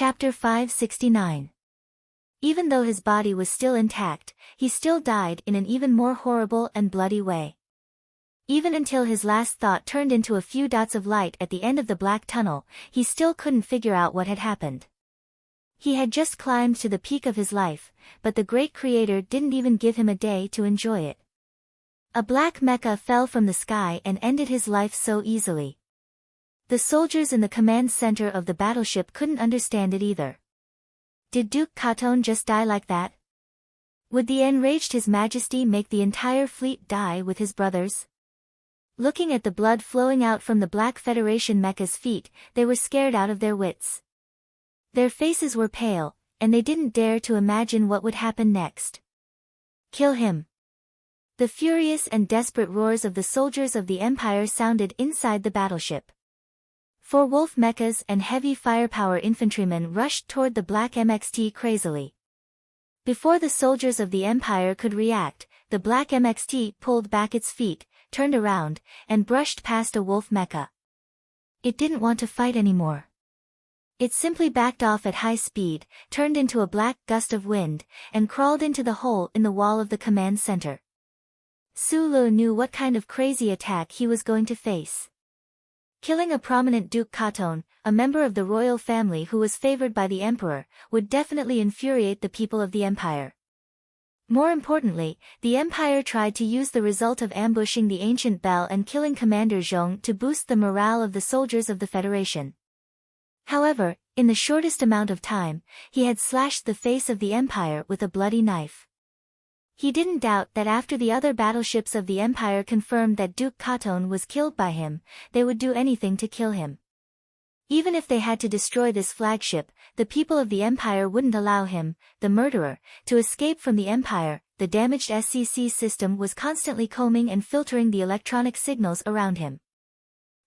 Chapter 569. Even though his body was still intact, he still died in an even more horrible and bloody way. Even until his last thought turned into a few dots of light at the end of the black tunnel, he still couldn't figure out what had happened. He had just climbed to the peak of his life, but the great creator didn't even give him a day to enjoy it. A black mecha fell from the sky and ended his life so easily. The soldiers in the command center of the battleship couldn't understand it either. Did Duke Katon just die like that? Would the enraged His Majesty make the entire fleet die with his brothers? Looking at the blood flowing out from the Black Federation mecha's feet, they were scared out of their wits. Their faces were pale, and they didn't dare to imagine what would happen next. Kill him. The furious and desperate roars of the soldiers of the Empire sounded inside the battleship. 4 wolf mechas and heavy firepower infantrymen rushed toward the Black MXT crazily. Before the soldiers of the Empire could react, the Black MXT pulled back its feet, turned around, and brushed past a wolf mecha. It didn't want to fight anymore. It simply backed off at high speed, turned into a black gust of wind, and crawled into the hole in the wall of the command center. Sulu knew what kind of crazy attack he was going to face. Killing a prominent Duke Katon, a member of the royal family who was favored by the emperor, would definitely infuriate the people of the empire. More importantly, the empire tried to use the result of ambushing the ancient Bell and killing Commander Zhong to boost the morale of the soldiers of the Federation. However, in the shortest amount of time, he had slashed the face of the empire with a bloody knife. He didn't doubt that after the other battleships of the Empire confirmed that Duke Katon was killed by him, they would do anything to kill him. Even if they had to destroy this flagship, the people of the Empire wouldn't allow him, the murderer, to escape from the Empire. The damaged SCC system was constantly combing and filtering the electronic signals around him.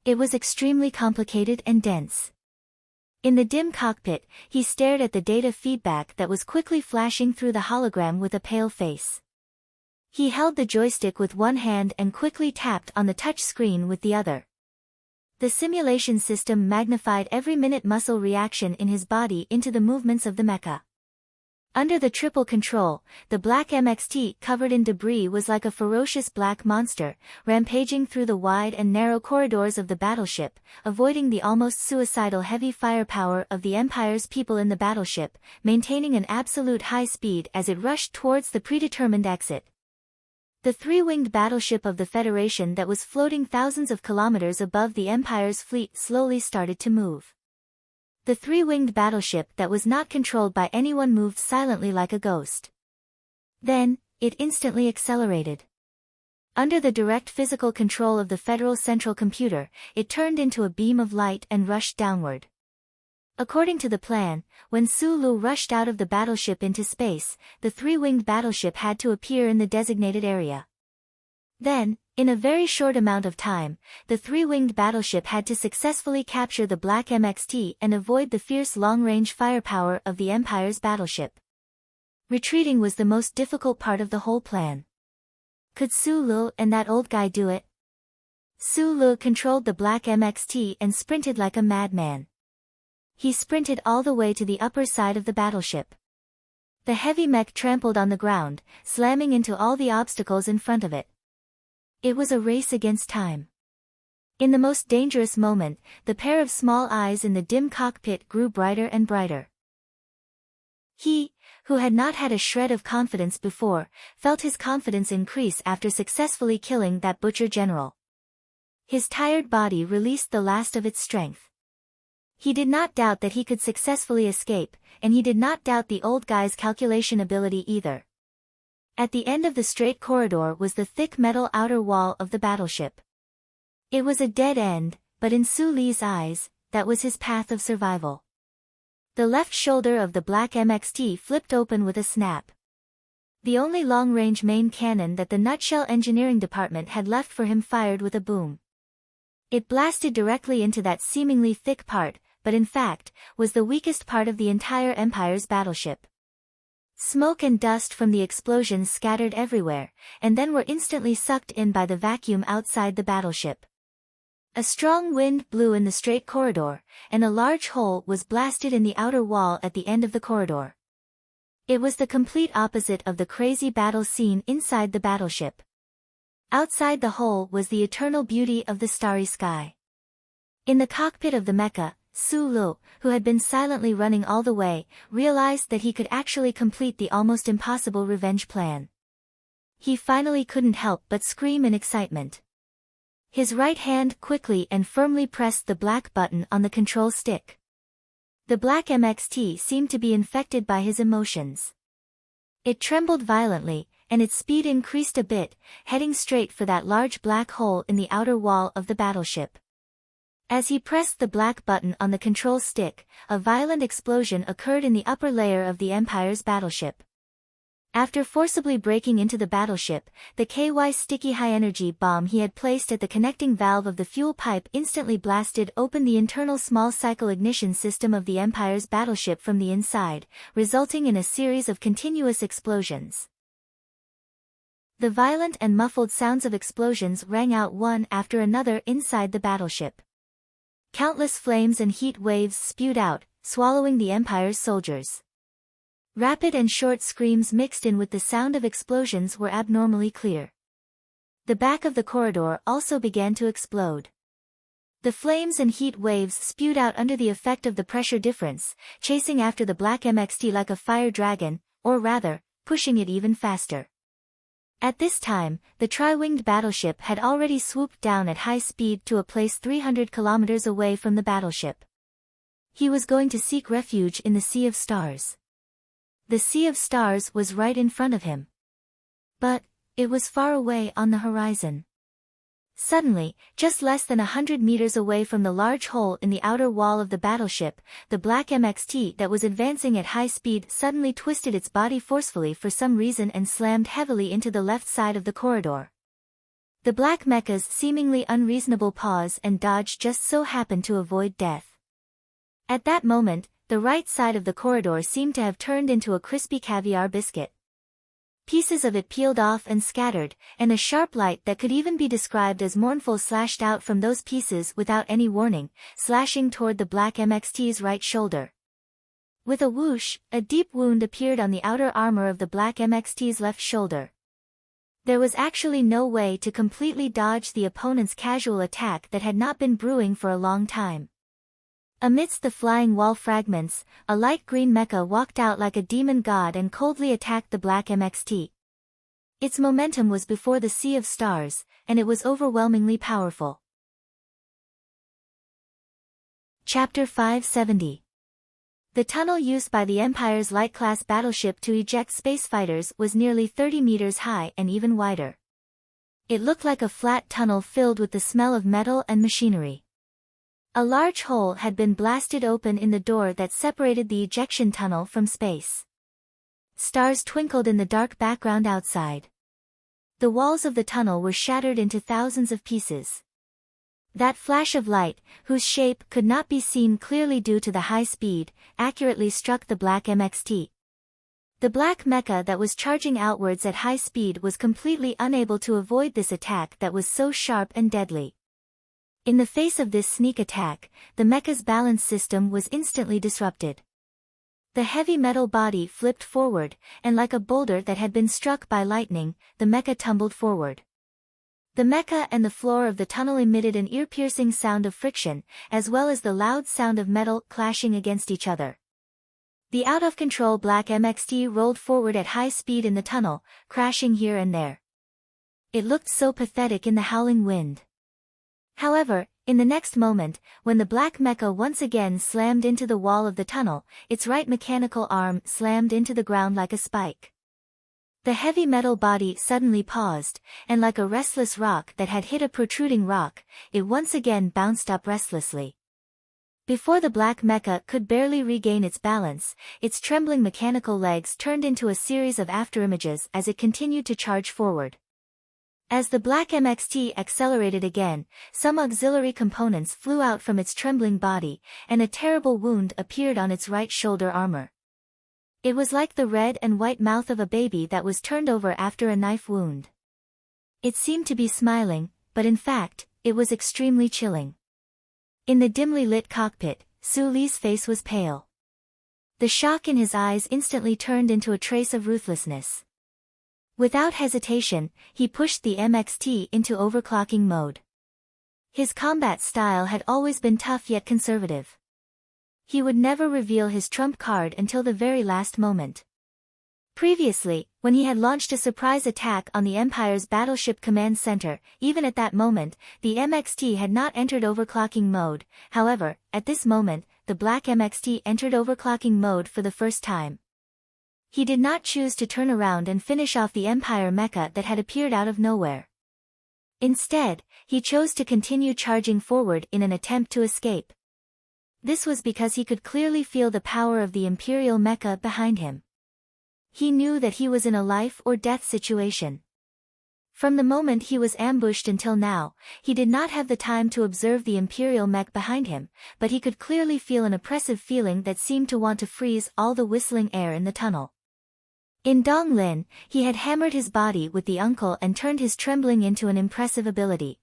It was extremely complicated and dense. In the dim cockpit, he stared at the data feedback that was quickly flashing through the hologram with a pale face. He held the joystick with one hand and quickly tapped on the touch screen with the other. The simulation system magnified every minute muscle reaction in his body into the movements of the mecha. Under the triple control, the Black MXT covered in debris was like a ferocious black monster, rampaging through the wide and narrow corridors of the battleship, avoiding the almost suicidal heavy firepower of the Empire's people in the battleship, maintaining an absolute high speed as it rushed towards the predetermined exit. The 3-winged battleship of the Federation that was floating thousands of kilometers above the Empire's fleet slowly started to move. The 3-winged battleship that was not controlled by anyone moved silently like a ghost. Then, it instantly accelerated. Under the direct physical control of the Federal Central Computer, it turned into a beam of light and rushed downward. According to the plan, when Sulu rushed out of the battleship into space, the 3-winged battleship had to appear in the designated area. Then, in a very short amount of time, the 3-winged battleship had to successfully capture the Black MXT and avoid the fierce long-range firepower of the Empire's battleship. Retreating was the most difficult part of the whole plan. Could Sulu and that old guy do it? Sulu controlled the Black MXT and sprinted like a madman. He sprinted all the way to the upper side of the battleship. The heavy mech trampled on the ground, slamming into all the obstacles in front of it. It was a race against time. In the most dangerous moment, the pair of small eyes in the dim cockpit grew brighter and brighter. He, who had not had a shred of confidence before, felt his confidence increase after successfully killing that butcher general. His tired body released the last of its strength. He did not doubt that he could successfully escape, and he did not doubt the old guy's calculation ability either. At the end of the straight corridor was the thick metal outer wall of the battleship. It was a dead end, but in Su Li's eyes, that was his path of survival. The left shoulder of the Black MXT flipped open with a snap. The only long-range main cannon that the Nutshell Engineering Department had left for him fired with a boom. It blasted directly into that seemingly thick part, but in fact, was the weakest part of the entire Empire's battleship. Smoke and dust from the explosions scattered everywhere, and then were instantly sucked in by the vacuum outside the battleship. A strong wind blew in the straight corridor, and a large hole was blasted in the outer wall at the end of the corridor. It was the complete opposite of the crazy battle scene inside the battleship. Outside the hole was the eternal beauty of the starry sky. In the cockpit of the mecha, Su Lu, who had been silently running all the way, realized that he could actually complete the almost impossible revenge plan. He finally couldn't help but scream in excitement. His right hand quickly and firmly pressed the black button on the control stick. The black MXT seemed to be infected by his emotions. It trembled violently, and its speed increased a bit, heading straight for that large black hole in the outer wall of the battleship. As he pressed the black button on the control stick, a violent explosion occurred in the upper layer of the Empire's battleship. After forcibly breaking into the battleship, the KY sticky high-energy bomb he had placed at the connecting valve of the fuel pipe instantly blasted open the internal small-cycle ignition system of the Empire's battleship from the inside, resulting in a series of continuous explosions. The violent and muffled sounds of explosions rang out one after another inside the battleship. Countless flames and heat waves spewed out, swallowing the Empire's soldiers. Rapid and short screams mixed in with the sound of explosions were abnormally clear. The back of the corridor also began to explode. The flames and heat waves spewed out under the effect of the pressure difference, chasing after the black MXT like a fire dragon, or rather, pushing it even faster. At this time, the tri-winged battleship had already swooped down at high speed to a place 300 kilometers away from the battleship. He was going to seek refuge in the Sea of Stars. The Sea of Stars was right in front of him. But it was far away on the horizon. Suddenly, just less than 100 meters away from the large hole in the outer wall of the battleship, the black MXT that was advancing at high speed suddenly twisted its body forcefully for some reason and slammed heavily into the left side of the corridor. The black mecha's seemingly unreasonable pause and dodge just so happened to avoid death. At that moment, the right side of the corridor seemed to have turned into a crispy caviar biscuit. Pieces of it peeled off and scattered, and a sharp light that could even be described as mournful slashed out from those pieces without any warning, slashing toward the black MXT's right shoulder. With a whoosh, a deep wound appeared on the outer armor of the black MXT's left shoulder. There was actually no way to completely dodge the opponent's casual attack that had not been brewing for a long time. Amidst the flying wall fragments, a light green mecha walked out like a demon god and coldly attacked the black MXT. Its momentum was before the Sea of Stars, and it was overwhelmingly powerful. Chapter 570. The tunnel used by the Empire's light-class battleship to eject spacefighters was nearly 30 meters high and even wider. It looked like a flat tunnel filled with the smell of metal and machinery. A large hole had been blasted open in the door that separated the ejection tunnel from space. Stars twinkled in the dark background outside. The walls of the tunnel were shattered into thousands of pieces. That flash of light, whose shape could not be seen clearly due to the high speed, accurately struck the black MXT. The black mecha that was charging outwards at high speed was completely unable to avoid this attack that was so sharp and deadly. In the face of this sneak attack, the mecha's balance system was instantly disrupted. The heavy metal body flipped forward, and like a boulder that had been struck by lightning, the mecha tumbled forward. The mecha and the floor of the tunnel emitted an ear-piercing sound of friction, as well as the loud sound of metal clashing against each other. The out-of-control black MXT rolled forward at high speed in the tunnel, crashing here and there. It looked so pathetic in the howling wind. However, in the next moment, when the black mecha once again slammed into the wall of the tunnel, its right mechanical arm slammed into the ground like a spike. The heavy metal body suddenly paused, and like a restless rock that had hit a protruding rock, it once again bounced up restlessly. Before the black mecha could barely regain its balance, its trembling mechanical legs turned into a series of afterimages as it continued to charge forward. As the black MXT accelerated again, some auxiliary components flew out from its trembling body, and a terrible wound appeared on its right shoulder armor. It was like the red and white mouth of a baby that was turned over after a knife wound. It seemed to be smiling, but in fact, it was extremely chilling. In the dimly lit cockpit, Su Li's face was pale. The shock in his eyes instantly turned into a trace of ruthlessness. Without hesitation, he pushed the MXT into overclocking mode. His combat style had always been tough yet conservative. He would never reveal his trump card until the very last moment. Previously, when he had launched a surprise attack on the Empire's battleship command center, even at that moment, the MXT had not entered overclocking mode. However, at this moment, the black MXT entered overclocking mode for the first time. He did not choose to turn around and finish off the Empire mecha that had appeared out of nowhere. Instead, he chose to continue charging forward in an attempt to escape. This was because he could clearly feel the power of the Imperial mecha behind him. He knew that he was in a life-or-death situation. From the moment he was ambushed until now, he did not have the time to observe the Imperial mech behind him, but he could clearly feel an oppressive feeling that seemed to want to freeze all the whistling air in the tunnel. In Donglin, he had hammered his body with the uncle and turned his trembling into an impressive ability.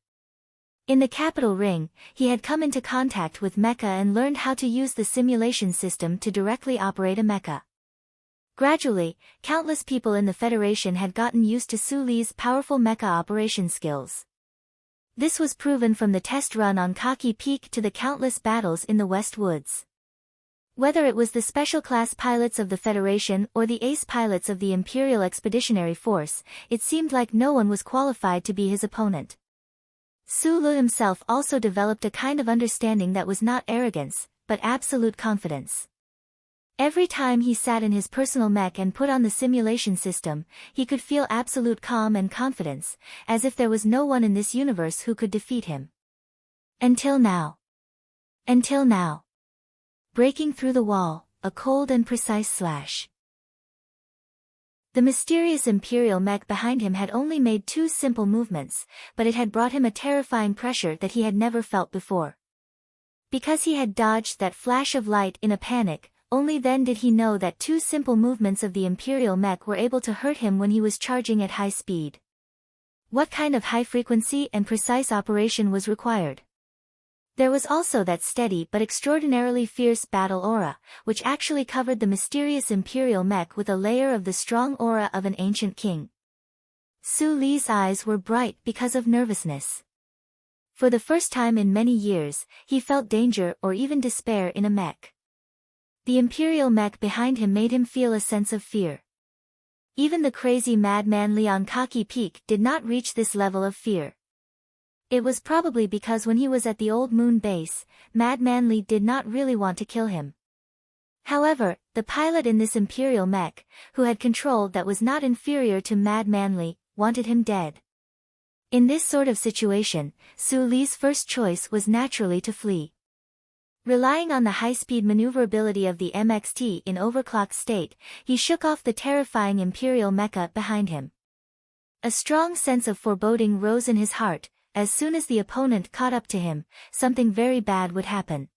In the capital ring, he had come into contact with mecha and learned how to use the simulation system to directly operate a mecha. Gradually, countless people in the Federation had gotten used to Su Li's powerful mecha operation skills. This was proven from the test run on Kaki Peak to the countless battles in the West Woods. Whether it was the special class pilots of the Federation or the ace pilots of the Imperial Expeditionary Force, it seemed like no one was qualified to be his opponent. Su Li himself also developed a kind of understanding that was not arrogance, but absolute confidence. Every time he sat in his personal mech and put on the simulation system, he could feel absolute calm and confidence, as if there was no one in this universe who could defeat him. Until now. Until now. Breaking through the wall, a cold and precise slash. The mysterious Imperial mech behind him had only made 2 simple movements, but it had brought him a terrifying pressure that he had never felt before. Because he had dodged that flash of light in a panic, only then did he know that 2 simple movements of the Imperial mech were able to hurt him when he was charging at high speed. What kind of high frequency and precise operation was required? There was also that steady but extraordinarily fierce battle aura, which actually covered the mysterious Imperial mech with a layer of the strong aura of an ancient king. Su Li's eyes were bright because of nervousness. For the first time in many years, he felt danger or even despair in a mech. The Imperial mech behind him made him feel a sense of fear. Even the crazy madman Li on Kaki Peak did not reach this level of fear. It was probably because when he was at the old moon base, Madman Li did not really want to kill him. However, the pilot in this Imperial mech, who had control that was not inferior to Madman Li, wanted him dead. In this sort of situation, Su Li's first choice was naturally to flee. Relying on the high-speed maneuverability of the MXT in overclock state, he shook off the terrifying Imperial mecha behind him. A strong sense of foreboding rose in his heart. As soon as the opponent caught up to him, something very bad would happen.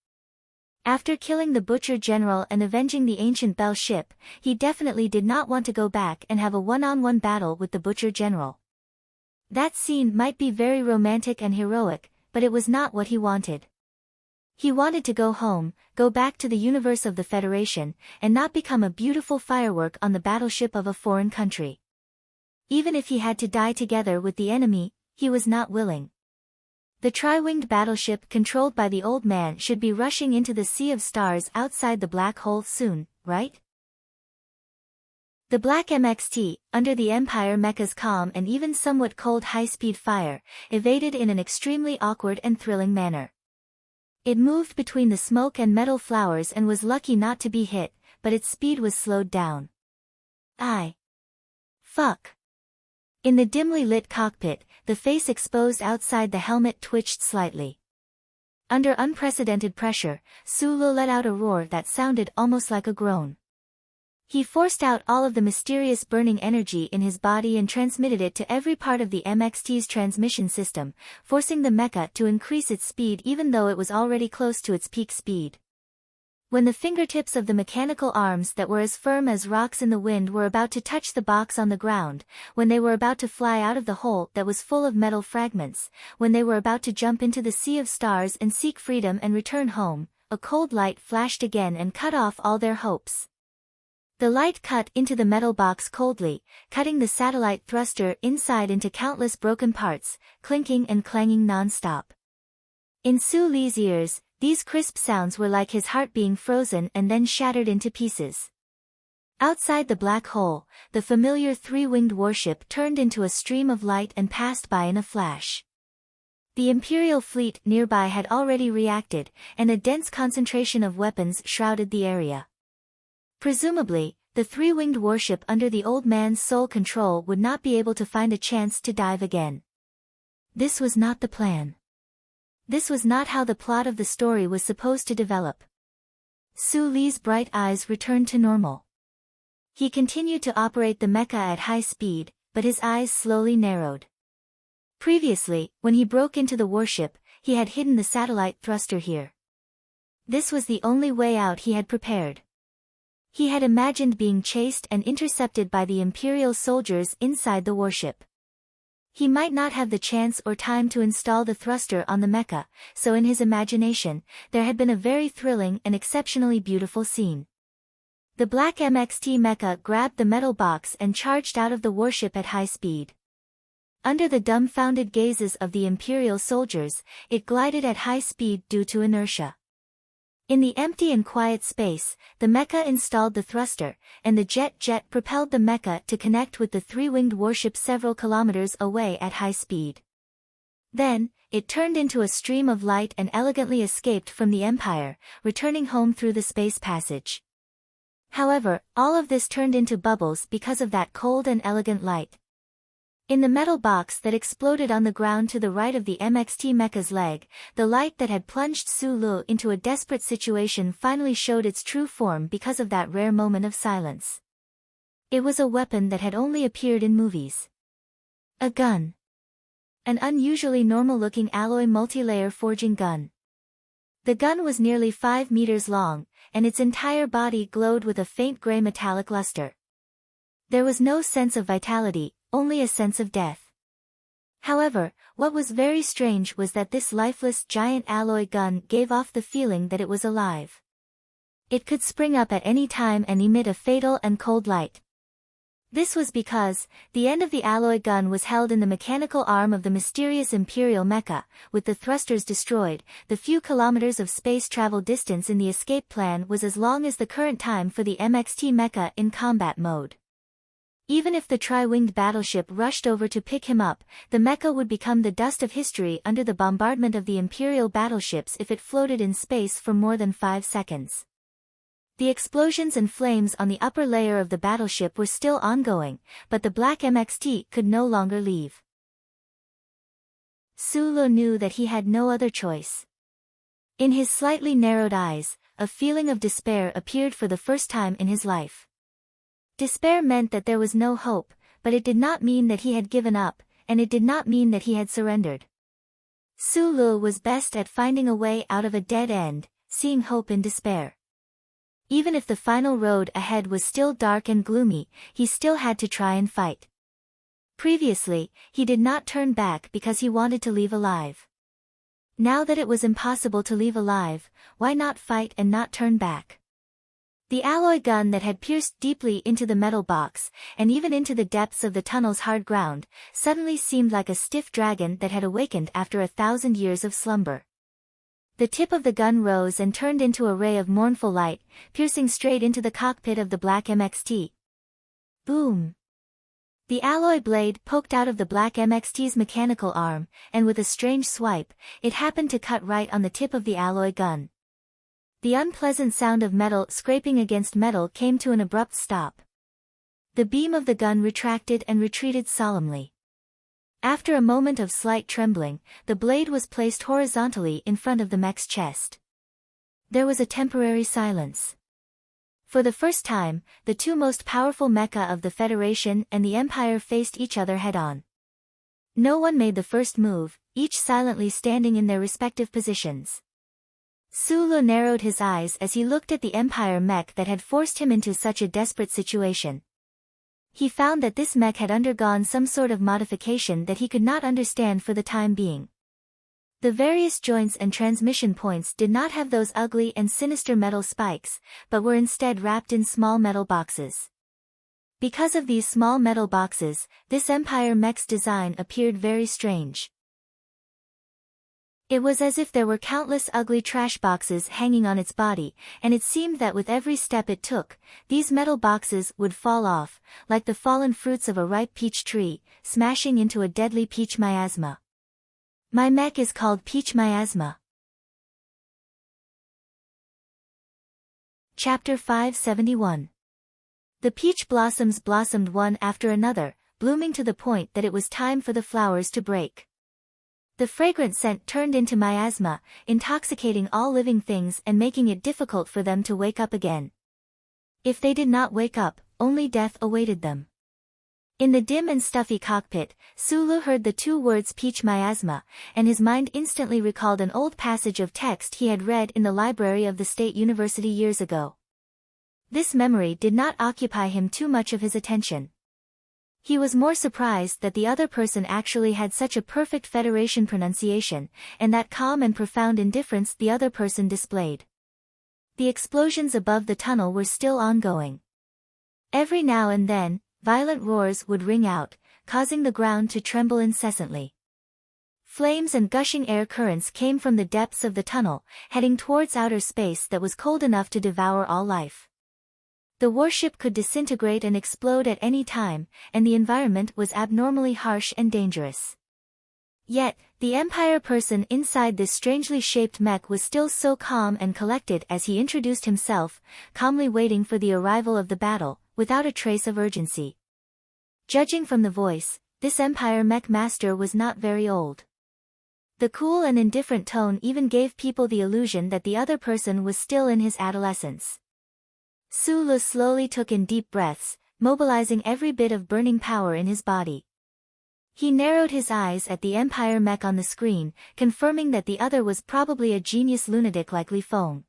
After killing the Butcher General and avenging the ancient Bell ship, he definitely did not want to go back and have a one-on-one battle with the Butcher General. That scene might be very romantic and heroic, but it was not what he wanted. He wanted to go home, go back to the universe of the Federation, and not become a beautiful firework on the battleship of a foreign country. Even if he had to die together with the enemy, he was not willing. The tri-winged battleship controlled by the old man should be rushing into the sea of stars outside the black hole soon, right? The black MXT, under the Empire mecha's calm and even somewhat cold high-speed fire, evaded in an extremely awkward and thrilling manner. It moved between the smoke and metal flowers and was lucky not to be hit, but its speed was slowed down. Fuck. In the dimly lit cockpit, the face exposed outside the helmet twitched slightly. Under unprecedented pressure, Su Li let out a roar that sounded almost like a groan. He forced out all of the mysterious burning energy in his body and transmitted it to every part of the MXT's transmission system, forcing the mecha to increase its speed even though it was already close to its peak speed. When the fingertips of the mechanical arms that were as firm as rocks in the wind were about to touch the box on the ground, when they were about to fly out of the hole that was full of metal fragments, when they were about to jump into the sea of stars and seek freedom and return home, a cold light flashed again and cut off all their hopes. The light cut into the metal box coldly, cutting the satellite thruster inside into countless broken parts, clinking and clanging non-stop. In Su Li's ears, these crisp sounds were like his heart being frozen and then shattered into pieces. Outside the black hole, the familiar three-winged warship turned into a stream of light and passed by in a flash. The Imperial fleet nearby had already reacted, and a dense concentration of weapons shrouded the area. Presumably, the three-winged warship under the old man's sole control would not be able to find a chance to dive again. This was not the plan. This was not how the plot of the story was supposed to develop. Su Li's bright eyes returned to normal. He continued to operate the mecha at high speed, but his eyes slowly narrowed. Previously, when he broke into the warship, he had hidden the satellite thruster here. This was the only way out he had prepared. He had imagined being chased and intercepted by the Imperial soldiers inside the warship. He might not have the chance or time to install the thruster on the mecha, so in his imagination, there had been a very thrilling and exceptionally beautiful scene. The black MXT mecha grabbed the metal box and charged out of the warship at high speed. Under the dumbfounded gazes of the Imperial soldiers, it glided at high speed due to inertia. In the empty and quiet space, the mecha installed the thruster, and the jet propelled the mecha to connect with the three-winged warship several kilometers away at high speed. Then, it turned into a stream of light and elegantly escaped from the Empire, returning home through the space passage. However, all of this turned into bubbles because of that cold and elegant light. In the metal box that exploded on the ground to the right of the MXT mecha's leg, the light that had plunged Su Li into a desperate situation finally showed its true form because of that rare moment of silence. It was a weapon that had only appeared in movies. A gun. An unusually normal-looking alloy multi-layer forging gun. The gun was nearly 5 meters long, and its entire body glowed with a faint gray metallic luster. There was no sense of vitality, only a sense of death. However, what was very strange was that this lifeless giant alloy gun gave off the feeling that it was alive. It could spring up at any time and emit a fatal and cold light. This was because, the end of the alloy gun was held in the mechanical arm of the mysterious Imperial mecha. With the thrusters destroyed, the few kilometers of space travel distance in the escape plan was as long as the current time for the MXT mecha in combat mode. Even if the tri-winged battleship rushed over to pick him up, the mecha would become the dust of history under the bombardment of the Imperial battleships if it floated in space for more than 5 seconds. The explosions and flames on the upper layer of the battleship were still ongoing, but the black MXT could no longer leave. Su Li knew that he had no other choice. In his slightly narrowed eyes, a feeling of despair appeared for the first time in his life. Despair meant that there was no hope, but it did not mean that he had given up, and it did not mean that he had surrendered. Su Li was best at finding a way out of a dead end, seeing hope in despair. Even if the final road ahead was still dark and gloomy, he still had to try and fight. Previously, he did not turn back because he wanted to leave alive. Now that it was impossible to leave alive, why not fight and not turn back? The alloy gun that had pierced deeply into the metal box, and even into the depths of the tunnel's hard ground, suddenly seemed like a stiff dragon that had awakened after 1,000 years of slumber. The tip of the gun rose and turned into a ray of mournful light, piercing straight into the cockpit of the black MXT. Boom! The alloy blade poked out of the black MXT's mechanical arm, and with a strange swipe, it happened to cut right on the tip of the alloy gun. The unpleasant sound of metal scraping against metal came to an abrupt stop. The beam of the gun retracted and retreated solemnly. After a moment of slight trembling, the blade was placed horizontally in front of the mech's chest. There was a temporary silence. For the first time, the two most powerful mecha of the Federation and the Empire faced each other head-on. No one made the first move, each silently standing in their respective positions. Sulu narrowed his eyes as he looked at the Empire mech that had forced him into such a desperate situation. He found that this mech had undergone some sort of modification that he could not understand for the time being. The various joints and transmission points did not have those ugly and sinister metal spikes, but were instead wrapped in small metal boxes. Because of these small metal boxes, this Empire mech's design appeared very strange. It was as if there were countless ugly trash boxes hanging on its body, and it seemed that with every step it took, these metal boxes would fall off, like the fallen fruits of a ripe peach tree, smashing into a deadly peach miasma. My mech is called Peach Miasma. Chapter 571. The peach blossoms blossomed one after another, blooming to the point that it was time for the flowers to break. The fragrant scent turned into miasma, intoxicating all living things and making it difficult for them to wake up again. If they did not wake up, only death awaited them. In the dim and stuffy cockpit, Sulu heard the two words peach miasma, and his mind instantly recalled an old passage of text he had read in the library of the State University years ago. This memory did not occupy him too much of his attention. He was more surprised that the other person actually had such a perfect Federation pronunciation, and that calm and profound indifference the other person displayed. The explosions above the tunnel were still ongoing. Every now and then, violent roars would ring out, causing the ground to tremble incessantly. Flames and gushing air currents came from the depths of the tunnel, heading towards outer space that was cold enough to devour all life. The warship could disintegrate and explode at any time, and the environment was abnormally harsh and dangerous. Yet, the Empire person inside this strangely shaped mech was still so calm and collected as he introduced himself, calmly waiting for the arrival of the battle, without a trace of urgency. Judging from the voice, this Empire mech master was not very old. The cool and indifferent tone even gave people the illusion that the other person was still in his adolescence. Sulu slowly took in deep breaths, mobilizing every bit of burning power in his body. He narrowed his eyes at the Empire mech on the screen, confirming that the other was probably a genius lunatic like Li Feng.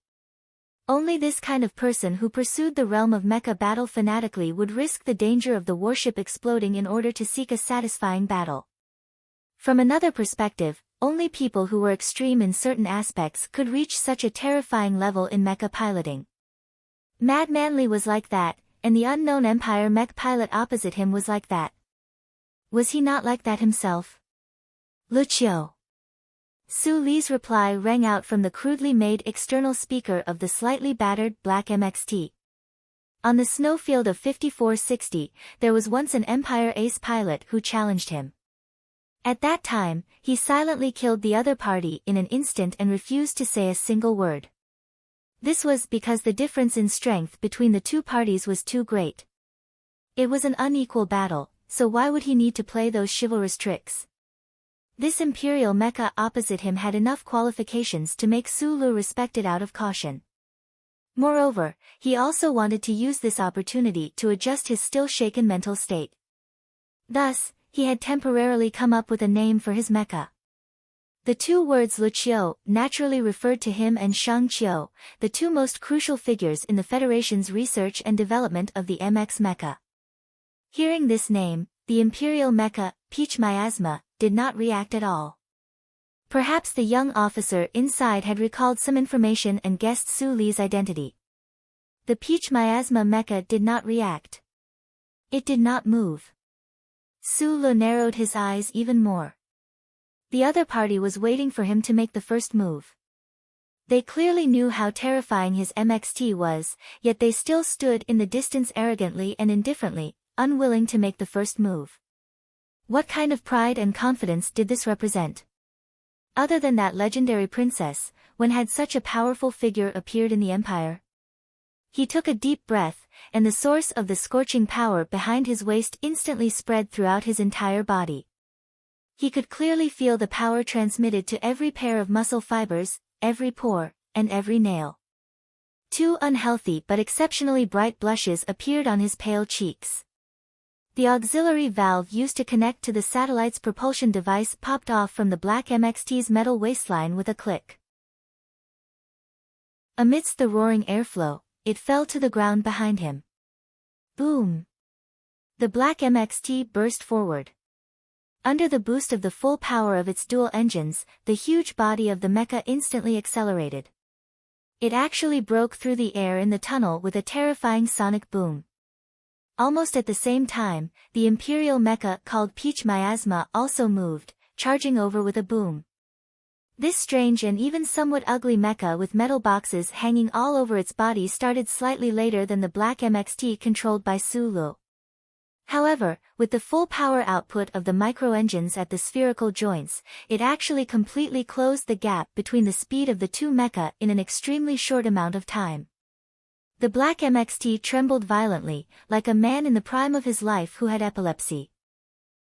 Only this kind of person who pursued the realm of mecha battle fanatically would risk the danger of the warship exploding in order to seek a satisfying battle. From another perspective, only people who were extreme in certain aspects could reach such a terrifying level in mecha piloting. Madman Li was like that, and the unknown Empire mech pilot opposite him was like that. Was he not like that himself? Lucio. Su Li's reply rang out from the crudely made external speaker of the slightly battered black MXT. On the snowfield of 5460, there was once an Empire ace pilot who challenged him. At that time, he silently killed the other party in an instant and refused to say a single word. This was because the difference in strength between the two parties was too great. It was an unequal battle, so why would he need to play those chivalrous tricks? This Imperial mecha opposite him had enough qualifications to make Sulu respected out of caution. Moreover, he also wanted to use this opportunity to adjust his still shaken mental state. Thus, he had temporarily come up with a name for his mecha. The two words Lucio naturally referred to him and Shang Qiu, the two most crucial figures in the Federation's research and development of the MX mecha. Hearing this name, the Imperial mecha, Peach Miasma, did not react at all. Perhaps the young officer inside had recalled some information and guessed Su Li's identity. The Peach Miasma mecha did not react. It did not move. Sulu narrowed his eyes even more. The other party was waiting for him to make the first move. They clearly knew how terrifying his MXT was, yet they still stood in the distance arrogantly and indifferently, unwilling to make the first move. What kind of pride and confidence did this represent? Other than that legendary princess, when had such a powerful figure appeared in the Empire? He took a deep breath, and the source of the scorching power behind his waist instantly spread throughout his entire body. He could clearly feel the power transmitted to every pair of muscle fibers, every pore, and every nail. Two unhealthy but exceptionally bright blushes appeared on his pale cheeks. The auxiliary valve used to connect to the satellite's propulsion device popped off from the black MXT's metal waistline with a click. Amidst the roaring airflow, it fell to the ground behind him. Boom! The black MXT burst forward. Under the boost of the full power of its dual engines, the huge body of the mecha instantly accelerated. It actually broke through the air in the tunnel with a terrifying sonic boom. Almost at the same time, the Imperial mecha called Peach Miasma also moved, charging over with a boom. This strange and even somewhat ugly mecha with metal boxes hanging all over its body started slightly later than the black MXT controlled by Sulu. However, with the full power output of the micro-engines at the spherical joints, it actually completely closed the gap between the speed of the two mecha in an extremely short amount of time. The black MXT trembled violently, like a man in the prime of his life who had epilepsy.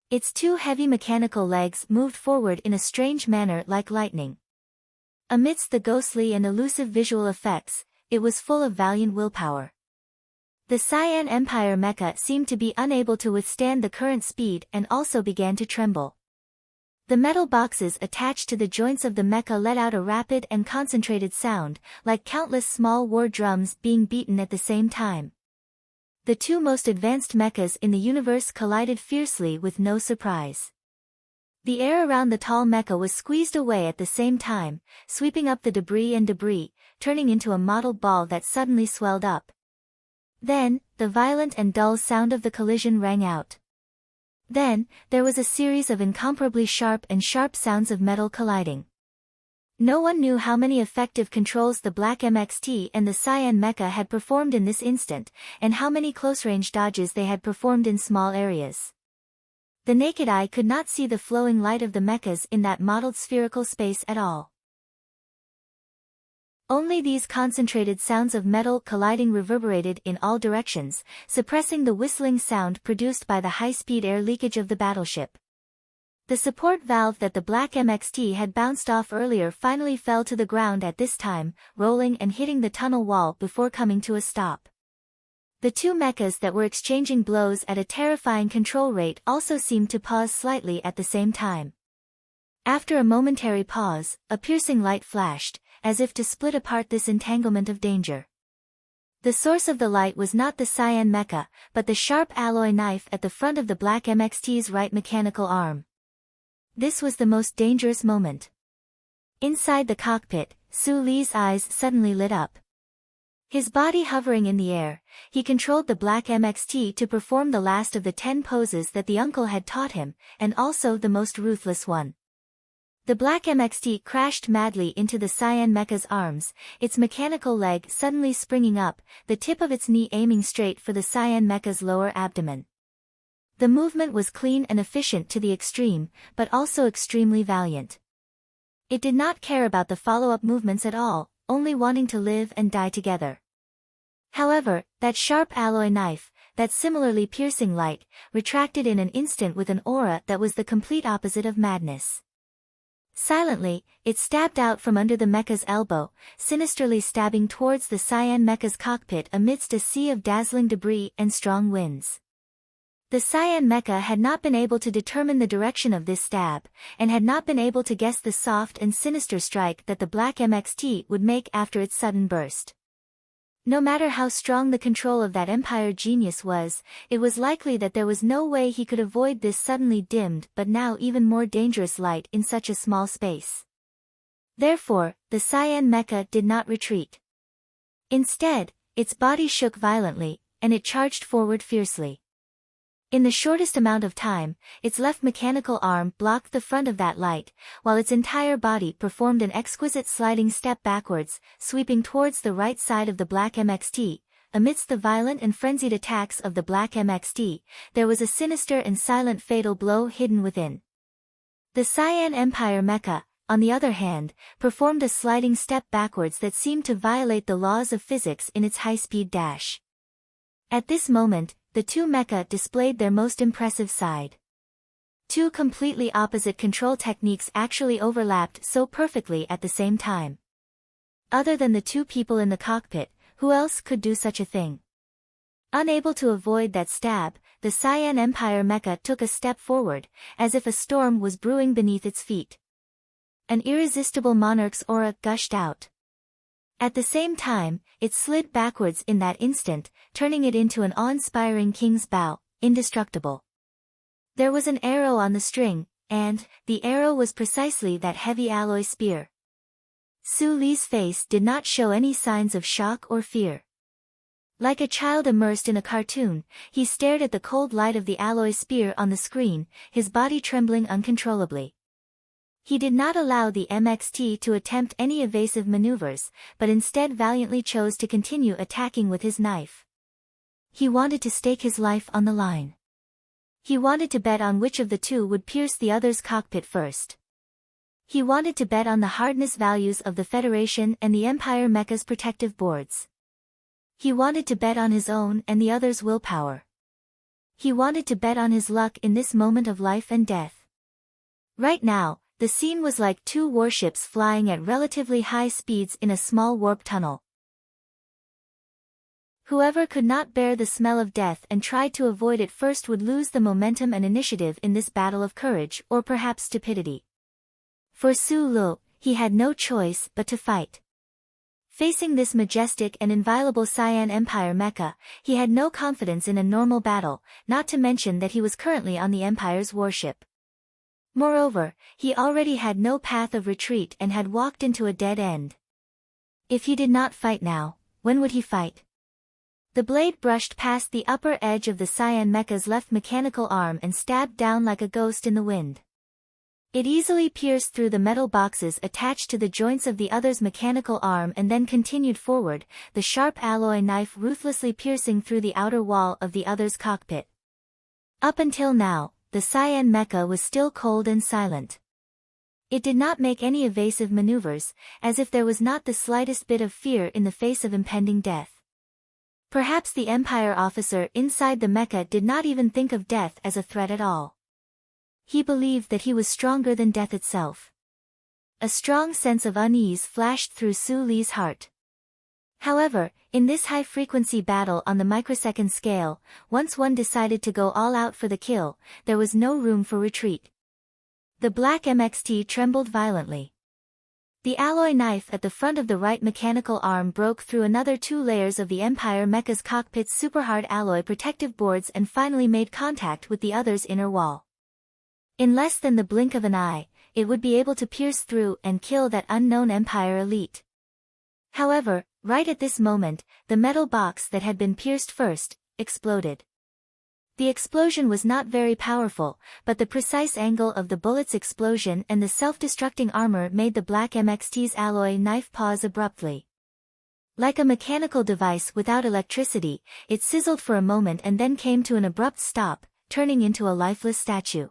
Its two heavy mechanical legs moved forward in a strange manner like lightning. Amidst the ghostly and elusive visual effects, it was full of valiant willpower. The Cyan Empire mecha seemed to be unable to withstand the current speed and also began to tremble. The metal boxes attached to the joints of the mecha let out a rapid and concentrated sound, like countless small war drums being beaten at the same time. The two most advanced mechas in the universe collided fiercely with no surprise. The air around the tall mecha was squeezed away at the same time, sweeping up the debris, turning into a mottled ball that suddenly swelled up. Then, the violent and dull sound of the collision rang out. Then, there was a series of incomparably sharp sounds of metal colliding. No one knew how many effective controls the black MXT and the Cyan mecha had performed in this instant, and how many close-range dodges they had performed in small areas. The naked eye could not see the flowing light of the mechas in that mottled spherical space at all. Only these concentrated sounds of metal colliding reverberated in all directions, suppressing the whistling sound produced by the high-speed air leakage of the battleship. The support valve that the black MXT had bounced off earlier finally fell to the ground at this time, rolling and hitting the tunnel wall before coming to a stop. The two mechas that were exchanging blows at a terrifying control rate also seemed to pause slightly at the same time. After a momentary pause, a piercing light flashed, as if to split apart this entanglement of danger. The source of the light was not the Cyan mecha, but the sharp alloy knife at the front of the black MXT's right mechanical arm. This was the most dangerous moment. Inside the cockpit, Su Li's eyes suddenly lit up. His body hovering in the air, he controlled the black MXT to perform the last of the 10 poses that the uncle had taught him, and also the most ruthless one. The black MXT crashed madly into the Cyan mecha's arms, its mechanical leg suddenly springing up, the tip of its knee aiming straight for the Cyan mecha's lower abdomen. The movement was clean and efficient to the extreme, but also extremely valiant. It did not care about the follow-up movements at all, only wanting to live and die together. However, that sharp alloy knife, that similarly piercing light, retracted in an instant with an aura that was the complete opposite of madness. Silently, it stabbed out from under the mecha's elbow, sinisterly stabbing towards the Cyan mecha's cockpit amidst a sea of dazzling debris and strong winds. The Cyan mecha had not been able to determine the direction of this stab, and had not been able to guess the soft and sinister strike that the black MXT would make after its sudden burst. No matter how strong the control of that Empire genius was, it was likely that there was no way he could avoid this suddenly dimmed but now even more dangerous light in such a small space. Therefore, the Cyan mecha did not retreat. Instead, its body shook violently, and it charged forward fiercely. In the shortest amount of time, its left mechanical arm blocked the front of that light, while its entire body performed an exquisite sliding step backwards, sweeping towards the right side of the black MXT. Amidst the violent and frenzied attacks of the black MXT, there was a sinister and silent fatal blow hidden within. The Cyan Empire mecha, on the other hand, performed a sliding step backwards that seemed to violate the laws of physics in its high-speed dash. At this moment, the two mecha displayed their most impressive side. Two completely opposite control techniques actually overlapped so perfectly at the same time. Other than the two people in the cockpit, who else could do such a thing? Unable to avoid that stab, the Cyan Empire mecha took a step forward, as if a storm was brewing beneath its feet. An irresistible monarch's aura gushed out. At the same time, it slid backwards in that instant, turning it into an awe-inspiring king's bow, indestructible. There was an arrow on the string, and the arrow was precisely that heavy alloy spear. Su Li's face did not show any signs of shock or fear. Like a child immersed in a cartoon, he stared at the cold light of the alloy spear on the screen, his body trembling uncontrollably. He did not allow the MXT to attempt any evasive maneuvers, but instead valiantly chose to continue attacking with his knife. He wanted to stake his life on the line. He wanted to bet on which of the two would pierce the other's cockpit first. He wanted to bet on the hardness values of the Federation and the Empire Mecha's protective boards. He wanted to bet on his own and the other's willpower. He wanted to bet on his luck in this moment of life and death. Right now, the scene was like two warships flying at relatively high speeds in a small warp tunnel. Whoever could not bear the smell of death and tried to avoid it first would lose the momentum and initiative in this battle of courage or perhaps stupidity. For Su Li, he had no choice but to fight. Facing this majestic and inviolable Cyan Empire mecha, he had no confidence in a normal battle, not to mention that he was currently on the Empire's warship. Moreover, he already had no path of retreat and had walked into a dead end. If he did not fight now, when would he fight? The blade brushed past the upper edge of the Cyan mecha's left mechanical arm and stabbed down like a ghost in the wind. It easily pierced through the metal boxes attached to the joints of the other's mechanical arm and then continued forward, the sharp alloy knife ruthlessly piercing through the outer wall of the other's cockpit. Up until now, the Cyan mecha was still cold and silent. It did not make any evasive maneuvers, as if there was not the slightest bit of fear in the face of impending death. Perhaps the Empire officer inside the mecha did not even think of death as a threat at all. He believed that he was stronger than death itself. A strong sense of unease flashed through Su Li's heart. However, in this high-frequency battle on the microsecond scale, once one decided to go all out for the kill, there was no room for retreat. The black MXT trembled violently. The alloy knife at the front of the right mechanical arm broke through another 2 layers of the Empire mecha's cockpit's superhard alloy protective boards and finally made contact with the other's inner wall. In less than the blink of an eye, it would be able to pierce through and kill that unknown Empire elite. However, right at this moment, the metal box that had been pierced first, exploded. The explosion was not very powerful, but the precise angle of the bullet's explosion and the self-destructing armor made the black MXT's alloy knife pause abruptly. Like a mechanical device without electricity, it sizzled for a moment and then came to an abrupt stop, turning into a lifeless statue.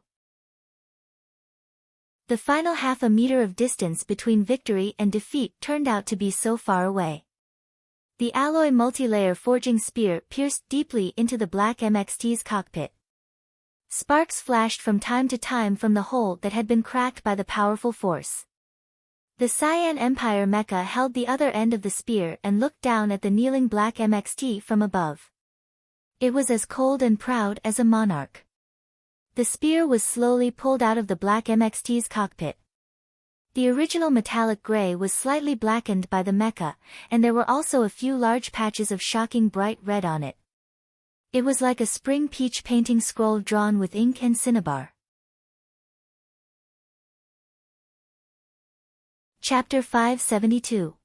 The final half a meter of distance between victory and defeat turned out to be so far away. The alloy multi-layer forging spear pierced deeply into the black MXT's cockpit. Sparks flashed from time to time from the hole that had been cracked by the powerful force. The Cyan Empire mecha held the other end of the spear and looked down at the kneeling black MXT from above. It was as cold and proud as a monarch. The spear was slowly pulled out of the black MXT's cockpit. The original metallic gray was slightly blackened by the mecha, and there were also a few large patches of shocking bright red on it. It was like a spring peach painting scroll drawn with ink and cinnabar. Chapter 572.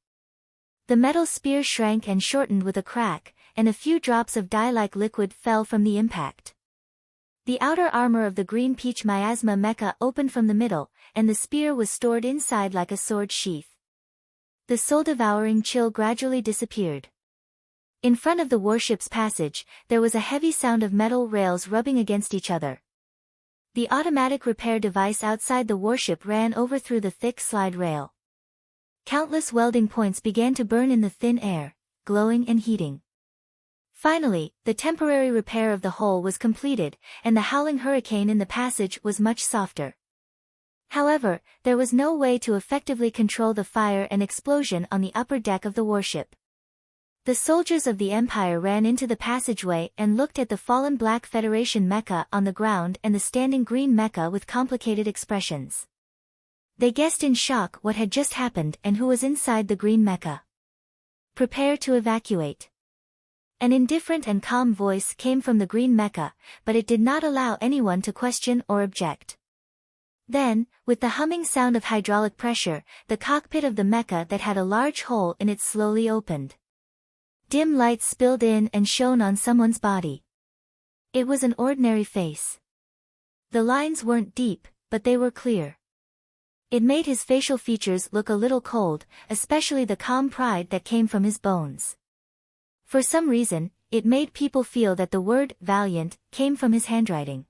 The metal spear shrank and shortened with a crack, and a few drops of dye-like liquid fell from the impact. The outer armor of the green peach miasma mecha opened from the middle, and the spear was stored inside like a sword sheath. The soul-devouring chill gradually disappeared. In front of the warship's passage, there was a heavy sound of metal rails rubbing against each other. The automatic repair device outside the warship ran over through the thick slide rail. Countless welding points began to burn in the thin air, glowing and heating. Finally, the temporary repair of the hole was completed, and the howling hurricane in the passage was much softer. However, there was no way to effectively control the fire and explosion on the upper deck of the warship. The soldiers of the Empire ran into the passageway and looked at the fallen Black Federation mecha on the ground and the standing green mecha with complicated expressions. They guessed in shock what had just happened and who was inside the green mecha. Prepare to evacuate. An indifferent and calm voice came from the green mecha, but it did not allow anyone to question or object. Then, with the humming sound of hydraulic pressure, the cockpit of the mecha that had a large hole in it slowly opened. Dim light spilled in and shone on someone's body. It was an ordinary face. The lines weren't deep, but they were clear. It made his facial features look a little cold, especially the calm pride that came from his bones. For some reason, it made people feel that the word valiant came from his handwriting.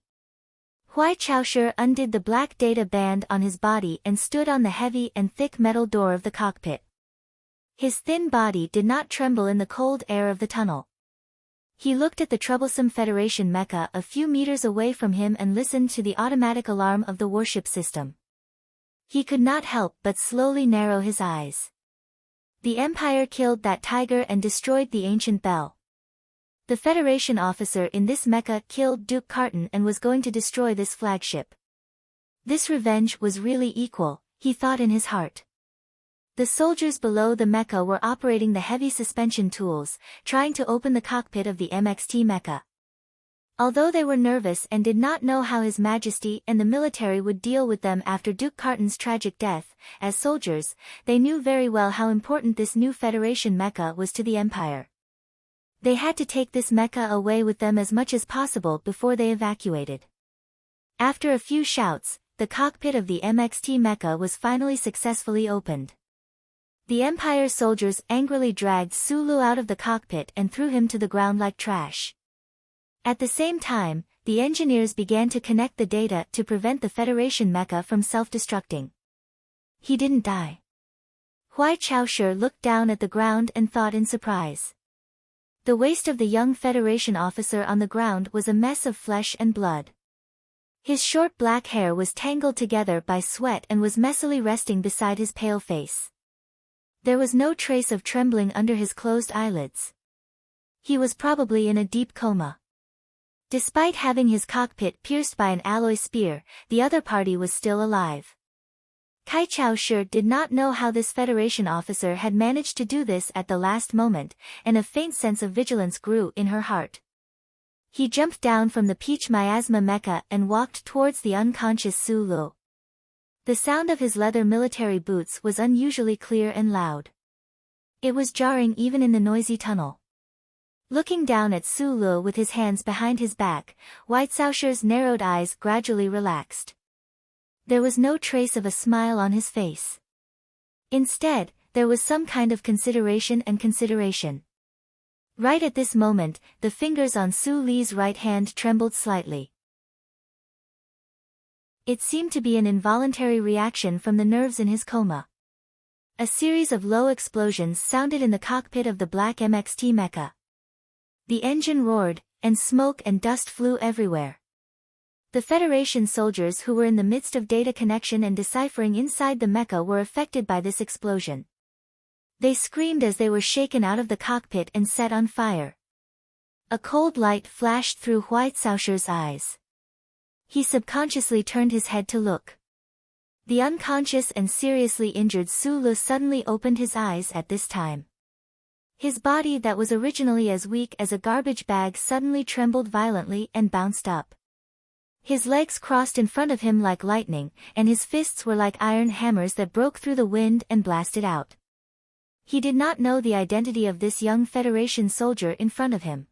Huai Chaoshi undid the black data band on his body and stood on the heavy and thick metal door of the cockpit. His thin body did not tremble in the cold air of the tunnel. He looked at the troublesome Federation mecha a few meters away from him and listened to the automatic alarm of the warship system. He could not help but slowly narrow his eyes. The Empire killed that tiger and destroyed the ancient bell. The Federation officer in this mecha killed Duke Carton and was going to destroy this flagship. This revenge was really equal, he thought in his heart. The soldiers below the mecha were operating the heavy suspension tools, trying to open the cockpit of the MXT mecha. Although they were nervous and did not know how His Majesty and the military would deal with them after Duke Carton's tragic death, as soldiers, they knew very well how important this new Federation mecha was to the Empire. They had to take this mecha away with them as much as possible before they evacuated. After a few shouts, the cockpit of the MXT mecha was finally successfully opened. The Empire soldiers angrily dragged Sulu out of the cockpit and threw him to the ground like trash. At the same time, the engineers began to connect the data to prevent the Federation mecha from self-destructing. He didn't die. Huai Chaoshi looked down at the ground and thought in surprise. The waist of the young Federation officer on the ground was a mess of flesh and blood. His short black hair was tangled together by sweat and was messily resting beside his pale face. There was no trace of trembling under his closed eyelids. He was probably in a deep coma. Despite having his cockpit pierced by an alloy spear, the other party was still alive. Kai Chaoshi did not know how this Federation officer had managed to do this at the last moment, and a faint sense of vigilance grew in her heart. He jumped down from the Peach Miasma mecha and walked towards the unconscious Sulu. The sound of his leather military boots was unusually clear and loud. It was jarring even in the noisy tunnel. Looking down at Sulu with his hands behind his back, Huai Chaoshi's narrowed eyes gradually relaxed. There was no trace of a smile on his face. Instead, there was some kind of consideration. Right at this moment, the fingers on Su Li's right hand trembled slightly. It seemed to be an involuntary reaction from the nerves in his coma. A series of low explosions sounded in the cockpit of the black MXT mecha. The engine roared, and smoke and dust flew everywhere. The Federation soldiers who were in the midst of data connection and deciphering inside the mecha were affected by this explosion. They screamed as they were shaken out of the cockpit and set on fire. A cold light flashed through Huai Chaoshi's eyes. He subconsciously turned his head to look. The unconscious and seriously injured Sulu suddenly opened his eyes at this time. His body that was originally as weak as a garbage bag suddenly trembled violently and bounced up. His legs crossed in front of him like lightning, and his fists were like iron hammers that broke through the wind and blasted out. He did not know the identity of this young Federation soldier in front of him.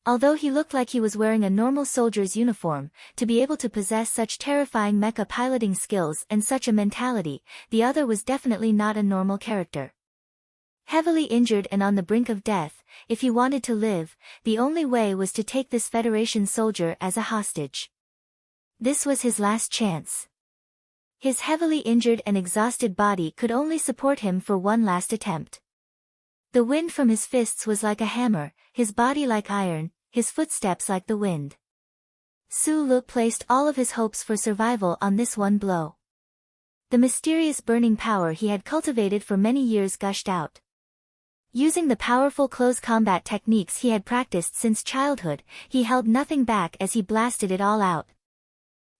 Although he looked like he was wearing a normal soldier's uniform, to be able to possess such terrifying mecha piloting skills and such a mentality, the other was definitely not a normal character. Heavily injured and on the brink of death, if he wanted to live, the only way was to take this Federation soldier as a hostage. This was his last chance. His heavily injured and exhausted body could only support him for one last attempt. The wind from his fists was like a hammer, his body like iron, his footsteps like the wind. Sulu placed all of his hopes for survival on this one blow. The mysterious burning power he had cultivated for many years gushed out. Using the powerful close combat techniques he had practiced since childhood, he held nothing back as he blasted it all out.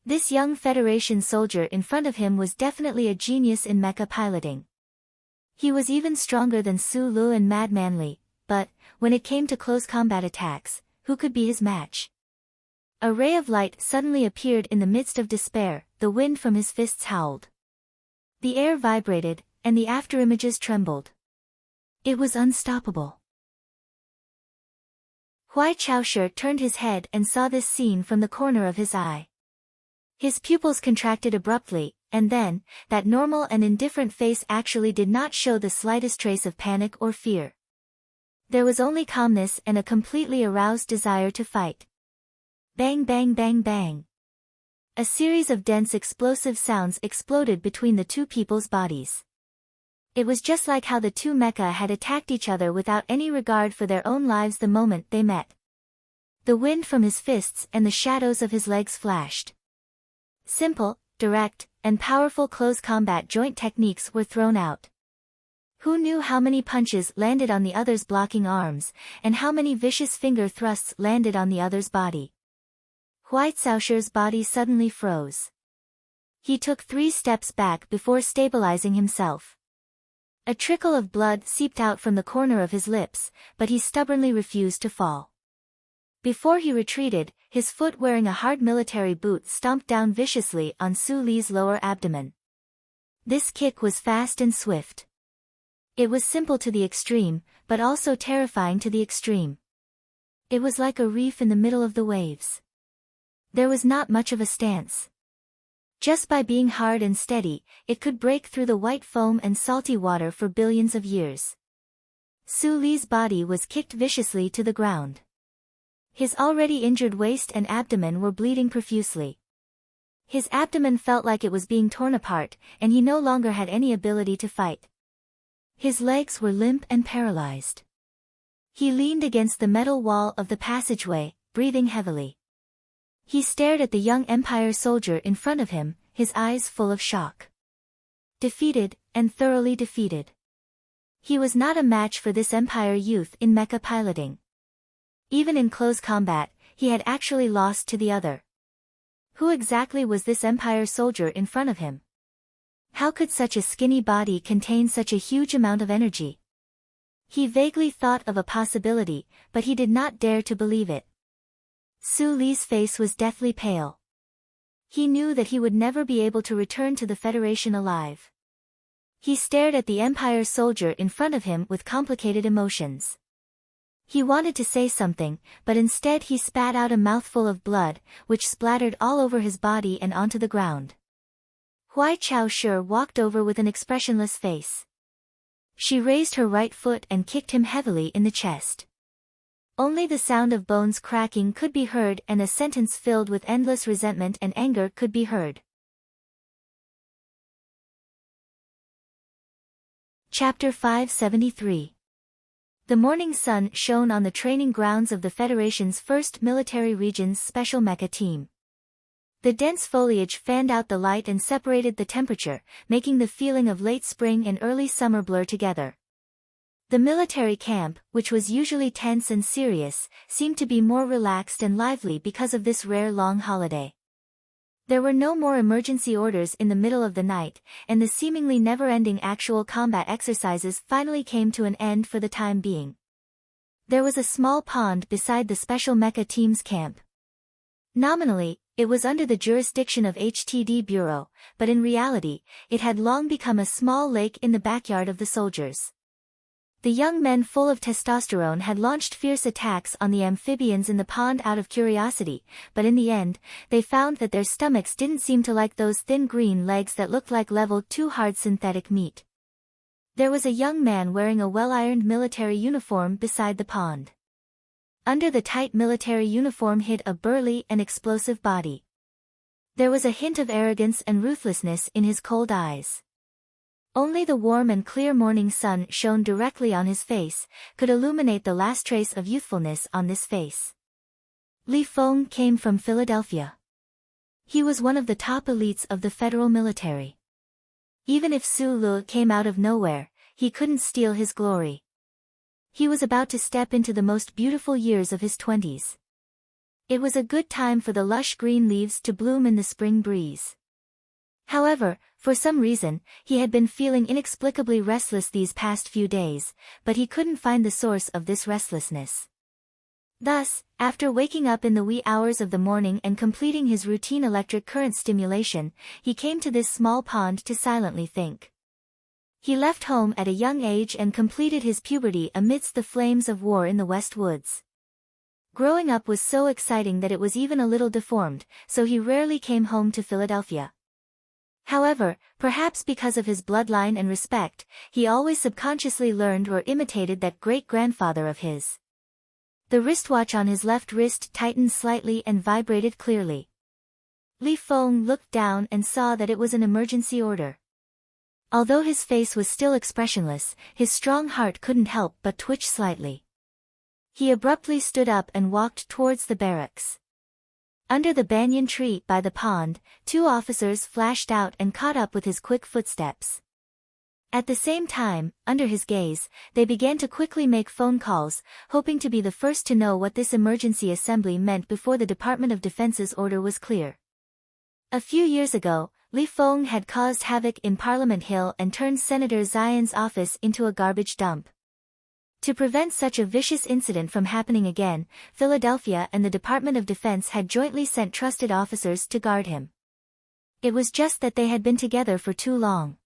This young Federation soldier in front of him was definitely a genius in mecha piloting. He was even stronger than Su Lu and Madman Li, but, when it came to close combat attacks, who could be his match? A ray of light suddenly appeared in the midst of despair, the wind from his fists howled. The air vibrated, and the afterimages trembled. It was unstoppable. Huai Chaoshe turned his head and saw this scene from the corner of his eye. His pupils contracted abruptly, and then, that normal and indifferent face actually did not show the slightest trace of panic or fear. There was only calmness and a completely aroused desire to fight. Bang bang bang bang. A series of dense explosive sounds exploded between the two people's bodies. It was just like how the two mecha had attacked each other without any regard for their own lives the moment they met. The wind from his fists and the shadows of his legs flashed. Simple, direct, and powerful close combat joint techniques were thrown out. Who knew how many punches landed on the other's blocking arms, and how many vicious finger thrusts landed on the other's body? Huai Caoshe's body suddenly froze. He took 3 steps back before stabilizing himself. A trickle of blood seeped out from the corner of his lips, but he stubbornly refused to fall. Before he retreated, his foot wearing a hard military boot stomped down viciously on Su Li's lower abdomen. This kick was fast and swift. It was simple to the extreme, but also terrifying to the extreme. It was like a reef in the middle of the waves. There was not much of a stance. Just by being hard and steady, it could break through the white foam and salty water for billions of years. Su Li's body was kicked viciously to the ground. His already injured waist and abdomen were bleeding profusely. His abdomen felt like it was being torn apart, and he no longer had any ability to fight. His legs were limp and paralyzed. He leaned against the metal wall of the passageway, breathing heavily. He stared at the young Empire soldier in front of him, his eyes full of shock. Defeated, and thoroughly defeated. He was not a match for this Empire youth in mecha piloting. Even in close combat, he had actually lost to the other. Who exactly was this Empire soldier in front of him? How could such a skinny body contain such a huge amount of energy? He vaguely thought of a possibility, but he did not dare to believe it. Su Li's face was deathly pale. He knew that he would never be able to return to the Federation alive. He stared at the Empire soldier in front of him with complicated emotions. He wanted to say something, but instead he spat out a mouthful of blood, which splattered all over his body and onto the ground. Huai Chaoshe walked over with an expressionless face. She raised her right foot and kicked him heavily in the chest. Only the sound of bones cracking could be heard, and a sentence filled with endless resentment and anger could be heard. Chapter 573. The morning sun shone on the training grounds of the Federation's 1st Military Region's Special Mecha Team. The dense foliage fanned out the light and separated the temperature, making the feeling of late spring and early summer blur together. The military camp, which was usually tense and serious, seemed to be more relaxed and lively because of this rare long holiday. There were no more emergency orders in the middle of the night, and the seemingly never-ending actual combat exercises finally came to an end for the time being. There was a small pond beside the Special Mecha Team's camp. Nominally, it was under the jurisdiction of HTD Bureau, but in reality, it had long become a small lake in the backyard of the soldiers. The young men full of testosterone had launched fierce attacks on the amphibians in the pond out of curiosity, but in the end, they found that their stomachs didn't seem to like those thin green legs that looked like level 2 hard synthetic meat. There was a young man wearing a well-ironed military uniform beside the pond. Under the tight military uniform hid a burly and explosive body. There was a hint of arrogance and ruthlessness in his cold eyes. Only the warm and clear morning sun shone directly on his face, could illuminate the last trace of youthfulness on this face. Li Feng came from Philadelphia. He was one of the top elites of the federal military. Even if Su Lu came out of nowhere, he couldn't steal his glory. He was about to step into the most beautiful years of his 20s. It was a good time for the lush green leaves to bloom in the spring breeze. However, for some reason, he had been feeling inexplicably restless these past few days, but he couldn't find the source of this restlessness. Thus, after waking up in the wee hours of the morning and completing his routine electric current stimulation, he came to this small pond to silently think. He left home at a young age and completed his puberty amidst the flames of war in the West Woods. Growing up was so exciting that it was even a little deformed, so he rarely came home to Philadelphia. However, perhaps because of his bloodline and respect, he always subconsciously learned or imitated that great-grandfather of his. The wristwatch on his left wrist tightened slightly and vibrated clearly. Li Feng looked down and saw that it was an emergency order. Although his face was still expressionless, his strong heart couldn't help but twitch slightly. He abruptly stood up and walked towards the barracks. Under the banyan tree by the pond, 2 officers flashed out and caught up with his quick footsteps. At the same time, under his gaze, they began to quickly make phone calls, hoping to be the first to know what this emergency assembly meant before the Department of Defense's order was clear. A few years ago, Li Feng had caused havoc in Parliament Hill and turned Senator Zion's office into a garbage dump. To prevent such a vicious incident from happening again, Philadelphia and the Department of Defense had jointly sent trusted officers to guard him. It was just that they had been together for too long.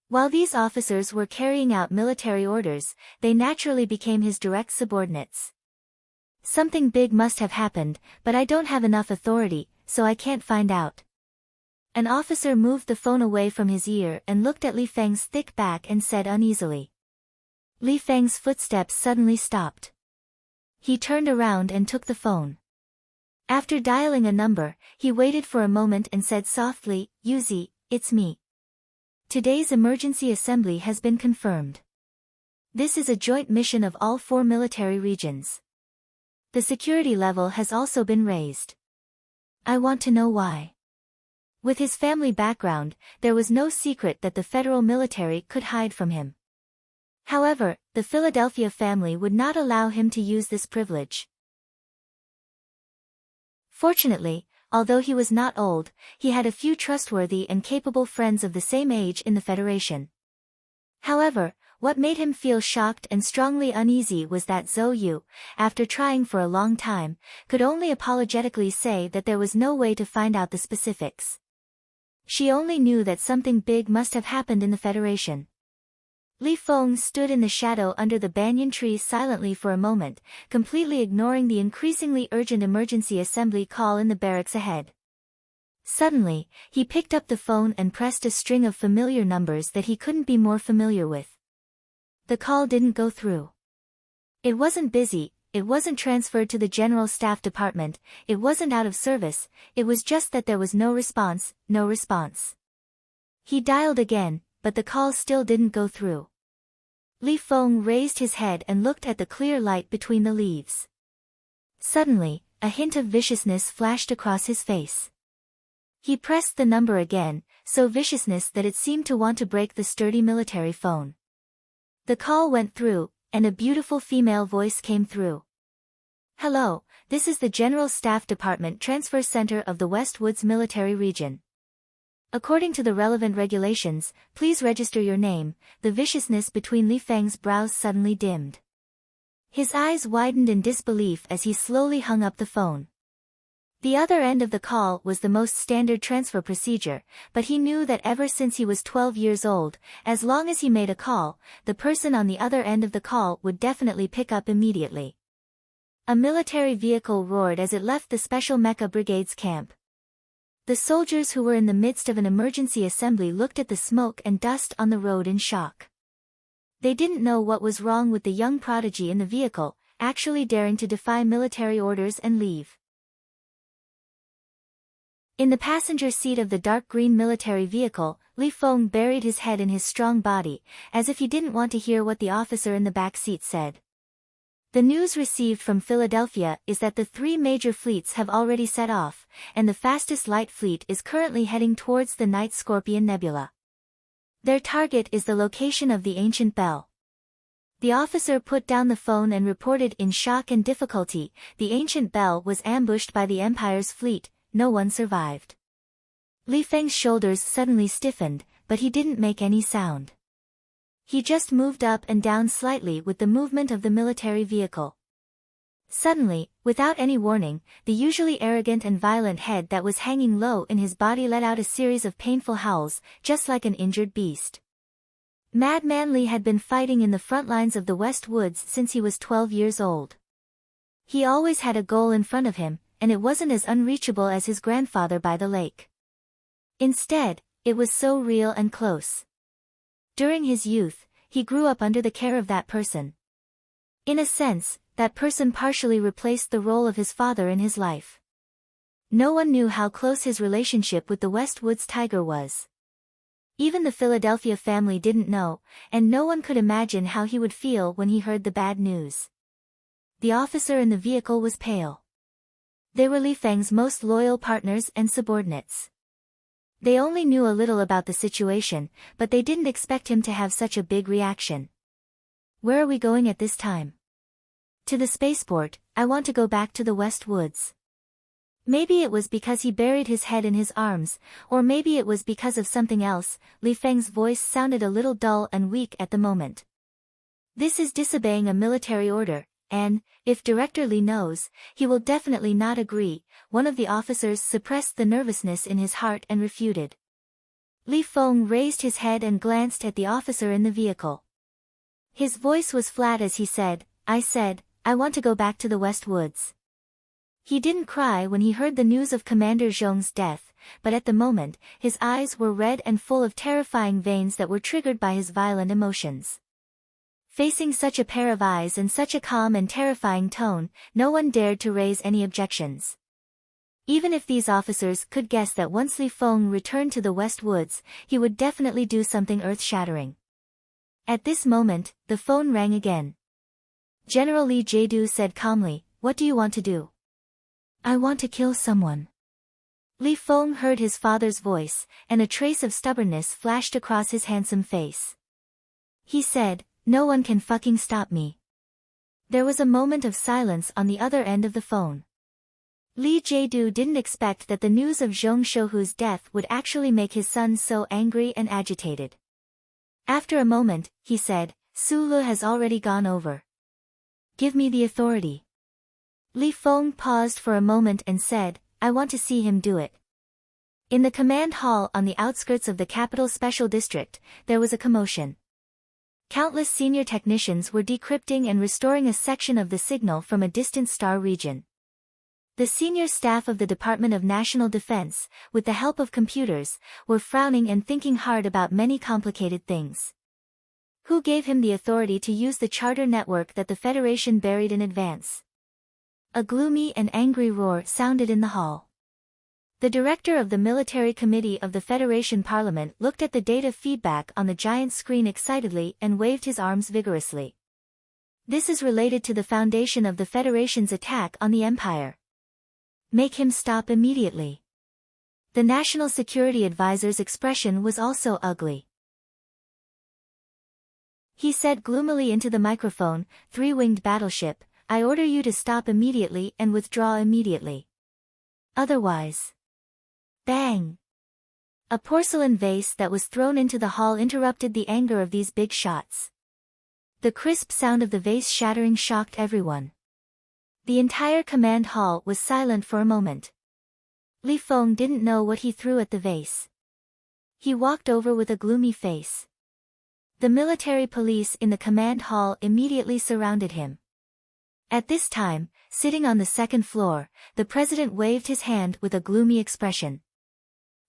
While these officers were carrying out military orders, they naturally became his direct subordinates. Something big must have happened, but I don't have enough authority, so I can't find out. An officer moved the phone away from his ear and looked at Li Feng's thick back and said uneasily. Li Feng's footsteps suddenly stopped. He turned around and took the phone. After dialing a number, he waited for a moment and said softly, "Yuzi, it's me. Today's emergency assembly has been confirmed. This is a joint mission of all 4 military regions. The security level has also been raised. I want to know why." With his family background, there was no secret that the federal military could hide from him. However, the Philadelphia family would not allow him to use this privilege. Fortunately, although he was not old, he had a few trustworthy and capable friends of the same age in the Federation. However, what made him feel shocked and strongly uneasy was that Zhou Yu, after trying for a long time, could only apologetically say that there was no way to find out the specifics. She only knew that something big must have happened in the Federation. Li Feng stood in the shadow under the banyan tree silently for a moment, completely ignoring the increasingly urgent emergency assembly call in the barracks ahead. Suddenly, he picked up the phone and pressed a string of familiar numbers that he couldn't be more familiar with. The call didn't go through. It wasn't busy, it wasn't transferred to the General Staff Department, it wasn't out of service, it was just that there was no response, no response. He dialed again, but the call still didn't go through. Li Feng raised his head and looked at the clear light between the leaves. Suddenly, a hint of viciousness flashed across his face. He pressed the number again, so viciousness that it seemed to want to break the sturdy military phone. The call went through, and a beautiful female voice came through. "Hello, this is the General Staff Department Transfer Center of the West Woods Military Region. According to the relevant regulations, please register your name." The viciousness between Li Feng's brows suddenly dimmed. His eyes widened in disbelief as he slowly hung up the phone. The other end of the call was the most standard transfer procedure, but he knew that ever since he was 12 years old, as long as he made a call, the person on the other end of the call would definitely pick up immediately. A military vehicle roared as it left the Special Mecha Brigade's camp. The soldiers who were in the midst of an emergency assembly looked at the smoke and dust on the road in shock. They didn't know what was wrong with the young prodigy in the vehicle, actually daring to defy military orders and leave. In the passenger seat of the dark green military vehicle, Li Feng buried his head in his strong body, as if he didn't want to hear what the officer in the back seat said. The news received from Philadelphia is that the 3 major fleets have already set off, and the fastest light fleet is currently heading towards the Night Scorpion Nebula. Their target is the location of the ancient bell. The officer put down the phone and reported in shock and difficulty, the ancient bell was ambushed by the Empire's fleet, no one survived. Li Feng's shoulders suddenly stiffened, but he didn't make any sound. He just moved up and down slightly with the movement of the military vehicle. Suddenly, without any warning, the usually arrogant and violent head that was hanging low in his body let out a series of painful howls, just like an injured beast. Madman Li had been fighting in the front lines of the West Woods since he was 12 years old. He always had a goal in front of him, and it wasn't as unreachable as his grandfather by the lake. Instead, it was so real and close. During his youth, he grew up under the care of that person. In a sense, that person partially replaced the role of his father in his life. No one knew how close his relationship with the West Woods tiger was. Even the Philadelphia family didn't know, and no one could imagine how he would feel when he heard the bad news. The officer in the vehicle was pale. They were Li Feng's most loyal partners and subordinates. They only knew a little about the situation, but they didn't expect him to have such a big reaction. "Where are we going at this time?" "To the spaceport. I want to go back to the West Woods." Maybe it was because he buried his head in his arms, or maybe it was because of something else. Li Feng's voice sounded a little dull and weak at the moment. "This is disobeying a military order, and, if Director Li knows, he will definitely not agree." One of the officers suppressed the nervousness in his heart and refuted. Li Feng raised his head and glanced at the officer in the vehicle. His voice was flat as he said, I want to go back to the West Woods." He didn't cry when he heard the news of Commander Zhong's death, but at the moment, his eyes were red and full of terrifying veins that were triggered by his violent emotions. Facing such a pair of eyes and such a calm and terrifying tone, no one dared to raise any objections. Even if these officers could guess that once Li Feng returned to the West Woods, he would definitely do something earth-shattering. At this moment, the phone rang again. General Li Jiedu said calmly, "What do you want to do?" "I want to kill someone." Li Feng heard his father's voice, and a trace of stubbornness flashed across his handsome face. He said, "No one can fucking stop me." There was a moment of silence on the other end of the phone. Li Jiedu didn't expect that the news of Zhong Shouhu's death would actually make his son so angry and agitated. After a moment, he said, "Su Le has already gone over. Give me the authority." Li Feng paused for a moment and said, "I want to see him do it." In the command hall on the outskirts of the capital special district, there was a commotion. Countless senior technicians were decrypting and restoring a section of the signal from a distant star region. The senior staff of the Department of National Defense, with the help of computers, were frowning and thinking hard about many complicated things. Who gave him the authority to use the charter network that the Federation buried in advance? A gloomy and angry roar sounded in the hall. The director of the Military Committee of the Federation Parliament looked at the data feedback on the giant screen excitedly and waved his arms vigorously. "This is related to the foundation of the Federation's attack on the Empire. Make him stop immediately." The National Security Advisor's expression was also ugly. He said gloomily into the microphone, "Three-winged battleship, I order you to stop immediately and withdraw immediately. Otherwise..." Bang! A porcelain vase that was thrown into the hall interrupted the anger of these big shots. The crisp sound of the vase shattering shocked everyone. The entire command hall was silent for a moment. Li Feng didn't know what he threw at the vase. He walked over with a gloomy face. The military police in the command hall immediately surrounded him. At this time, sitting on the second floor, the president waved his hand with a gloomy expression.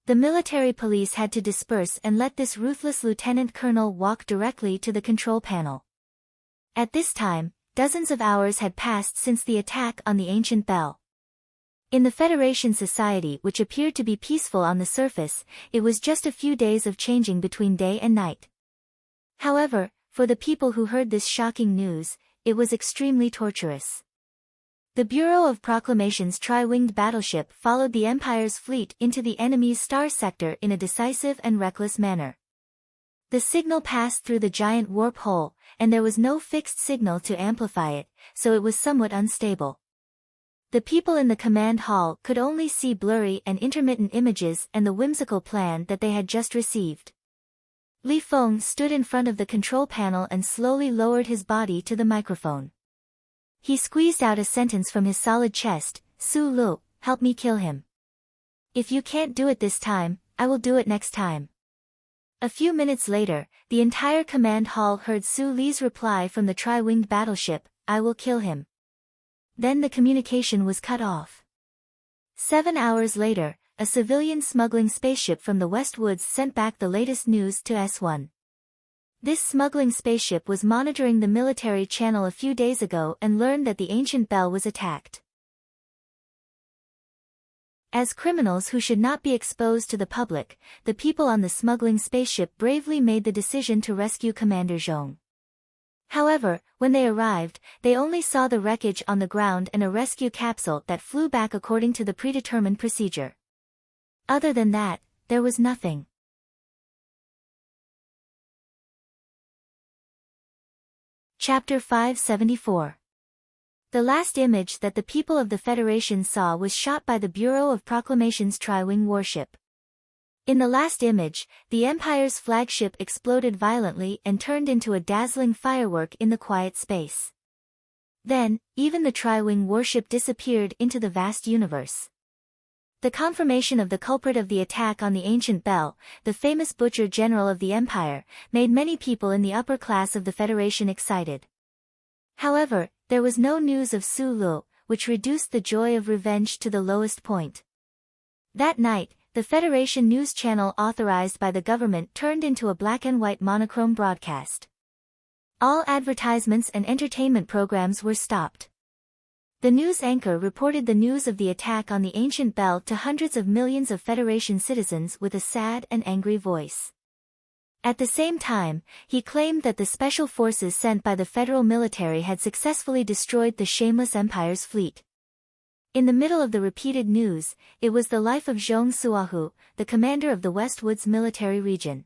The military police had to disperse and let this ruthless lieutenant colonel walk directly to the control panel. At this time, dozens of hours had passed since the attack on the ancient bell. In the Federation society, which appeared to be peaceful on the surface, it was just a few days of changing between day and night. However, for the people who heard this shocking news, it was extremely torturous. The Bureau of Proclamation's tri-winged battleship followed the Empire's fleet into the enemy's star sector in a decisive and reckless manner. The signal passed through the giant warp hole, and there was no fixed signal to amplify it, so it was somewhat unstable. The people in the command hall could only see blurry and intermittent images and the whimsical plan that they had just received. Li Feng stood in front of the control panel and slowly lowered his body to the microphone. He squeezed out a sentence from his solid chest, "Su Lu, help me kill him. If you can't do it this time, I will do it next time." A few minutes later, the entire command hall heard Su Li's reply from the tri-winged battleship, "I will kill him." Then the communication was cut off. 7 hours later, a civilian smuggling spaceship from the West Woods sent back the latest news to S1. This smuggling spaceship was monitoring the military channel a few days ago and learned that the ancient bell was attacked. As criminals who should not be exposed to the public, the people on the smuggling spaceship bravely made the decision to rescue Commander Zhong. However, when they arrived, they only saw the wreckage on the ground and a rescue capsule that flew back according to the predetermined procedure. Other than that, there was nothing. Chapter 574. The last image that the people of the Federation saw was shot by the Bureau of Proclamation's tri-wing warship. In the last image, the Empire's flagship exploded violently and turned into a dazzling firework in the quiet space. Then, even the tri-wing warship disappeared into the vast universe. The confirmation of the culprit of the attack on the ancient bell, the famous butcher general of the Empire, made many people in the upper class of the Federation excited. However, there was no news of Su Lu, which reduced the joy of revenge to the lowest point. That night, the Federation news channel authorized by the government turned into a black and white monochrome broadcast. All advertisements and entertainment programs were stopped. The news anchor reported the news of the attack on the ancient bell to hundreds of millions of Federation citizens with a sad and angry voice. At the same time, he claimed that the special forces sent by the federal military had successfully destroyed the shameless Empire's fleet. In the middle of the repeated news, it was the life of Zhong Suahu, the commander of the West Woods military region.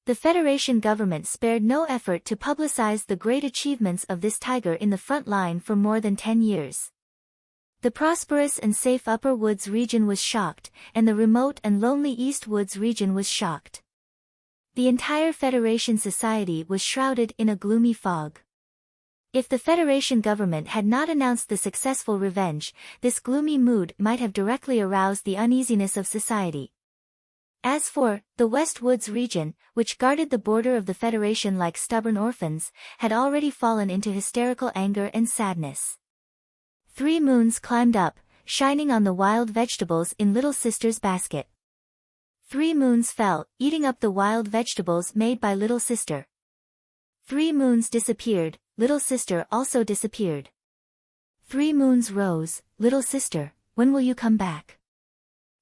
The Federation government spared no effort to publicize the great achievements of this tiger in the front line for more than 10 years. The prosperous and safe Upper Woods region was shocked, and the remote and lonely East Woods region was shocked. The entire Federation society was shrouded in a gloomy fog. If the Federation government had not announced the successful revenge, this gloomy mood might have directly aroused the uneasiness of society. As for the West Woods region, which guarded the border of the Federation like stubborn orphans, had already fallen into hysterical anger and sadness. 3 moons climbed up, shining on the wild vegetables in Little Sister's basket. 3 moons fell, eating up the wild vegetables made by Little Sister. 3 moons disappeared, Little Sister also disappeared. 3 moons rose, Little Sister, when will you come back?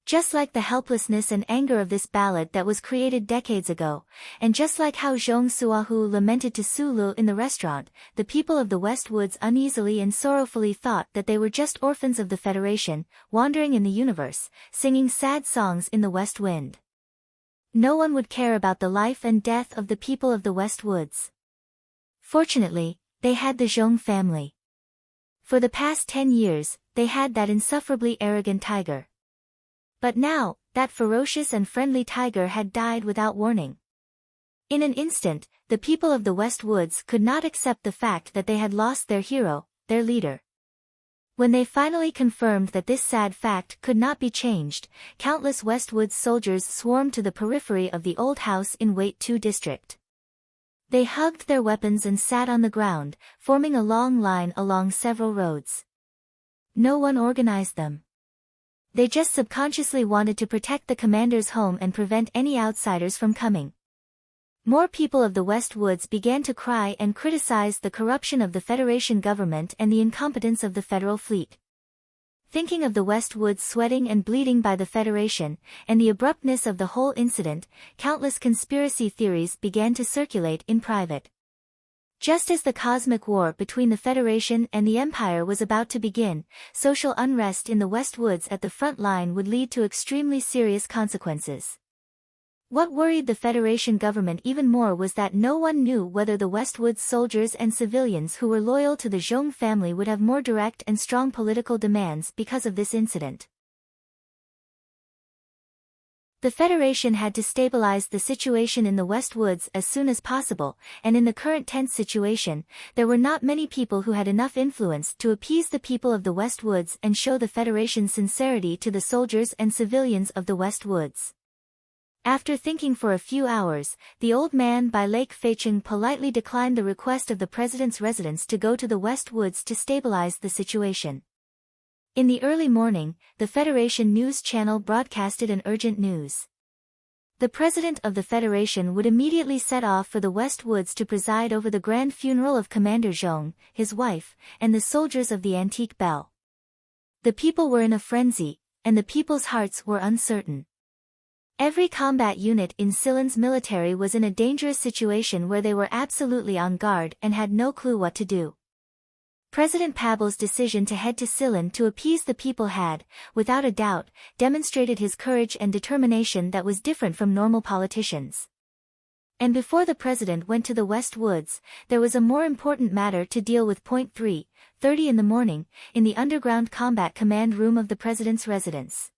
Just like the helplessness and anger of this ballad that was created decades ago, and just like how Zhong Suahu lamented to Su Lu in the restaurant, the people of the West Woods uneasily and sorrowfully thought that they were just orphans of the Federation, wandering in the universe, singing sad songs in the West Wind. No one would care about the life and death of the people of the West Woods. Fortunately, they had the Zhong family. For the past 10 years, they had that insufferably arrogant tiger. But now, that ferocious and friendly tiger had died without warning. In an instant, the people of the West Woods could not accept the fact that they had lost their hero, their leader. When they finally confirmed that this sad fact could not be changed, countless West Woods soldiers swarmed to the periphery of the old house in Wait 2 district. They hugged their weapons and sat on the ground, forming a long line along several roads. No one organized them. They just subconsciously wanted to protect the commander's home and prevent any outsiders from coming. More people of the West Woods began to cry and criticize the corruption of the Federation government and the incompetence of the federal fleet. Thinking of the West Woods sweating and bleeding by the Federation, and the abruptness of the whole incident, countless conspiracy theories began to circulate in private. Just as the cosmic war between the Federation and the Empire was about to begin, social unrest in the West Woods at the front line would lead to extremely serious consequences. What worried the Federation government even more was that no one knew whether the Westwoods soldiers and civilians who were loyal to the Zhong family would have more direct and strong political demands because of this incident. The Federation had to stabilize the situation in the Westwoods as soon as possible, and in the current tense situation, there were not many people who had enough influence to appease the people of the Westwoods and show the Federation's sincerity to the soldiers and civilians of the Westwoods. After thinking for a few hours, the old man by Lake Feicheng politely declined the request of the president's residents to go to the Westwoods to stabilize the situation. In the early morning, the Federation News Channel broadcasted an urgent news. The president of the Federation would immediately set off for the Westwoods to preside over the grand funeral of Commander Zhong, his wife, and the soldiers of the Antique Bell. The people were in a frenzy, and the people's hearts were uncertain. Every combat unit in Silan's military was in a dangerous situation where they were absolutely on guard and had no clue what to do. President Pavel's decision to head to Silan to appease the people had, without a doubt, demonstrated his courage and determination that was different from normal politicians. And before the president went to the Westwoods, there was a more important matter to deal with. 3:30 in the morning, in the underground combat command room of the president's residence.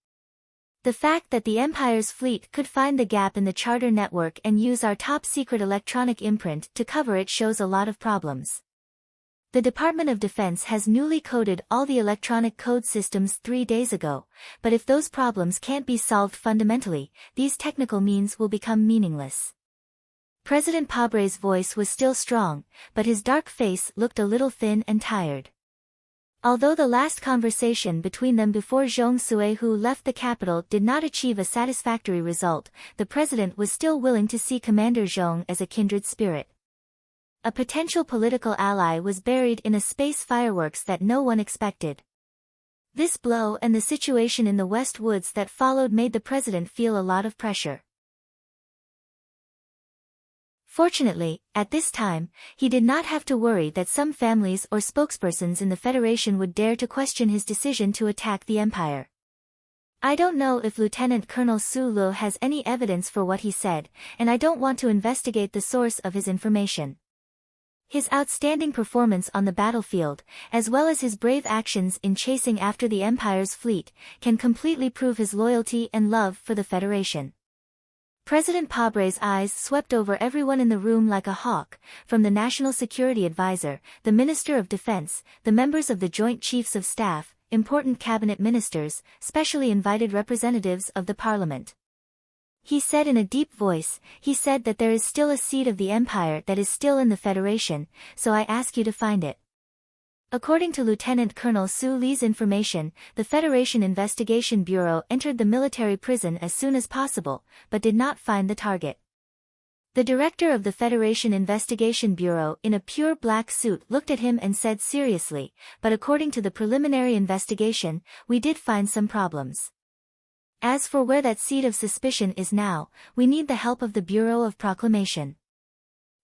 The fact that the Empire's fleet could find the gap in the charter network and use our top-secret electronic imprint to cover it shows a lot of problems. The Department of Defense has newly coded all the electronic code systems 3 days ago, but if those problems can't be solved fundamentally, these technical means will become meaningless. President Pabre's voice was still strong, but his dark face looked a little thin and tired. Although the last conversation between them before Zhong Suihu left the capital did not achieve a satisfactory result, the president was still willing to see Commander Zhong as a kindred spirit. A potential political ally was buried in a space fireworks that no one expected. This blow and the situation in the Westwoods that followed made the president feel a lot of pressure. Fortunately, at this time, he did not have to worry that some families or spokespersons in the Federation would dare to question his decision to attack the Empire. I don't know if Lieutenant Colonel Su Lu has any evidence for what he said, and I don't want to investigate the source of his information. His outstanding performance on the battlefield, as well as his brave actions in chasing after the Empire's fleet, can completely prove his loyalty and love for the Federation. President Pabre's eyes swept over everyone in the room like a hawk, from the National Security Advisor, the Minister of Defense, the members of the Joint Chiefs of Staff, important cabinet ministers, specially invited representatives of the Parliament. He said in a deep voice, he said that there is still a seed of the Empire that is still in the Federation, so I ask you to find it. According to Lieutenant Colonel Su Li's information, the Federation Investigation Bureau entered the military prison as soon as possible, but did not find the target. The director of the Federation Investigation Bureau in a pure black suit looked at him and said seriously, but according to the preliminary investigation, we did find some problems. As for where that seed of suspicion is now, we need the help of the Bureau of Proclamation.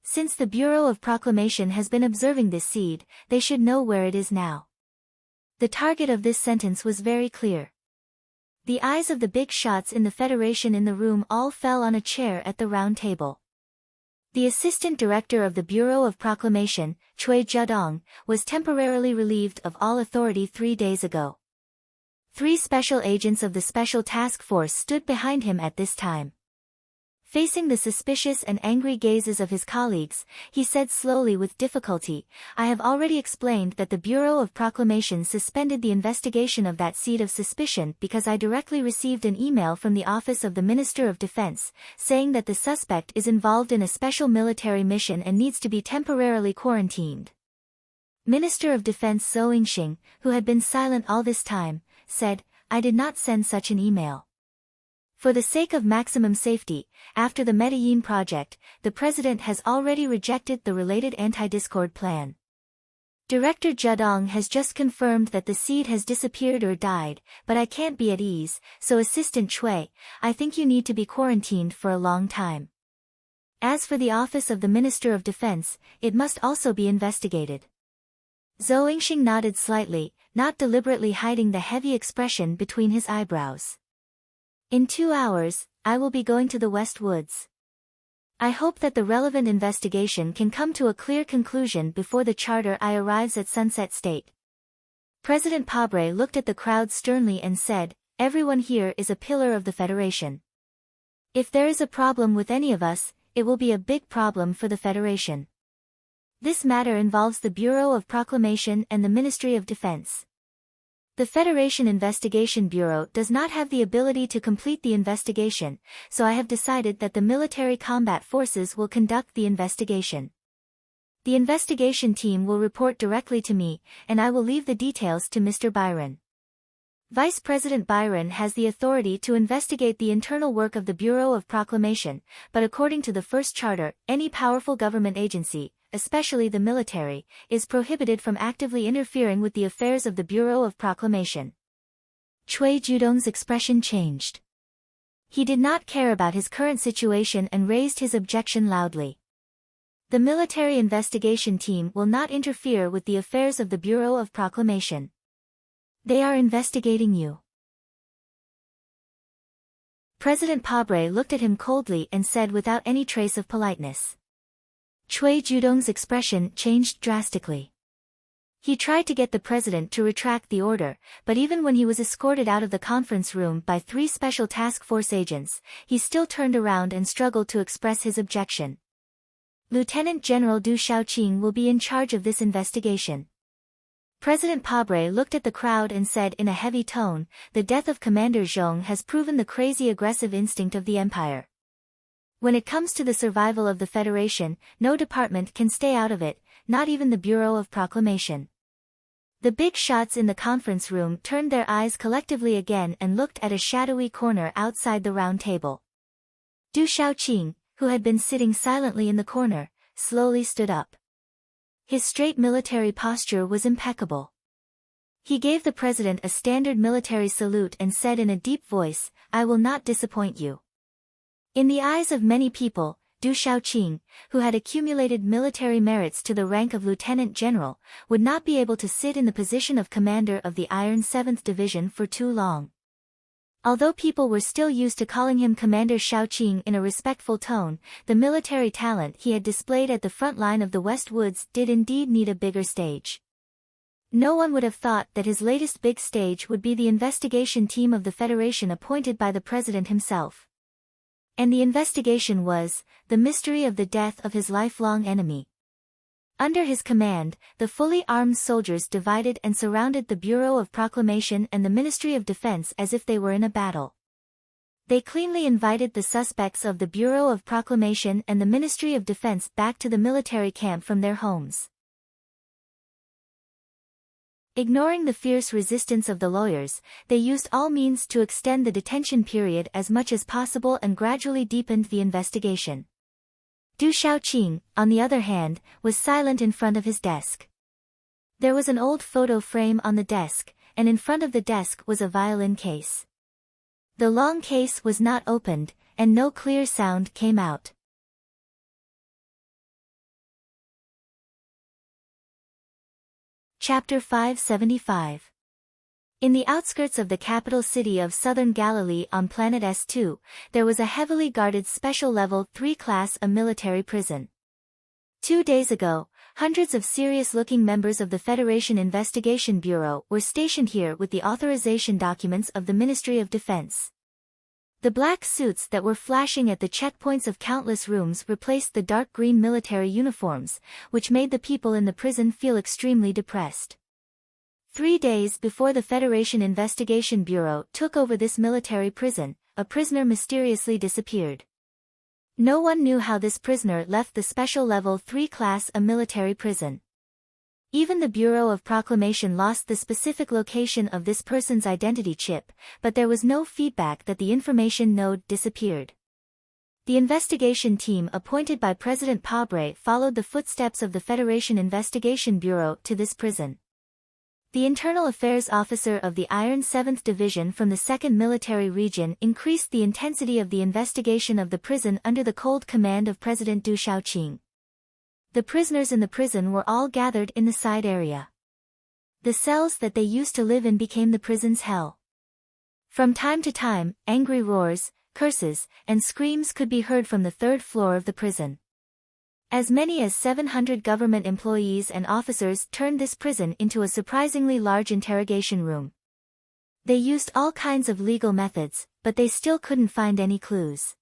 Since the Bureau of Proclamation has been observing this seed, they should know where it is now. The target of this sentence was very clear. The eyes of the big shots in the Federation in the room all fell on a chair at the round table. The assistant director of the Bureau of Proclamation, Cui Jiadong, was temporarily relieved of all authority 3 days ago. 3 special agents of the Special Task Force stood behind him at this time. Facing the suspicious and angry gazes of his colleagues, he said slowly with difficulty, I have already explained that the Bureau of Proclamation suspended the investigation of that seed of suspicion because I directly received an email from the Office of the Minister of Defense, saying that the suspect is involved in a special military mission and needs to be temporarily quarantined. Minister of Defense Zhou Yingxing, who had been silent all this time, said, I did not send such an email. For the sake of maximum safety, after the Medellin project, the president has already rejected the related anti-discord plan. Director Jiadong has just confirmed that the seed has disappeared or died, but I can't be at ease, so Assistant Cui, I think you need to be quarantined for a long time. As for the Office of the Minister of Defense, it must also be investigated. Zhou Yingxing nodded slightly, not deliberately hiding the heavy expression between his eyebrows. In 2 hours, I will be going to the West Woods. I hope that the relevant investigation can come to a clear conclusion before the charter I arrives at Sunset State. President Pabre looked at the crowd sternly and said, "Everyone here is a pillar of the Federation. If there is a problem with any of us, it will be a big problem for the Federation. This matter involves the Bureau of Proclamation and the Ministry of Defense. The Federation Investigation Bureau does not have the ability to complete the investigation, so I have decided that the military combat forces will conduct the investigation. The investigation team will report directly to me, and I will leave the details to Mr. Byron. Vice President Byron has the authority to investigate the internal work of the Bureau of Proclamation, but according to the first charter, any powerful government agency, especially the military, is prohibited from actively interfering with the affairs of the Bureau of Proclamation." Cui Judong's expression changed. He did not care about his current situation and raised his objection loudly. "The military investigation team will not interfere with the affairs of the Bureau of Proclamation. They are investigating you." President Pabre looked at him coldly and said without any trace of politeness. Cui Judong's expression changed drastically. He tried to get the president to retract the order, but even when he was escorted out of the conference room by 3 special task force agents, he still turned around and struggled to express his objection. "Lieutenant General Du Shaoqing will be in charge of this investigation." President Pabre looked at the crowd and said in a heavy tone, "The death of Commander Zhong has proven the crazy aggressive instinct of the Empire. When it comes to the survival of the Federation, no department can stay out of it, not even the Bureau of Proclamation." The big shots in the conference room turned their eyes collectively again and looked at a shadowy corner outside the round table. Du Shaoqing, who had been sitting silently in the corner, slowly stood up. His straight military posture was impeccable. He gave the president a standard military salute and said in a deep voice, "I will not disappoint you." In the eyes of many people, Du Shaoqing, who had accumulated military merits to the rank of lieutenant general, would not be able to sit in the position of commander of the Iron 7th Division for too long. Although people were still used to calling him Commander Shaoqing in a respectful tone, the military talent he had displayed at the front line of the West Woods did indeed need a bigger stage. No one would have thought that his latest big stage would be the investigation team of the Federation appointed by the president himself. And the investigation was, the mystery of the death of his lifelong enemy. Under his command, the fully armed soldiers divided and surrounded the Bureau of Proclamation and the Ministry of Defense as if they were in a battle. They cleanly invited the suspects of the Bureau of Proclamation and the Ministry of Defense back to the military camp from their homes. Ignoring the fierce resistance of the lawyers, they used all means to extend the detention period as much as possible and gradually deepened the investigation. Du Shaoqing, on the other hand, was silent in front of his desk. There was an old photo frame on the desk, and in front of the desk was a violin case. The long case was not opened, and no clear sound came out. Chapter 575. In the outskirts of the capital city of Southern Galilee on Planet S2, there was a heavily guarded Special Level 3 class A military prison. 2 days ago, hundreds of serious-looking members of the Federation Investigation Bureau were stationed here with the authorization documents of the Ministry of Defense. The black suits that were flashing at the checkpoints of countless rooms replaced the dark green military uniforms, which made the people in the prison feel extremely depressed. 3 days before the Federation Investigation Bureau took over this military prison, a prisoner mysteriously disappeared. No one knew how this prisoner left the Special Level 3 Class A military prison. Even the Bureau of Proclamation lost the specific location of this person's identity chip, but there was no feedback that the information node disappeared. The investigation team appointed by President Pabre followed the footsteps of the Federation Investigation Bureau to this prison. The Internal Affairs Officer of the Iron 7th Division from the 2nd Military Region increased the intensity of the investigation of the prison under the cold command of President Du Shaoqing. The prisoners in the prison were all gathered in the side area. The cells that they used to live in became the prison's hell. From time to time, angry roars, curses, and screams could be heard from the third floor of the prison. As many as 700 government employees and officers turned this prison into a surprisingly large interrogation room. They used all kinds of legal methods, but they still couldn't find any clues.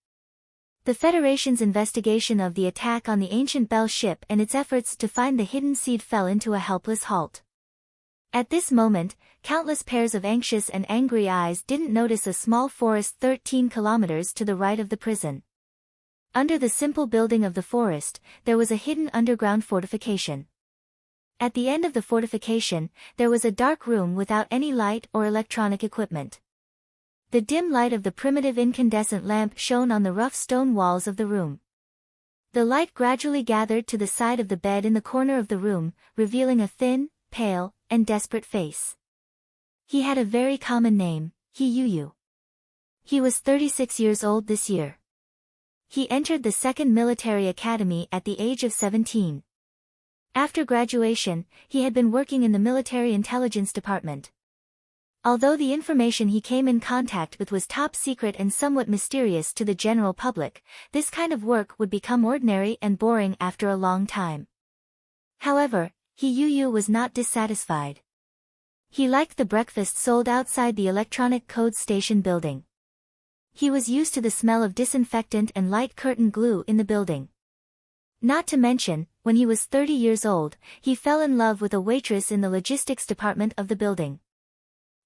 The Federation's investigation of the attack on the ancient Bell ship and its efforts to find the hidden seed fell into a helpless halt. At this moment, countless pairs of anxious and angry eyes didn't notice a small forest 13 kilometers to the right of the prison. Under the simple building of the forest, there was a hidden underground fortification. At the end of the fortification, there was a dark room without any light or electronic equipment. The dim light of the primitive incandescent lamp shone on the rough stone walls of the room. The light gradually gathered to the side of the bed in the corner of the room, revealing a thin, pale, and desperate face. He had a very common name, Yu. He was 36 years old this year. He entered the 2nd Military Academy at the age of 17. After graduation, he had been working in the Military Intelligence Department. Although the information he came in contact with was top secret and somewhat mysterious to the general public, this kind of work would become ordinary and boring after a long time. However, Yu was not dissatisfied. He liked the breakfast sold outside the electronic code station building. He was used to the smell of disinfectant and light curtain glue in the building. Not to mention, when he was 30 years old, he fell in love with a waitress in the logistics department of the building.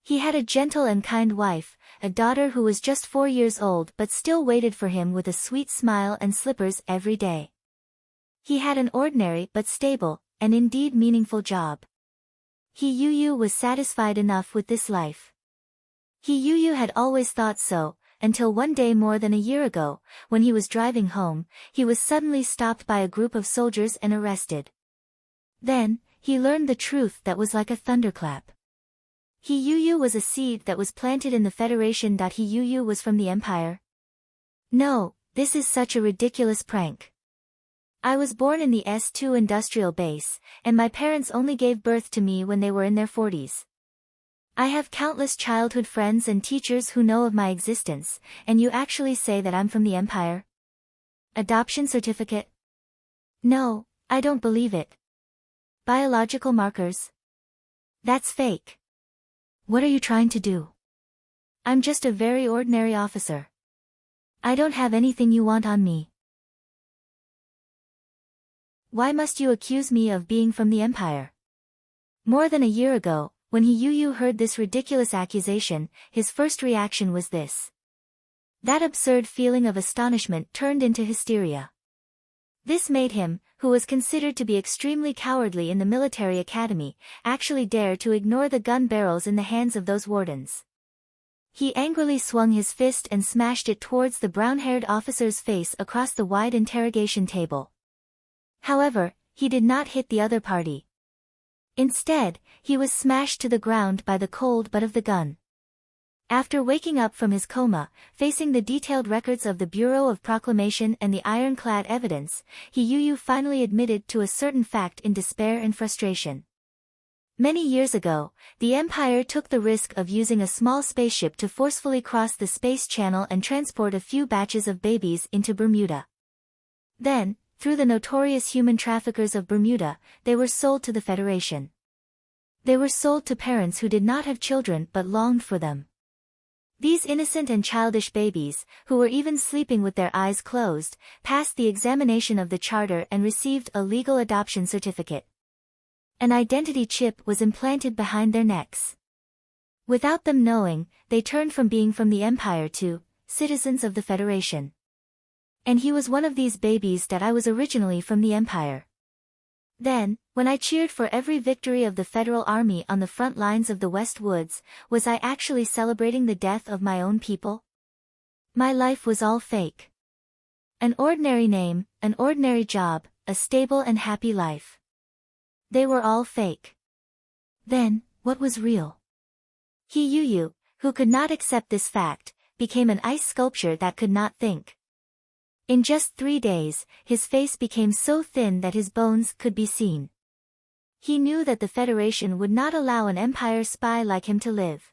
He had a gentle and kind wife, a daughter who was just 4 years old but still waited for him with a sweet smile and slippers every day. He had an ordinary but stable, and indeed meaningful job. Yu was satisfied enough with this life. Yu had always thought so, until one day more than a year ago, when he was driving home, he was suddenly stopped by a group of soldiers and arrested. Then, he learned the truth that was like a thunderclap. Yu was a seed that was planted in the Federation. Yu was from the Empire. No, this is such a ridiculous prank. I was born in the S2 industrial base, and my parents only gave birth to me when they were in their 40s. I have countless childhood friends and teachers who know of my existence, and you actually say that I'm from the Empire? Adoption certificate? No, I don't believe it. Biological markers? That's fake. What are you trying to do? I'm just a very ordinary officer. I don't have anything you want on me. Why must you accuse me of being from the Empire? More than a year ago, when Yu heard this ridiculous accusation, his first reaction was this. That absurd feeling of astonishment turned into hysteria. This made him, who was considered to be extremely cowardly in the military academy, actually dare to ignore the gun barrels in the hands of those wardens. He angrily swung his fist and smashed it towards the brown-haired officer's face across the wide interrogation table. However, he did not hit the other party. Instead, he was smashed to the ground by the cold butt of the gun. After waking up from his coma, facing the detailed records of the Bureau of Proclamation and the ironclad evidence, Yu finally admitted to a certain fact in despair and frustration. Many years ago, the Empire took the risk of using a small spaceship to forcefully cross the space channel and transport a few batches of babies into Bermuda. Then, through the notorious human traffickers of Bermuda, they were sold to the Federation. They were sold to parents who did not have children but longed for them. These innocent and childish babies, who were even sleeping with their eyes closed, passed the examination of the charter and received a legal adoption certificate. An identity chip was implanted behind their necks. Without them knowing, they turned from being from the Empire to citizens of the Federation. And he was one of these babies that I was originally from the Empire. Then, when I cheered for every victory of the Federal Army on the front lines of the West Woods, was I actually celebrating the death of my own people? My life was all fake. An ordinary name, an ordinary job, a stable and happy life. They were all fake. Then, what was real? Yu, who could not accept this fact, became an ice sculpture that could not think. In just 3 days, his face became so thin that his bones could be seen. He knew that the Federation would not allow an Empire spy like him to live.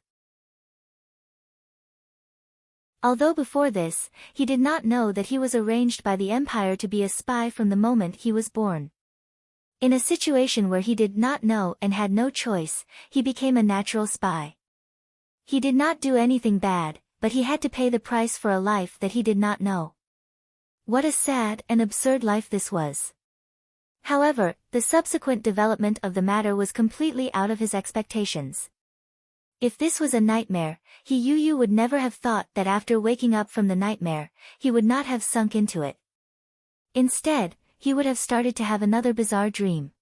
Although before this, he did not know that he was arranged by the Empire to be a spy from the moment he was born. In a situation where he did not know and had no choice, he became a natural spy. He did not do anything bad, but he had to pay the price for a life that he did not know. What a sad and absurd life this was. However, the subsequent development of the matter was completely out of his expectations. If this was a nightmare, Yu would never have thought that after waking up from the nightmare, he would not have sunk into it. Instead, he would have started to have another bizarre dream.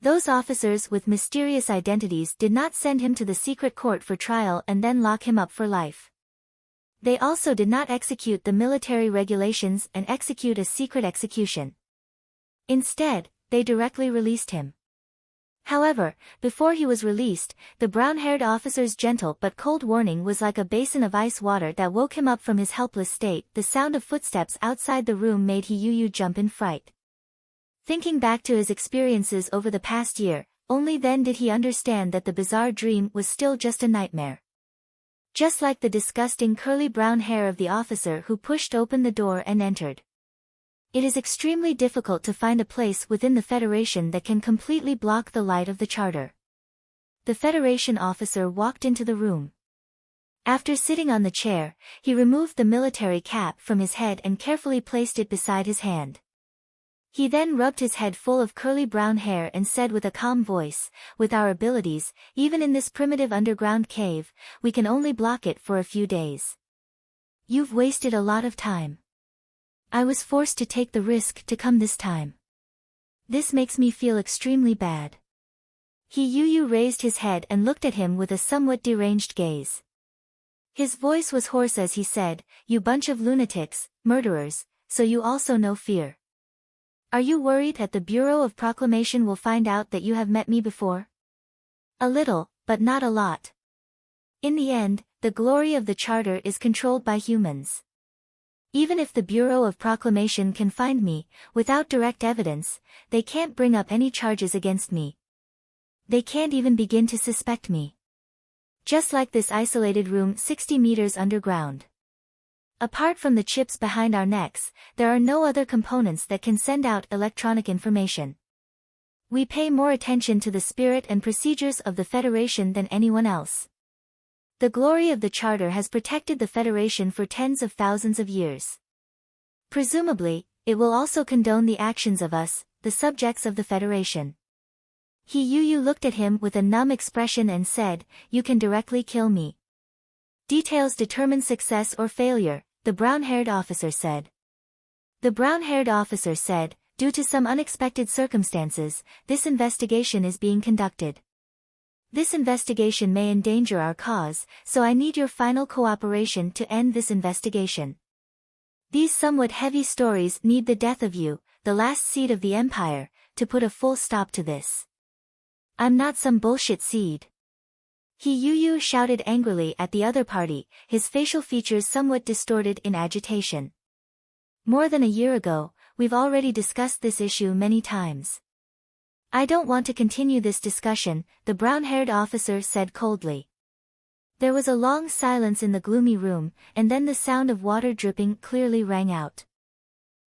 Those officers with mysterious identities did not send him to the secret court for trial and then lock him up for life. They also did not execute the military regulations and execute a secret execution. Instead, they directly released him. However, before he was released, the brown-haired officer's gentle but cold warning was like a basin of ice water that woke him up from his helpless state. The sound of footsteps outside the room made Yu jump in fright. Thinking back to his experiences over the past year, only then did he understand that the bizarre dream was still just a nightmare. Just like the disgusting curly brown hair of the officer who pushed open the door and entered. It is extremely difficult to find a place within the Federation that can completely block the light of the charter. The Federation officer walked into the room. After sitting on the chair, he removed the military cap from his head and carefully placed it beside his hand. He then rubbed his head full of curly brown hair and said with a calm voice, "With our abilities, even in this primitive underground cave, we can only block it for a few days. You've wasted a lot of time. I was forced to take the risk to come this time. This makes me feel extremely bad." Yu raised his head and looked at him with a somewhat deranged gaze. His voice was hoarse as he said, "You bunch of lunatics, murderers, so you also know fear. Are you worried that the Bureau of Proclamation will find out that you have met me before? A little, but not a lot. In the end, the glory of the Charter is controlled by humans. Even if the Bureau of Proclamation can find me, without direct evidence, they can't bring up any charges against me. They can't even begin to suspect me. Just like this isolated room 60 meters underground. Apart from the chips behind our necks, there are no other components that can send out electronic information. We pay more attention to the spirit and procedures of the Federation than anyone else. The glory of the Charter has protected the Federation for tens of thousands of years. Presumably, it will also condone the actions of us, the subjects of the Federation." Yu looked at him with a numb expression and said, "You can directly kill me. Details determine success or failure," the brown-haired officer said. The brown-haired officer said, "Due to some unexpected circumstances, this investigation is being conducted. This investigation may endanger our cause, so I need your final cooperation to end this investigation. These somewhat heavy stories need the death of you, the last seed of the Empire, to put a full stop to this. I'm not some bullshit seed." Yu shouted angrily at the other party, his facial features somewhat distorted in agitation. "More than a year ago, we've already discussed this issue many times. I don't want to continue this discussion," the brown-haired officer said coldly. There was a long silence in the gloomy room, and then the sound of water dripping clearly rang out.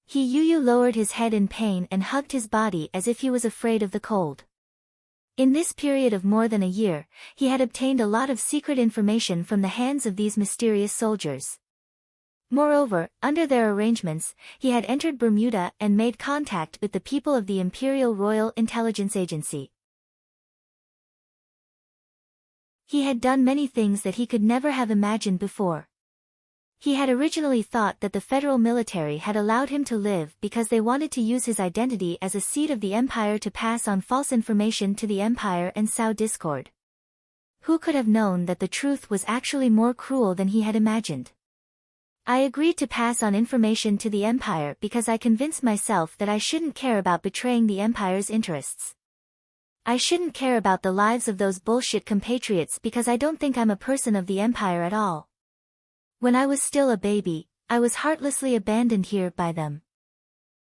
Yu lowered his head in pain and hugged his body as if he was afraid of the cold. In this period of more than a year, he had obtained a lot of secret information from the hands of these mysterious soldiers. Moreover, under their arrangements, he had entered Bermuda and made contact with the people of the Imperial Royal Intelligence Agency. He had done many things that he could never have imagined before. He had originally thought that the federal military had allowed him to live because they wanted to use his identity as a seed of the Empire to pass on false information to the Empire and sow discord. Who could have known that the truth was actually more cruel than he had imagined? "I agreed to pass on information to the Empire because I convinced myself that I shouldn't care about betraying the Empire's interests. I shouldn't care about the lives of those bullshit compatriots because I don't think I'm a person of the Empire at all. When I was still a baby, I was heartlessly abandoned here by them.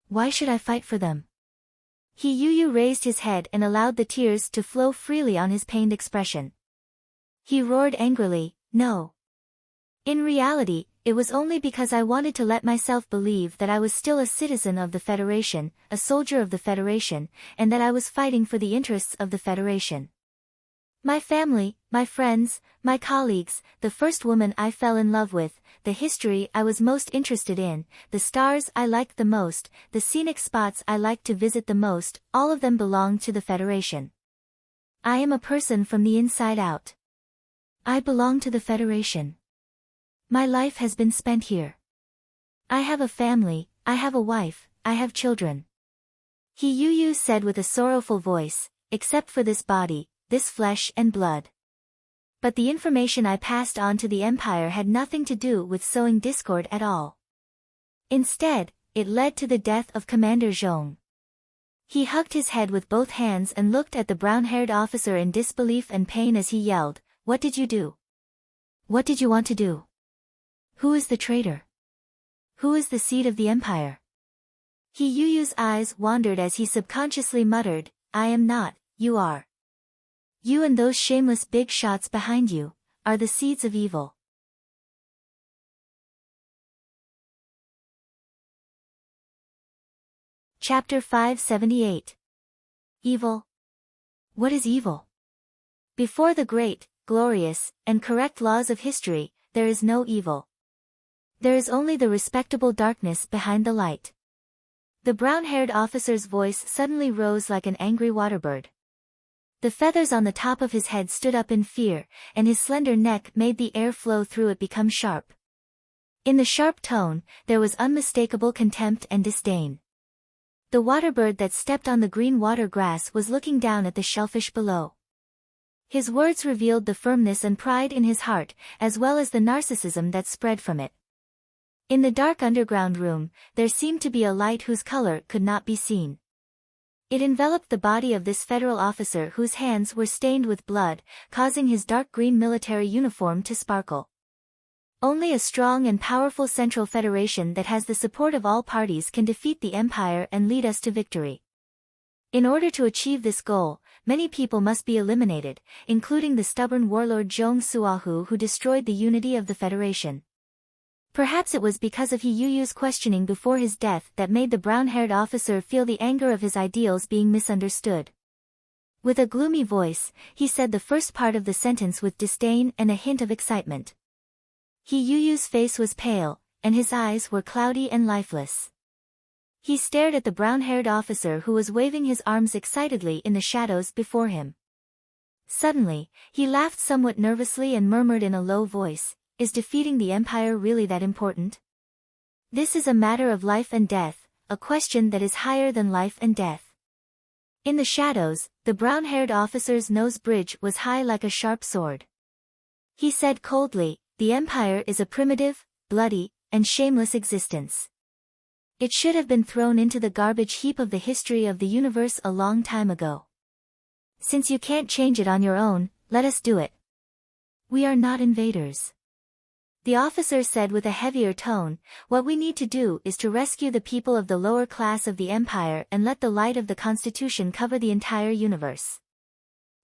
Why should I fight for them?" Yu raised his head and allowed the tears to flow freely on his pained expression. He roared angrily, "No. In reality, it was only because I wanted to let myself believe that I was still a citizen of the Federation, a soldier of the Federation, and that I was fighting for the interests of the Federation. My family, my friends, my colleagues, the first woman I fell in love with, the history I was most interested in, the stars I liked the most, the scenic spots I liked to visit the most, all of them belonged to the Federation. I am a person from the inside out. I belong to the Federation. My life has been spent here. I have a family, I have a wife, I have children. He Yu said with a sorrowful voice, except for this body, this flesh and blood. But the information I passed on to the Empire had nothing to do with sowing discord at all. Instead, it led to the death of Commander Zhong. He hugged his head with both hands and looked at the brown-haired officer in disbelief and pain as he yelled, "What did you do? What did you want to do? Who is the traitor? Who is the seed of the Empire?" He Yu's eyes wandered as he subconsciously muttered, "I am not, you are. You and those shameless big shots behind you, are the seeds of evil." Chapter 578. Evil. What is evil? Before the great, glorious, and correct laws of history, there is no evil. There is only the respectable darkness behind the light. The brown-haired officer's voice suddenly rose like an angry waterbird. The feathers on the top of his head stood up in fear, and his slender neck made the air flow through it become sharp. In the sharp tone, there was unmistakable contempt and disdain. The waterbird that stepped on the green water grass was looking down at the shellfish below. His words revealed the firmness and pride in his heart, as well as the narcissism that spread from it. In the dark underground room, there seemed to be a light whose color could not be seen. It enveloped the body of this federal officer whose hands were stained with blood, causing his dark green military uniform to sparkle. Only a strong and powerful Central Federation that has the support of all parties can defeat the Empire and lead us to victory. In order to achieve this goal, many people must be eliminated, including the stubborn warlord Zhong Suahu who destroyed the unity of the Federation. Perhaps it was because of He Yu's questioning before his death that made the brown-haired officer feel the anger of his ideals being misunderstood. With a gloomy voice, he said the first part of the sentence with disdain and a hint of excitement. He Yu's face was pale, and his eyes were cloudy and lifeless. He stared at the brown-haired officer who was waving his arms excitedly in the shadows before him. Suddenly, he laughed somewhat nervously and murmured in a low voice, "Is defeating the Empire really that important? This is a matter of life and death, a question that is higher than life and death." In the shadows, the brown-haired officer's nose bridge was high like a sharp sword. He said coldly, "The Empire is a primitive, bloody, and shameless existence. It should have been thrown into the garbage heap of the history of the universe a long time ago. Since you can't change it on your own, let us do it. We are not invaders." The officer said with a heavier tone, "What we need to do is to rescue the people of the lower class of the Empire and let the light of the Constitution cover the entire universe.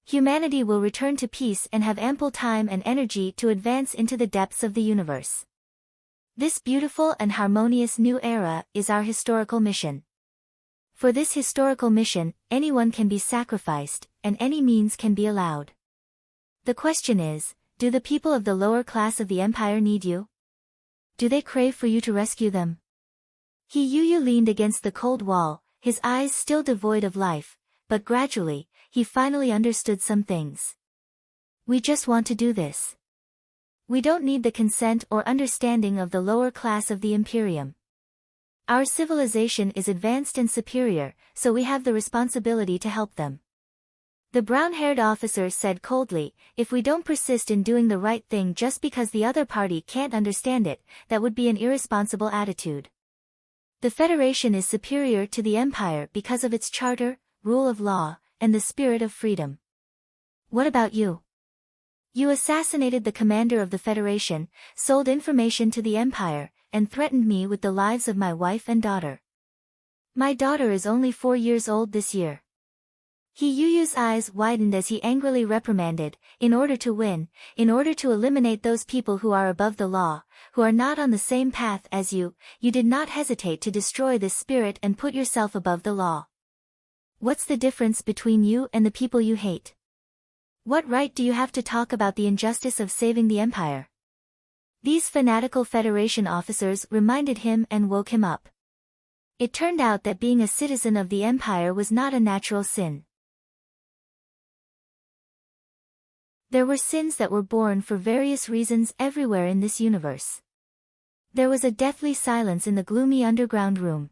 Humanity will return to peace and have ample time and energy to advance into the depths of the universe. This beautiful and harmonious new era is our historical mission. For this historical mission, anyone can be sacrificed, and any means can be allowed. The question is, do the people of the lower class of the Empire need you? Do they crave for you to rescue them?" He Yu leaned against the cold wall, his eyes still devoid of life, but gradually, he finally understood some things. "We just want to do this. We don't need the consent or understanding of the lower class of the Imperium. Our civilization is advanced and superior, so we have the responsibility to help them." The brown-haired officer said coldly, "If we don't persist in doing the right thing just because the other party can't understand it, that would be an irresponsible attitude. The Federation is superior to the Empire because of its charter, rule of law, and the spirit of freedom. What about you? You assassinated the commander of the Federation, sold information to the Empire, and threatened me with the lives of my wife and daughter. My daughter is only 4 years old this year." He Yuyu's eyes widened as he angrily reprimanded, in order to win, in order to eliminate those people who are above the law, who are not on the same path as you did not hesitate to destroy this spirit and put yourself above the law. What's the difference between you and the people you hate? What right do you have to talk about the injustice of saving the empire? These fanatical Federation officers reminded him and woke him up. It turned out that being a citizen of the empire was not a natural sin. There were sins that were born for various reasons everywhere in this universe. There was a deathly silence in the gloomy underground room.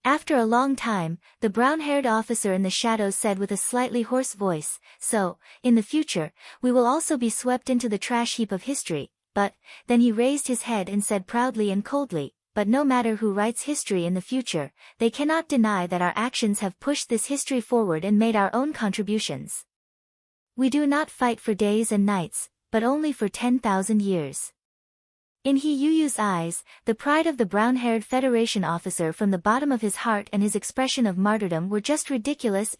After a long time, the brown-haired officer in the shadows said with a slightly hoarse voice, "So, in the future, we will also be swept into the trash heap of history," but, then he raised his head and said proudly and coldly, "But no matter who writes history in the future, they cannot deny that our actions have pushed this history forward and made our own contributions. We do not fight for days and nights, but only for 10,000 years." In He Yuyu's eyes, the pride of the brown-haired Federation officer from the bottom of his heart and his expression of martyrdom were just ridiculous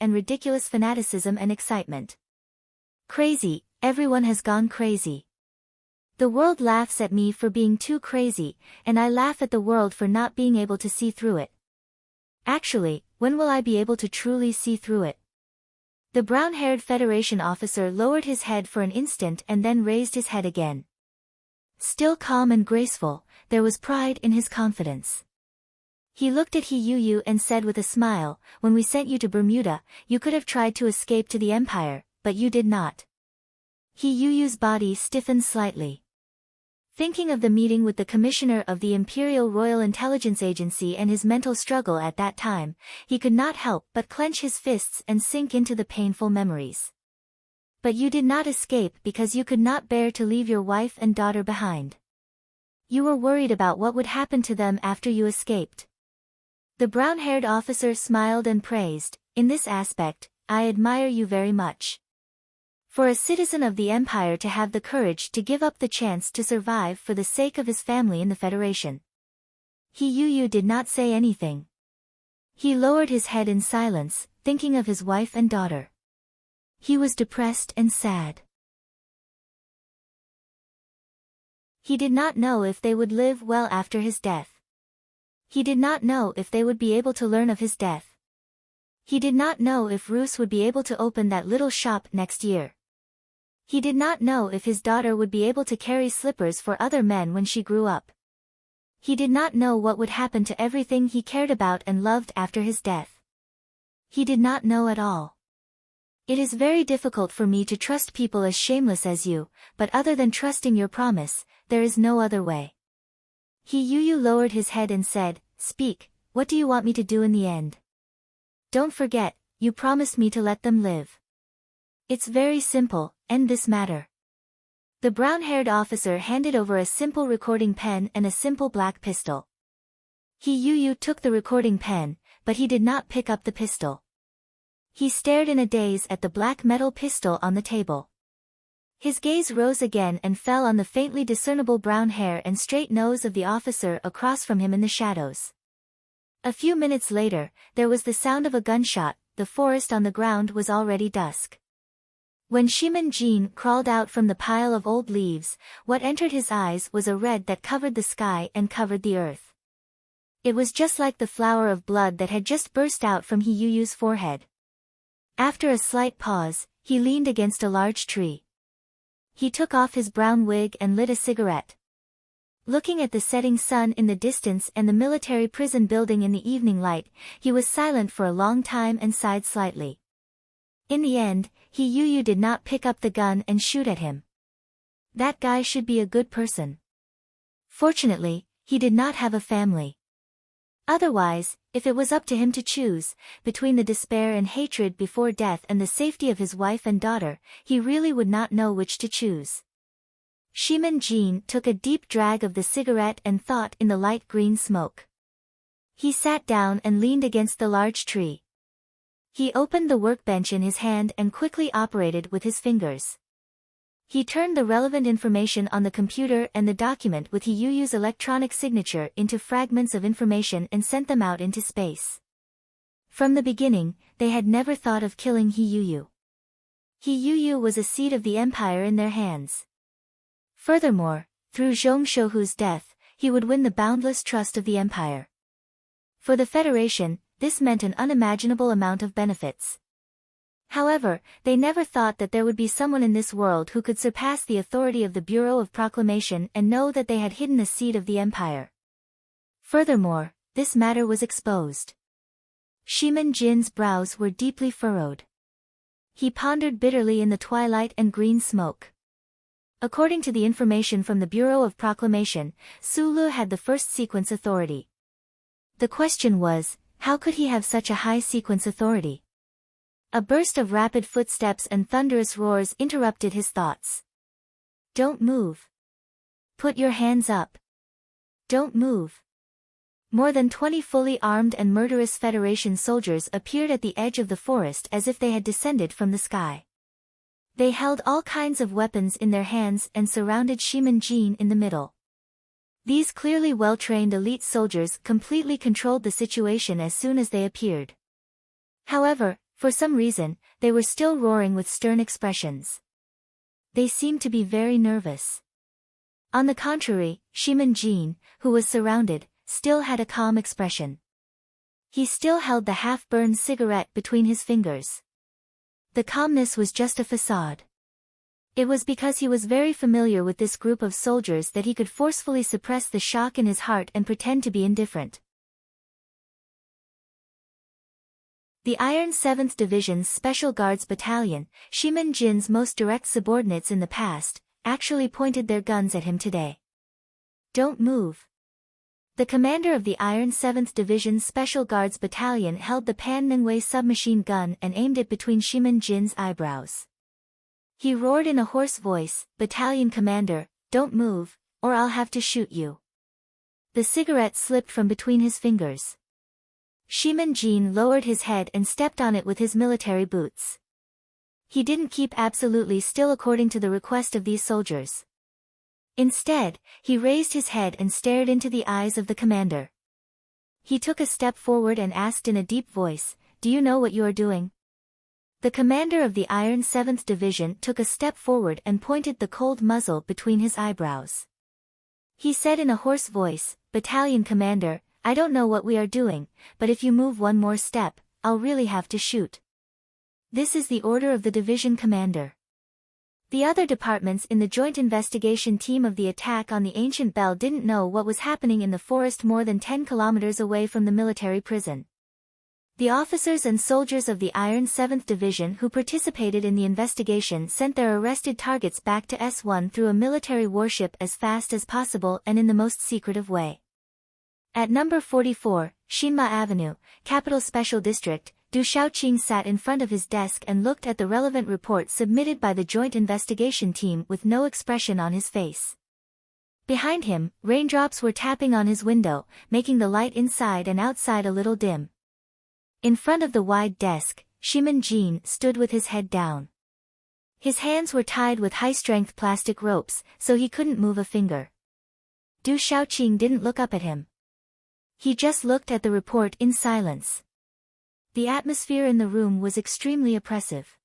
fanaticism and excitement. Crazy, everyone has gone crazy. The world laughs at me for being too crazy, and I laugh at the world for not being able to see through it. Actually, when will I be able to truly see through it? The brown-haired Federation officer lowered his head for an instant and then raised his head again. Still calm and graceful, there was pride in his confidence. He looked at He Yuyu and said with a smile, "When we sent you to Bermuda, you could have tried to escape to the Empire, but you did not." He Yuyu's body stiffened slightly. Thinking of the meeting with the Commissioner of the Imperial Royal Intelligence Agency and his mental struggle at that time, he could not help but clench his fists and sink into the painful memories. "But you did not escape because you could not bear to leave your wife and daughter behind. You were worried about what would happen to them after you escaped." The brown-haired officer smiled and praised, "In this aspect, I admire you very much. For a citizen of the Empire to have the courage to give up the chance to survive for the sake of his family in the Federation." He Yuyu did not say anything. He lowered his head in silence, thinking of his wife and daughter. He was depressed and sad. He did not know if they would live well after his death. He did not know if they would be able to learn of his death. He did not know if Roos would be able to open that little shop next year. He did not know if his daughter would be able to carry slippers for other men when she grew up. He did not know what would happen to everything he cared about and loved after his death. He did not know at all. "It is very difficult for me to trust people as shameless as you, but other than trusting your promise, there is no other way." He Yuyu lowered his head and said, "Speak, what do you want me to do in the end? Don't forget, you promised me to let them live." "It's very simple, end this matter." The brown-haired officer handed over a simple recording pen and a simple black pistol. He Yuyu took the recording pen, but he did not pick up the pistol. He stared in a daze at the black metal pistol on the table. His gaze rose again and fell on the faintly discernible brown hair and straight nose of the officer across from him in the shadows. A few minutes later, there was the sound of a gunshot. The forest on the ground was already dusk. When Shimin Jin crawled out from the pile of old leaves, what entered his eyes was a red that covered the sky and covered the earth. It was just like the flower of blood that had just burst out from He Yuyu's forehead. After a slight pause, he leaned against a large tree. He took off his brown wig and lit a cigarette. Looking at the setting sun in the distance and the military prison building in the evening light, he was silent for a long time and sighed slightly. In the end, He Yuyu did not pick up the gun and shoot at him. That guy should be a good person. Fortunately, he did not have a family. Otherwise, if it was up to him to choose, between the despair and hatred before death and the safety of his wife and daughter, he really would not know which to choose. Shimin Jin took a deep drag of the cigarette and thought in the light green smoke. He sat down and leaned against the large tree. He opened the workbench in his hand and quickly operated with his fingers. He turned the relevant information on the computer and the document with He Yuyu's electronic signature into fragments of information and sent them out into space. From the beginning, they had never thought of killing He Yu. He Yu was a seed of the empire in their hands. Furthermore, through Zhong Shouhu's death, he would win the boundless trust of the empire. For the Federation, this meant an unimaginable amount of benefits. However, they never thought that there would be someone in this world who could surpass the authority of the Bureau of Proclamation and know that they had hidden the seed of the empire. Furthermore, this matter was exposed. Shimin Jin's brows were deeply furrowed. He pondered bitterly in the twilight and green smoke. According to the information from the Bureau of Proclamation, Sulu had the first sequence authority. The question was, how could he have such a high sequence authority? A burst of rapid footsteps and thunderous roars interrupted his thoughts. Don't move. Put your hands up. Don't move. More than 20 fully armed and murderous Federation soldiers appeared at the edge of the forest as if they had descended from the sky. They held all kinds of weapons in their hands and surrounded Shimin Jin in the middle. These clearly well-trained elite soldiers completely controlled the situation as soon as they appeared. However, for some reason, they were still roaring with stern expressions. They seemed to be very nervous. On the contrary, Shimin Jin, who was surrounded, still had a calm expression. He still held the half-burned cigarette between his fingers. The calmness was just a facade. It was because he was very familiar with this group of soldiers that he could forcefully suppress the shock in his heart and pretend to be indifferent. The Iron 7th Division's Special Guards Battalion, Shimin Jin's most direct subordinates in the past, actually pointed their guns at him today. Don't move. The commander of the Iron 7th Division's Special Guards Battalion held the Pan Ningwei submachine gun and aimed it between Shimin Jin's eyebrows. He roared in a hoarse voice, "Battalion commander, don't move, or I'll have to shoot you." The cigarette slipped from between his fingers. Shimin Jin lowered his head and stepped on it with his military boots. He didn't keep absolutely still according to the request of these soldiers. Instead, he raised his head and stared into the eyes of the commander. He took a step forward and asked in a deep voice, "Do you know what you are doing?" The commander of the Iron 7th Division took a step forward and pointed the cold muzzle between his eyebrows. He said in a hoarse voice, "Battalion commander, I don't know what we are doing, but if you move one more step, I'll really have to shoot. This is the order of the division commander." The other departments in the joint investigation team of the attack on the ancient bell didn't know what was happening in the forest more than 10 kilometers away from the military prison. The officers and soldiers of the Iron 7th Division who participated in the investigation sent their arrested targets back to S1 through a military warship as fast as possible and in the most secretive way. At number 44, Shinma Avenue, Capital Special District, Du Shaoqing sat in front of his desk and looked at the relevant report submitted by the joint investigation team with no expression on his face. Behind him, raindrops were tapping on his window, making the light inside and outside a little dim. In front of the wide desk, Shimin Jin stood with his head down. His hands were tied with high-strength plastic ropes, so he couldn't move a finger. Du Shaoqing didn't look up at him. He just looked at the report in silence. The atmosphere in the room was extremely oppressive.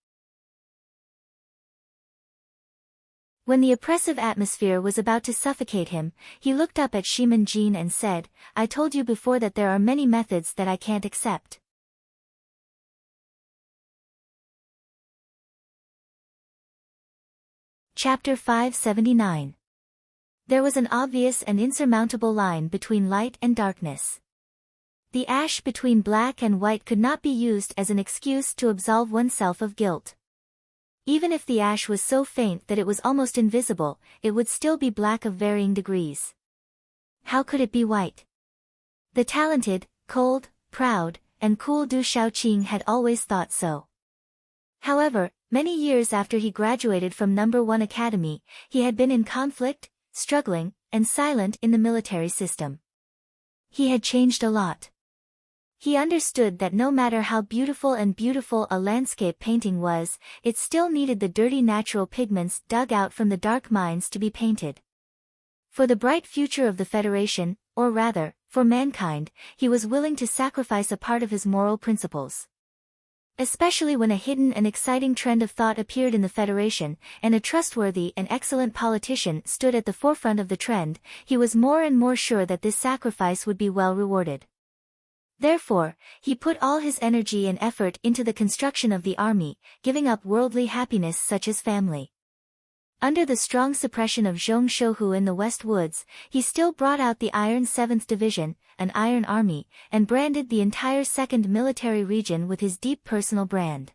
When the oppressive atmosphere was about to suffocate him, he looked up at Shimin Jin and said, "I told you before that there are many methods that I can't accept." Chapter 579. There was an obvious and insurmountable line between light and darkness. The ash between black and white could not be used as an excuse to absolve oneself of guilt. Even if the ash was so faint that it was almost invisible, it would still be black of varying degrees. How could it be white? The talented, cold, proud, and cool Du Shaoqing had always thought so. However, many years after he graduated from No. 1 Academy, he had been in conflict, struggling, and silent in the military system. He had changed a lot. He understood that no matter how beautiful a landscape painting was, it still needed the dirty natural pigments dug out from the dark mines to be painted. For the bright future of the Federation, or rather, for mankind, he was willing to sacrifice a part of his moral principles. Especially when a hidden and exciting trend of thought appeared in the Federation, and a trustworthy and excellent politician stood at the forefront of the trend, he was more and more sure that this sacrifice would be well rewarded. Therefore, he put all his energy and effort into the construction of the army, giving up worldly happiness such as family. Under the strong suppression of Zhong Shouhu in the West Woods, he still brought out the Iron 7th Division, an Iron Army, and branded the entire 2nd Military Region with his deep personal brand.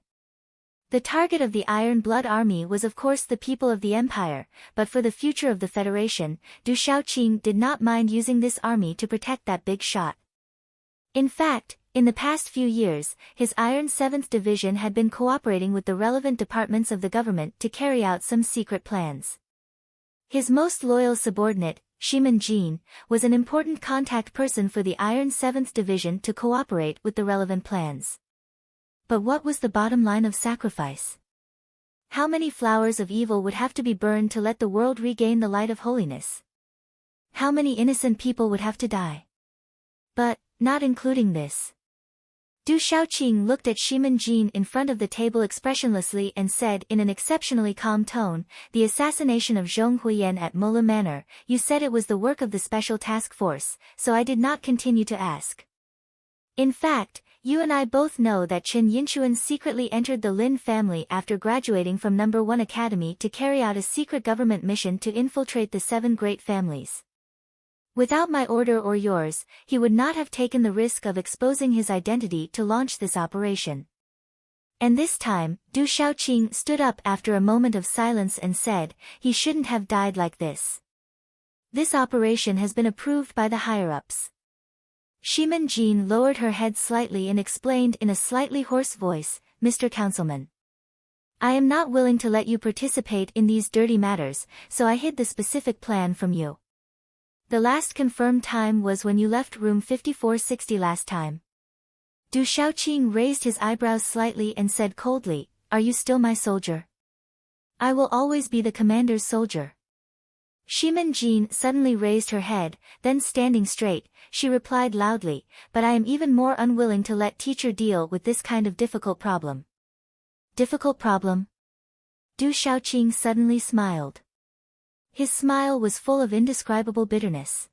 The target of the Iron Blood Army was of course the people of the Empire, but for the future of the Federation, Du Shaoqing did not mind using this army to protect that big shot. In fact, in the past few years, his Iron 7th Division had been cooperating with the relevant departments of the government to carry out some secret plans. His most loyal subordinate, Shimin Jin, was an important contact person for the Iron 7th Division to cooperate with the relevant plans. But what was the bottom line of sacrifice? How many flowers of evil would have to be burned to let the world regain the light of holiness? How many innocent people would have to die? But, not including this. Du Shaoqing looked at Shimin Jin in front of the table expressionlessly and said in an exceptionally calm tone, "The assassination of Zhong Huiyan at Mola Manor, you said it was the work of the Special Task Force, so I did not continue to ask. In fact, you and I both know that Chen Yinchuan secretly entered the Lin family after graduating from No. 1 Academy to carry out a secret government mission to infiltrate the 7 great families. Without my order or yours, he would not have taken the risk of exposing his identity to launch this operation." And this time, Du Shaoqing stood up after a moment of silence and said, "He shouldn't have died like this. This operation has been approved by the higher-ups." Shimin Jin lowered her head slightly and explained in a slightly hoarse voice, "Mr. Councilman, I am not willing to let you participate in these dirty matters, so I hid the specific plan from you. The last confirmed time was when you left room 5460 last time." Du Shaoqing raised his eyebrows slightly and said coldly, "Are you still my soldier?" "I will always be the commander's soldier." Shimin Jin suddenly raised her head, then standing straight, she replied loudly, "But I am even more unwilling to let teacher deal with this kind of difficult problem." "Difficult problem?" Du Shaoqing suddenly smiled. His smile was full of indescribable bitterness.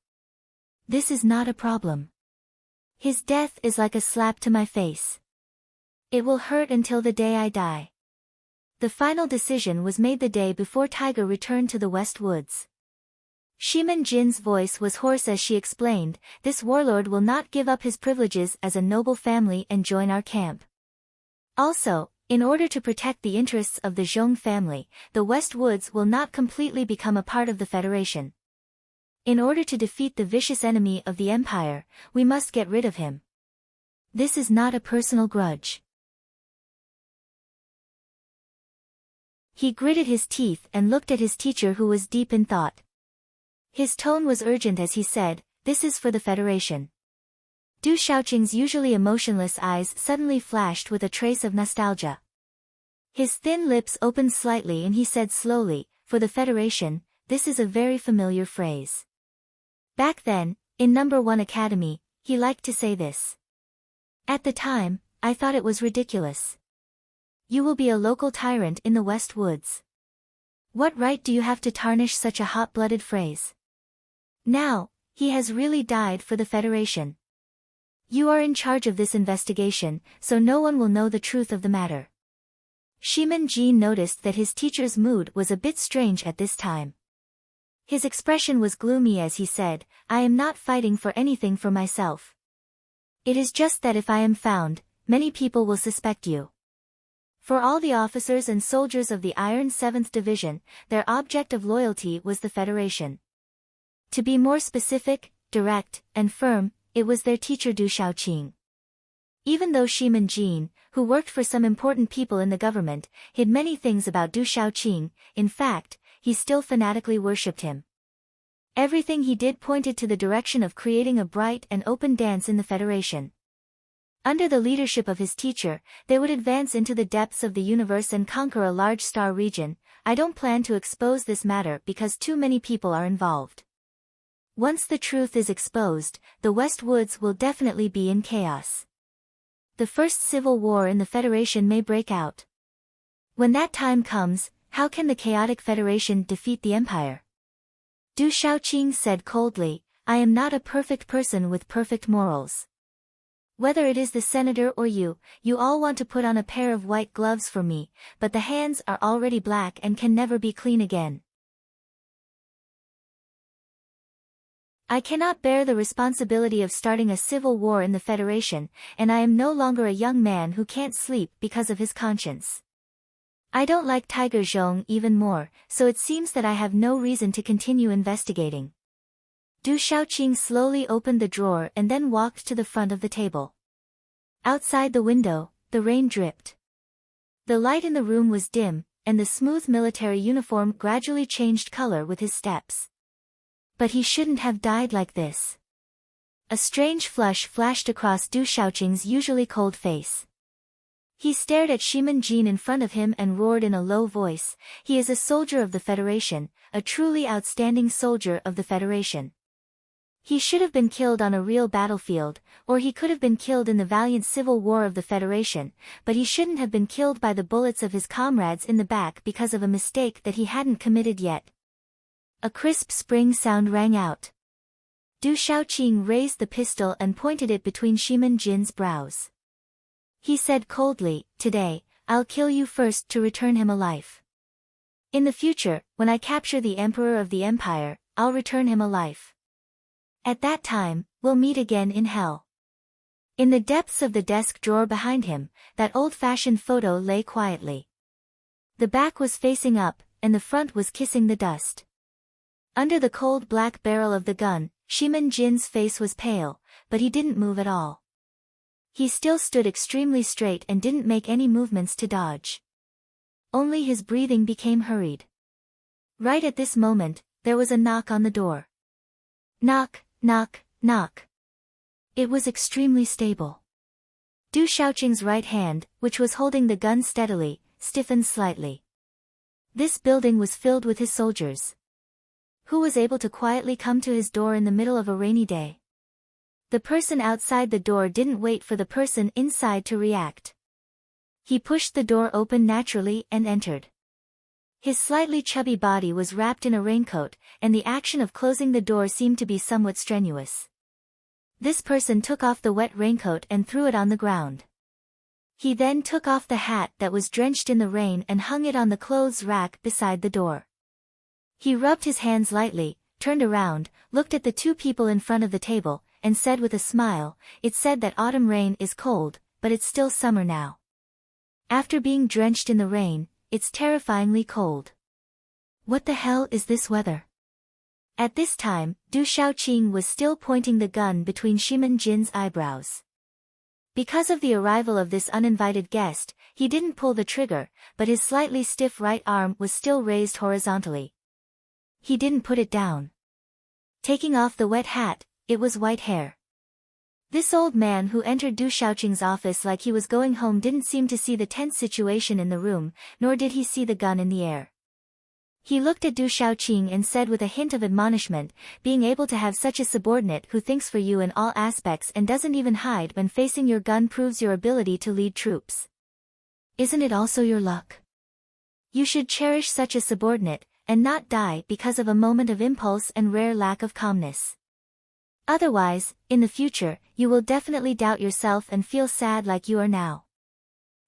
"This is not a problem. His death is like a slap to my face. It will hurt until the day I die." The final decision was made the day before Tiger returned to the West Woods. Shimin Jin's voice was hoarse as she explained, "This warlord will not give up his privileges as a noble family and join our camp. Also, in order to protect the interests of the Zhong family, the West Woods will not completely become a part of the Federation. In order to defeat the vicious enemy of the Empire, we must get rid of him. This is not a personal grudge." He gritted his teeth and looked at his teacher who was deep in thought. His tone was urgent as he said, "This is for the Federation." Du Shaoqing's usually emotionless eyes suddenly flashed with a trace of nostalgia. His thin lips opened slightly and he said slowly, "For the Federation, this is a very familiar phrase. Back then, in No. 1 Academy, he liked to say this. At the time, I thought it was ridiculous. You will be a local tyrant in the West Woods. What right do you have to tarnish such a hot-blooded phrase? Now, he has really died for the Federation. You are in charge of this investigation, so no one will know the truth of the matter." Shimin Jin noticed that his teacher's mood was a bit strange at this time. His expression was gloomy as he said, "I am not fighting for anything for myself. It is just that if I am found, many people will suspect you." For all the officers and soldiers of the Iron 7th Division, their object of loyalty was the Federation. To be more specific, direct, and firm, it was their teacher Du Shaoqing. Even though Shimin Jin, who worked for some important people in the government, hid many things about Du Shaoqing, in fact, he still fanatically worshipped him. Everything he did pointed to the direction of creating a bright and open dance in the Federation. Under the leadership of his teacher, they would advance into the depths of the universe and conquer a large star region. I don't plan to expose this matter because too many people are involved. Once the truth is exposed, the West Woods will definitely be in chaos. The first civil war in the Federation may break out. When that time comes, how can the chaotic Federation defeat the Empire? Du Shaoqing said coldly, I am not a perfect person with perfect morals. Whether it is the senator or you all want to put on a pair of white gloves for me, but the hands are already black and can never be clean again. I cannot bear the responsibility of starting a civil war in the Federation, and I am no longer a young man who can't sleep because of his conscience. I don't like Tiger Zhong even more, so it seems that I have no reason to continue investigating. Du Shaoqing slowly opened the drawer and then walked to the front of the table. Outside the window, the rain dripped. The light in the room was dim, and the smooth military uniform gradually changed color with his steps. But he shouldn't have died like this. A strange flush flashed across Du Shaoqing's usually cold face. He stared at Shimin Jin in front of him and roared in a low voice, he is a soldier of the Federation, a truly outstanding soldier of the Federation. He should have been killed on a real battlefield, or he could have been killed in the valiant civil war of the Federation, but he shouldn't have been killed by the bullets of his comrades in the back because of a mistake that he hadn't committed yet. A crisp spring sound rang out. Du Shaoqing raised the pistol and pointed it between Shimin Jin's brows. He said coldly, today, I'll kill you first to return him alive. In the future, when I capture the Emperor of the Empire, I'll return him alive. At that time, we'll meet again in hell. In the depths of the desk drawer behind him, that old-fashioned photo lay quietly. The back was facing up, and the front was kissing the dust. Under the cold black barrel of the gun, Shimin Jin's face was pale, but he didn't move at all. He still stood extremely straight and didn't make any movements to dodge. Only his breathing became hurried. Right at this moment, there was a knock on the door. Knock, knock, knock. It was extremely stable. Du Shaoqing's right hand, which was holding the gun steadily, stiffened slightly. This building was filled with his soldiers. Who was able to quietly come to his door in the middle of a rainy day? The person outside the door didn't wait for the person inside to react. He pushed the door open naturally and entered. His slightly chubby body was wrapped in a raincoat, and the action of closing the door seemed to be somewhat strenuous. This person took off the wet raincoat and threw it on the ground. He then took off the hat that was drenched in the rain and hung it on the clothes rack beside the door. He rubbed his hands lightly, turned around, looked at the two people in front of the table, and said with a smile, it's said that autumn rain is cold, but it's still summer now. After being drenched in the rain, it's terrifyingly cold. What the hell is this weather? At this time, Du Shaoqing was still pointing the gun between Shimin Jin's eyebrows. Because of the arrival of this uninvited guest, he didn't pull the trigger, but his slightly stiff right arm was still raised horizontally. He didn't put it down. Taking off the wet hat, it was white hair. This old man who entered Du Shaoqing's office like he was going home didn't seem to see the tense situation in the room, nor did he see the gun in the air. He looked at Du Shaoqing and said with a hint of admonishment, being able to have such a subordinate who thinks for you in all aspects and doesn't even hide when facing your gun proves your ability to lead troops. Isn't it also your luck? You should cherish such a subordinate, and not die because of a moment of impulse and rare lack of calmness. Otherwise, in the future, you will definitely doubt yourself and feel sad like you are now.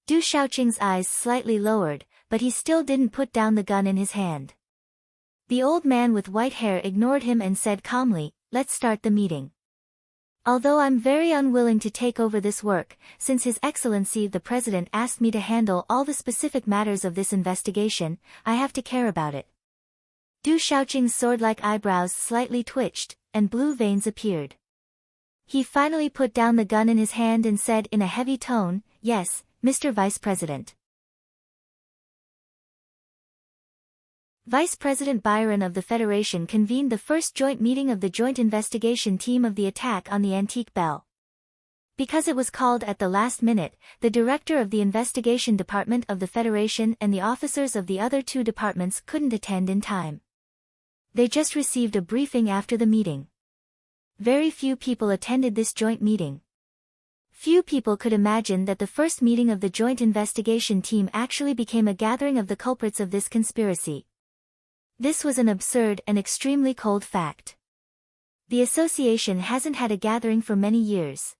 Du Shaoqing's eyes slightly lowered, but he still didn't put down the gun in his hand. The old man with white hair ignored him and said calmly, let's start the meeting. Although I'm very unwilling to take over this work, since His Excellency the President asked me to handle all the specific matters of this investigation, I have to care about it. Du Shaoqing's sword-like eyebrows slightly twitched, and blue veins appeared. He finally put down the gun in his hand and said in a heavy tone, yes, Mr. Vice President. Vice President Byron of the Federation convened the first joint meeting of the Joint Investigation Team of the attack on the Antique Bell. Because it was called at the last minute, the director of the Investigation Department of the Federation and the officers of the other two departments couldn't attend in time. They just received a briefing after the meeting. very few people attended this joint meeting. Few people could imagine that the first meeting of the joint investigation team actually became a gathering of the culprits of this conspiracy. This was an absurd and extremely cold fact. The association hasn't had a gathering for many years.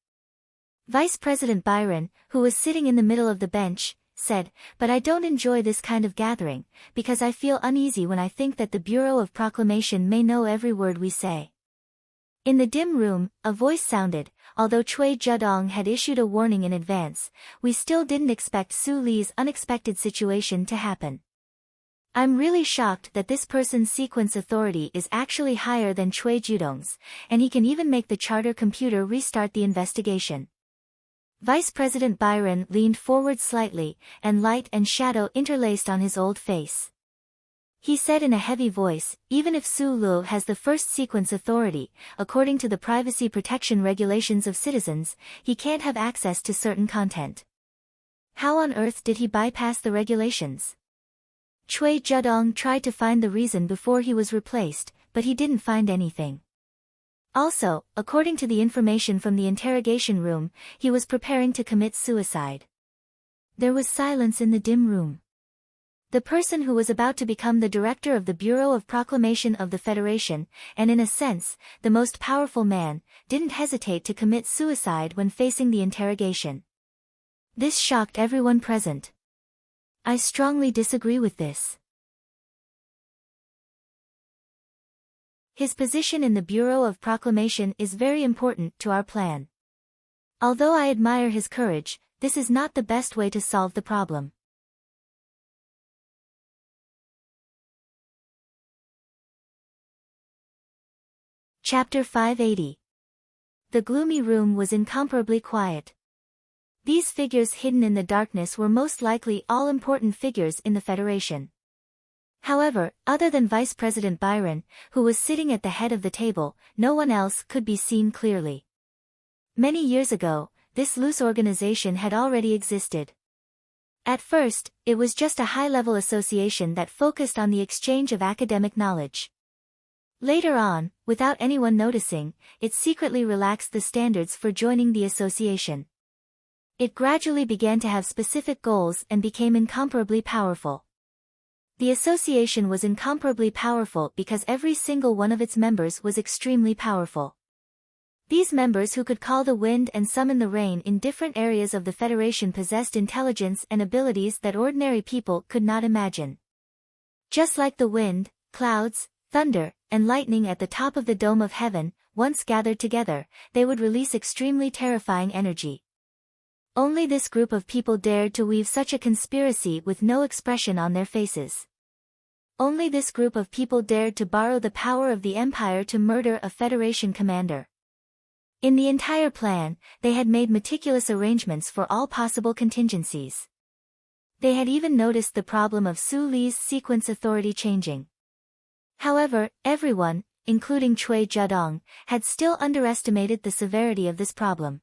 Vice President Byron, who was sitting in the middle of the bench, said, "But I don't enjoy this kind of gathering, because I feel uneasy when I think that the Bureau of Proclamation may know every word we say." In the dim room, a voice sounded, "Although Cui Zhedong had issued a warning in advance, we still didn't expect Su Li's unexpected situation to happen. I'm really shocked that this person's sequence authority is actually higher than Cui Zhedong's, and he can even make the charter computer restart the investigation." Vice President Byron leaned forward slightly, and light and shadow interlaced on his old face. He said in a heavy voice, "Even if Su Lu has the first sequence authority, according to the privacy protection regulations of citizens, he can't have access to certain content. How on earth did he bypass the regulations?" Cui Zhedong tried to find the reason before he was replaced, but he didn't find anything. Also, according to the information from the interrogation room, he was preparing to commit suicide. There was silence in the dim room. The person who was about to become the director of the Bureau of Proclamation of the Federation, and in a sense, the most powerful man, didn't hesitate to commit suicide when facing the interrogation. This shocked everyone present. I strongly disagree with this. His position in the Bureau of Proclamation is very important to our plan. Although I admire his courage, this is not the best way to solve the problem. Chapter 580. The gloomy room was incomparably quiet. These figures hidden in the darkness were most likely all important figures in the Federation. However, other than Vice President Byron, who was sitting at the head of the table, no one else could be seen clearly. Many years ago, this loose organization had already existed. At first, it was just a high-level association that focused on the exchange of academic knowledge. Later on, without anyone noticing, it secretly relaxed the standards for joining the association. It gradually began to have specific goals and became incomparably powerful. The association was incomparably powerful because every single one of its members was extremely powerful. These members who could call the wind and summon the rain in different areas of the Federation possessed intelligence and abilities that ordinary people could not imagine. Just like the wind, clouds, thunder, and lightning at the top of the dome of heaven, once gathered together, they would release extremely terrifying energy. Only this group of people dared to weave such a conspiracy with no expression on their faces. Only this group of people dared to borrow the power of the Empire to murder a Federation commander. In the entire plan, they had made meticulous arrangements for all possible contingencies. They had even noticed the problem of Su Li's sequence authority changing. However, everyone, including Cui Zhedong, had still underestimated the severity of this problem.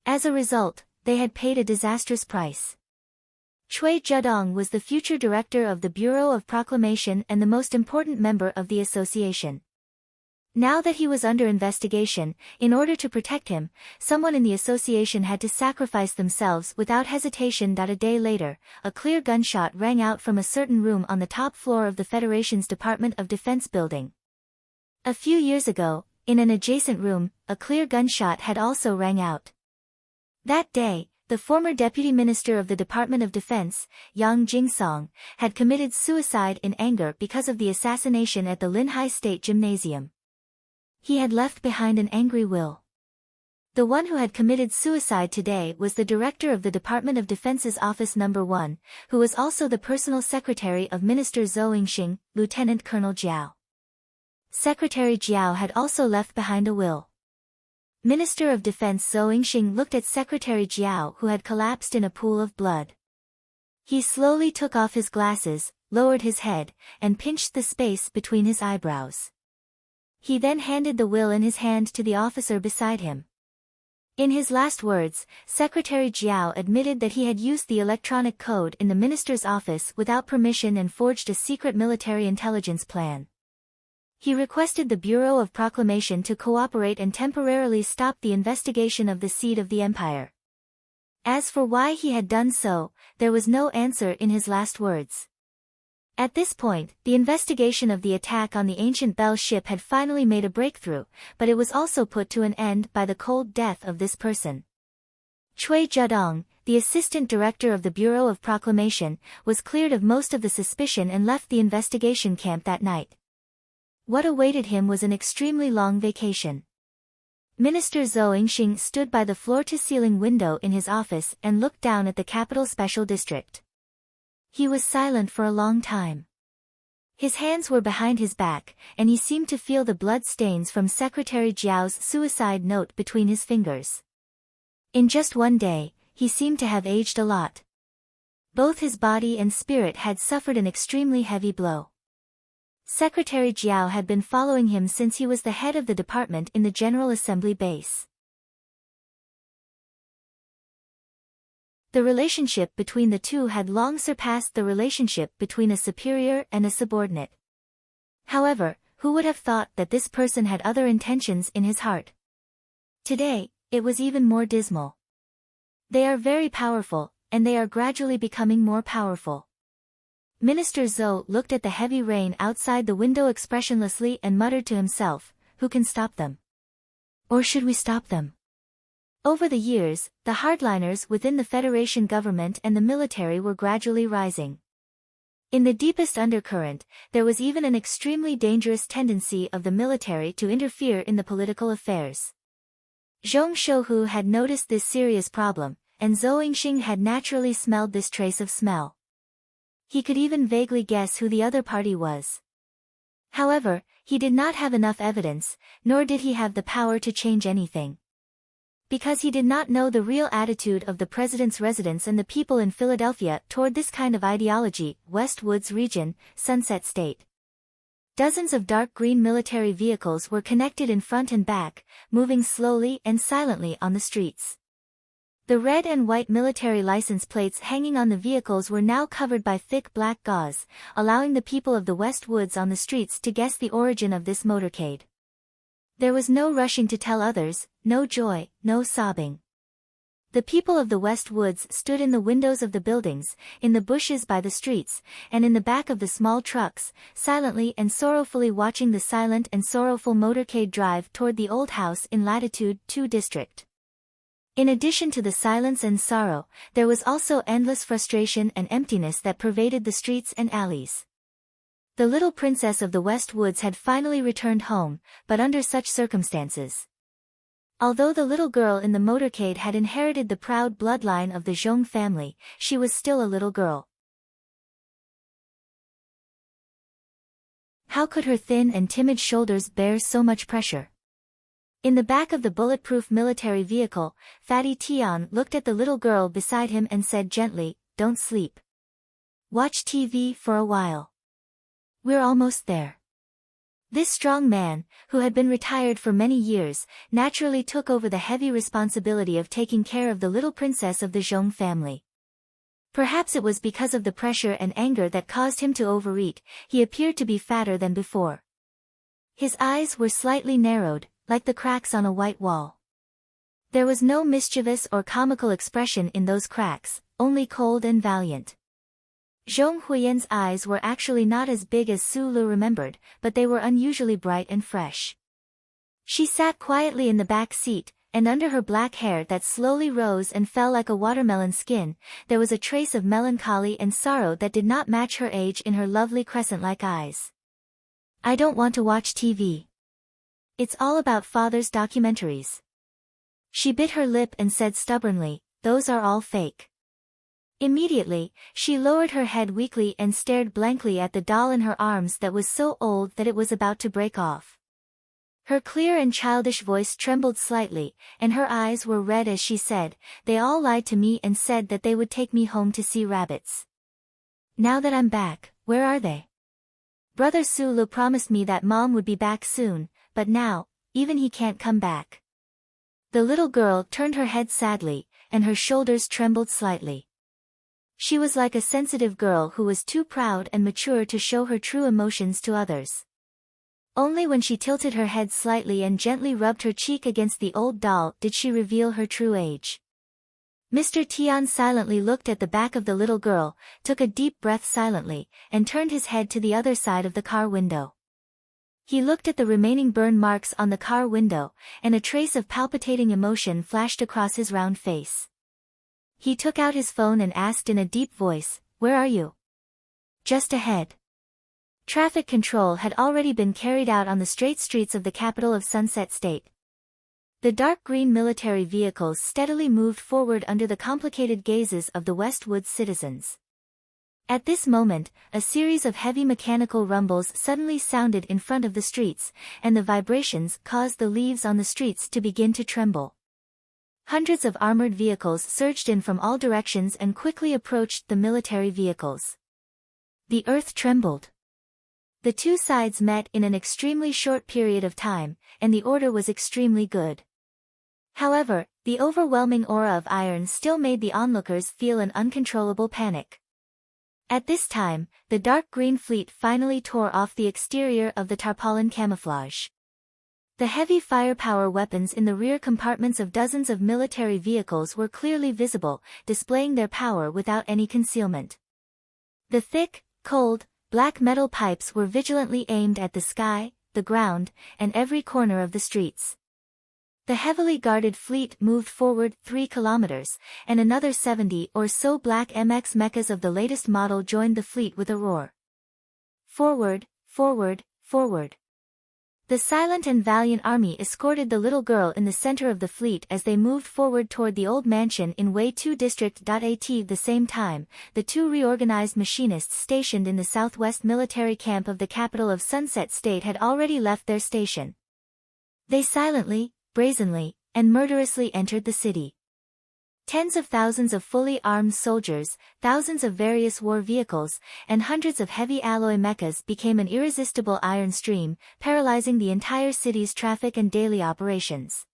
As a result, they had paid a disastrous price. Cui Zhedong was the future director of the Bureau of Proclamation and the most important member of the association. Now that he was under investigation, in order to protect him, someone in the association had to sacrifice themselves without hesitation. A day later, a clear gunshot rang out from a certain room on the top floor of the Federation's Department of Defense building. A few years ago, in an adjacent room, a clear gunshot had also rang out. That day, the former Deputy Minister of the Department of Defense, Yang Jingsong, had committed suicide in anger because of the assassination at the Linhai State Gymnasium. He had left behind an angry will. The one who had committed suicide today was the director of the Department of Defense's Office No. 1, who was also the personal secretary of Minister Zhou Yingxing, Lieutenant Colonel Jiao. Secretary Jiao had also left behind a will. Minister of Defense Zhou Yingxing looked at Secretary Jiao, who had collapsed in a pool of blood. He slowly took off his glasses, lowered his head, and pinched the space between his eyebrows. He then handed the will in his hand to the officer beside him. In his last words, Secretary Jiao admitted that he had used the electronic code in the minister's office without permission and forged a secret military intelligence plan. He requested the Bureau of Proclamation to cooperate and temporarily stop the investigation of the seat of the empire. As for why he had done so, there was no answer in his last words. At this point, the investigation of the attack on the ancient Bell ship had finally made a breakthrough, but it was also put to an end by the cold death of this person. Cui Zhedong, the assistant director of the Bureau of Proclamation, was cleared of most of the suspicion and left the investigation camp that night. What awaited him was an extremely long vacation. Minister Zhou Yingxing stood by the floor-to-ceiling window in his office and looked down at the capital special district. He was silent for a long time. His hands were behind his back, and he seemed to feel the blood stains from Secretary Jiao's suicide note between his fingers. In just one day, he seemed to have aged a lot. Both his body and spirit had suffered an extremely heavy blow. Secretary Jiao had been following him since he was the head of the department in the General Assembly base. The relationship between the two had long surpassed the relationship between a superior and a subordinate. However, who would have thought that this person had other intentions in his heart? Today, it was even more dismal. They are very powerful, and they are gradually becoming more powerful. Minister Zhou looked at the heavy rain outside the window expressionlessly and muttered to himself, "Who can stop them? Or should we stop them?" Over the years, the hardliners within the Federation government and the military were gradually rising. In the deepest undercurrent, there was even an extremely dangerous tendency of the military to interfere in the political affairs. Zhong Shouhu had noticed this serious problem, and Zhou Yingxing had naturally smelled this trace of smell. He could even vaguely guess who the other party was. However, he did not have enough evidence, nor did he have the power to change anything. Because he did not know the real attitude of the president's residents and the people in Philadelphia toward this kind of ideology. West Woods Region, Sunset State. Dozens of dark green military vehicles were connected in front and back, moving slowly and silently on the streets. The red and white military license plates hanging on the vehicles were now covered by thick black gauze, allowing the people of the West Woods on the streets to guess the origin of this motorcade. There was no rushing to tell others, no joy, no sobbing. The people of the West Woods stood in the windows of the buildings, in the bushes by the streets, and in the back of the small trucks, silently and sorrowfully watching the silent and sorrowful motorcade drive toward the old house in Latitude 2 district. In addition to the silence and sorrow, there was also endless frustration and emptiness that pervaded the streets and alleys. The little princess of the West Woods had finally returned home, but under such circumstances. Although the little girl in the motorcade had inherited the proud bloodline of the Zhong family, she was still a little girl. How could her thin and timid shoulders bear so much pressure? In the back of the bulletproof military vehicle, Fatty Tian looked at the little girl beside him and said gently, "Don't sleep. Watch TV for a while. We're almost there." This strong man, who had been retired for many years, naturally took over the heavy responsibility of taking care of the little princess of the Zhong family. Perhaps it was because of the pressure and anger that caused him to overeat, he appeared to be fatter than before. His eyes were slightly narrowed, like the cracks on a white wall. There was no mischievous or comical expression in those cracks, only cold and valiant. Zhong Huiyan's eyes were actually not as big as Su Lu remembered, but they were unusually bright and fresh. She sat quietly in the back seat, and under her black hair that slowly rose and fell like a watermelon skin, there was a trace of melancholy and sorrow that did not match her age in her lovely crescent-like eyes. "I don't want to watch TV. It's all about father's documentaries." She bit her lip and said stubbornly, "Those are all fake." Immediately, she lowered her head weakly and stared blankly at the doll in her arms that was so old that it was about to break off. Her clear and childish voice trembled slightly, and her eyes were red as she said, "They all lied to me and said that they would take me home to see rabbits. Now that I'm back, where are they? Brother Sulu promised me that Mom would be back soon, but now, even he can't come back." The little girl turned her head sadly, and her shoulders trembled slightly. She was like a sensitive girl who was too proud and mature to show her true emotions to others. Only when she tilted her head slightly and gently rubbed her cheek against the old doll did she reveal her true age. Mr. Tian silently looked at the back of the little girl, took a deep breath silently, and turned his head to the other side of the car window. He looked at the remaining burn marks on the car window, and a trace of palpitating emotion flashed across his round face. He took out his phone and asked in a deep voice, "Where are you?" "Just ahead." Traffic control had already been carried out on the straight streets of the capital of Sunset State. The dark green military vehicles steadily moved forward under the complicated gazes of the Westwoods citizens. At this moment, a series of heavy mechanical rumbles suddenly sounded in front of the streets, and the vibrations caused the leaves on the streets to begin to tremble. Hundreds of armored vehicles surged in from all directions and quickly approached the military vehicles. The earth trembled. The two sides met in an extremely short period of time, and the order was extremely good. However, the overwhelming aura of iron still made the onlookers feel an uncontrollable panic. At this time, the dark green fleet finally tore off the exterior of the tarpaulin camouflage. The heavy firepower weapons in the rear compartments of dozens of military vehicles were clearly visible, displaying their power without any concealment. The thick, cold, black metal pipes were vigilantly aimed at the sky, the ground, and every corner of the streets. The heavily guarded fleet moved forward 3 kilometers, and another 70 or so black MX mechas of the latest model joined the fleet with a roar. Forward, forward, forward. The silent and valiant army escorted the little girl in the center of the fleet as they moved forward toward the old mansion in Wei 2 District. At the same time, the 2 reorganized machinists stationed in the southwest military camp of the capital of Sunset State had already left their station. They silently, brazenly, and murderously entered the city. Tens of thousands of fully armed soldiers, thousands of various war vehicles, and hundreds of heavy alloy mechas became an irresistible iron stream, paralyzing the entire city's traffic and daily operations.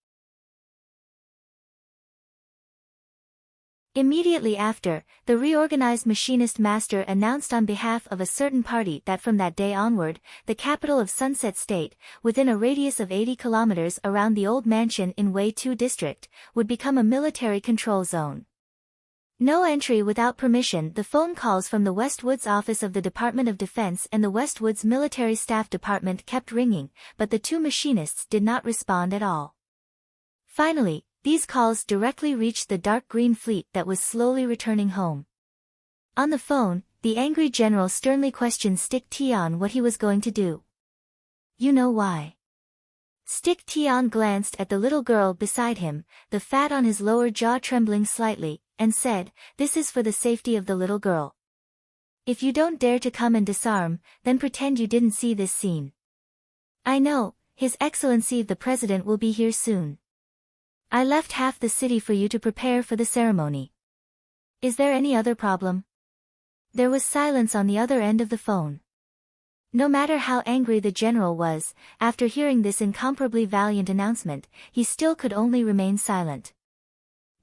Immediately after, the reorganized machinist master announced on behalf of a certain party that from that day onward, the capital of Sunset State, within a radius of 80 kilometers around the old mansion in Wei 2 District, would become a military control zone. No entry without permission. The phone calls from the Westwoods office of the Department of Defense and the Westwoods Military Staff Department kept ringing, but the 2 machinists did not respond at all. Finally, these calls directly reached the dark green fleet that was slowly returning home. On the phone, the angry general sternly questioned Stick Tian what he was going to do. "You know why?" Stick Tian glanced at the little girl beside him, the fat on his lower jaw trembling slightly, and said, "This is for the safety of the little girl. If you don't dare to come and disarm, then pretend you didn't see this scene. I know, His Excellency the President will be here soon. I left half the city for you to prepare for the ceremony. Is there any other problem?" There was silence on the other end of the phone. No matter how angry the general was, after hearing this incomparably valiant announcement, he still could only remain silent.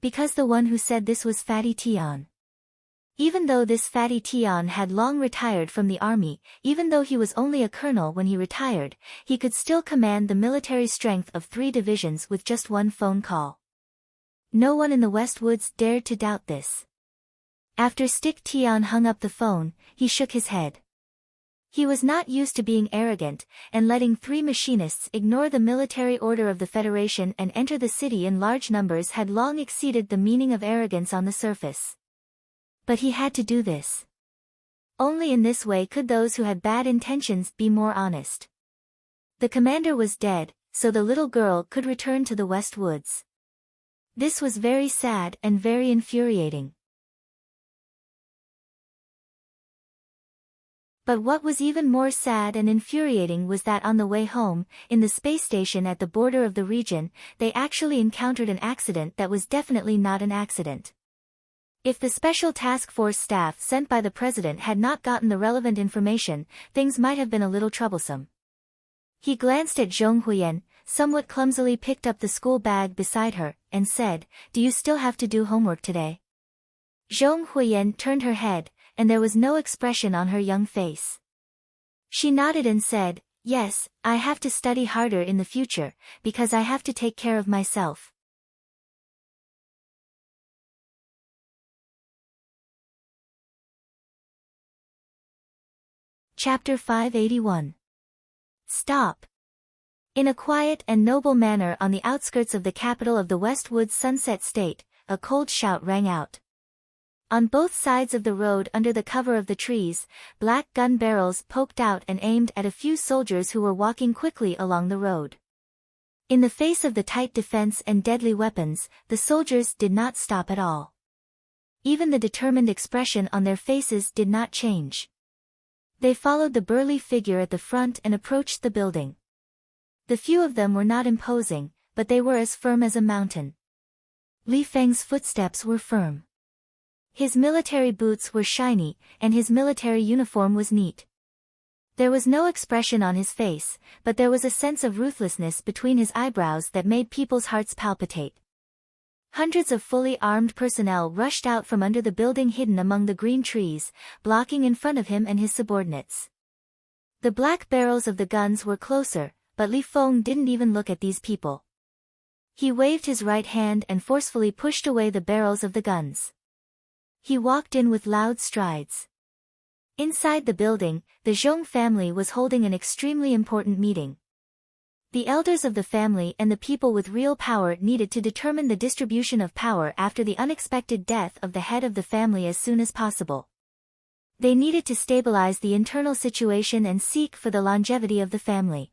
Because the one who said this was Fatty Tian. Even though this Fatty Tian had long retired from the army, even though he was only a colonel when he retired, he could still command the military strength of 3 divisions with just one phone call. No one in the Westwoods dared to doubt this. After Stick Tian hung up the phone, he shook his head. He was not used to being arrogant, and letting 3 machinists ignore the military order of the Federation and enter the city in large numbers had long exceeded the meaning of arrogance on the surface. But he had to do this. Only in this way could those who had bad intentions be more honest. The commander was dead, so the little girl could return to the Westwoods. This was very sad and very infuriating. But what was even more sad and infuriating was that on the way home, in the space station at the border of the region, they actually encountered an accident that was definitely not an accident. If the Special Task Force staff sent by the president had not gotten the relevant information, things might have been a little troublesome. He glanced at Zhong Huiyan, somewhat clumsily picked up the school bag beside her, and said, "Do you still have to do homework today?" Zhong Huiyan turned her head, and there was no expression on her young face. She nodded and said, Yes, I have to study harder in the future, because I have to take care of myself. Chapter 581. Stop. In a quiet and noble manner on the outskirts of the capital of the Westwoods Sunset State, a cold shout rang out. On both sides of the road under the cover of the trees, black gun barrels poked out and aimed at a few soldiers who were walking quickly along the road. In the face of the tight defense and deadly weapons, the soldiers did not stop at all. Even the determined expression on their faces did not change. They followed the burly figure at the front and approached the building. The few of them were not imposing, but they were as firm as a mountain. Li Feng's footsteps were firm. His military boots were shiny, and his military uniform was neat. There was no expression on his face, but there was a sense of ruthlessness between his eyebrows that made people's hearts palpitate. Hundreds of fully armed personnel rushed out from under the building hidden among the green trees, blocking in front of him and his subordinates. The black barrels of the guns were closer, but Li Feng didn't even look at these people. He waved his right hand and forcefully pushed away the barrels of the guns. He walked in with loud strides. Inside the building, the Zhong family was holding an extremely important meeting. The elders of the family and the people with real power needed to determine the distribution of power after the unexpected death of the head of the family as soon as possible. They needed to stabilize the internal situation and seek for the longevity of the family.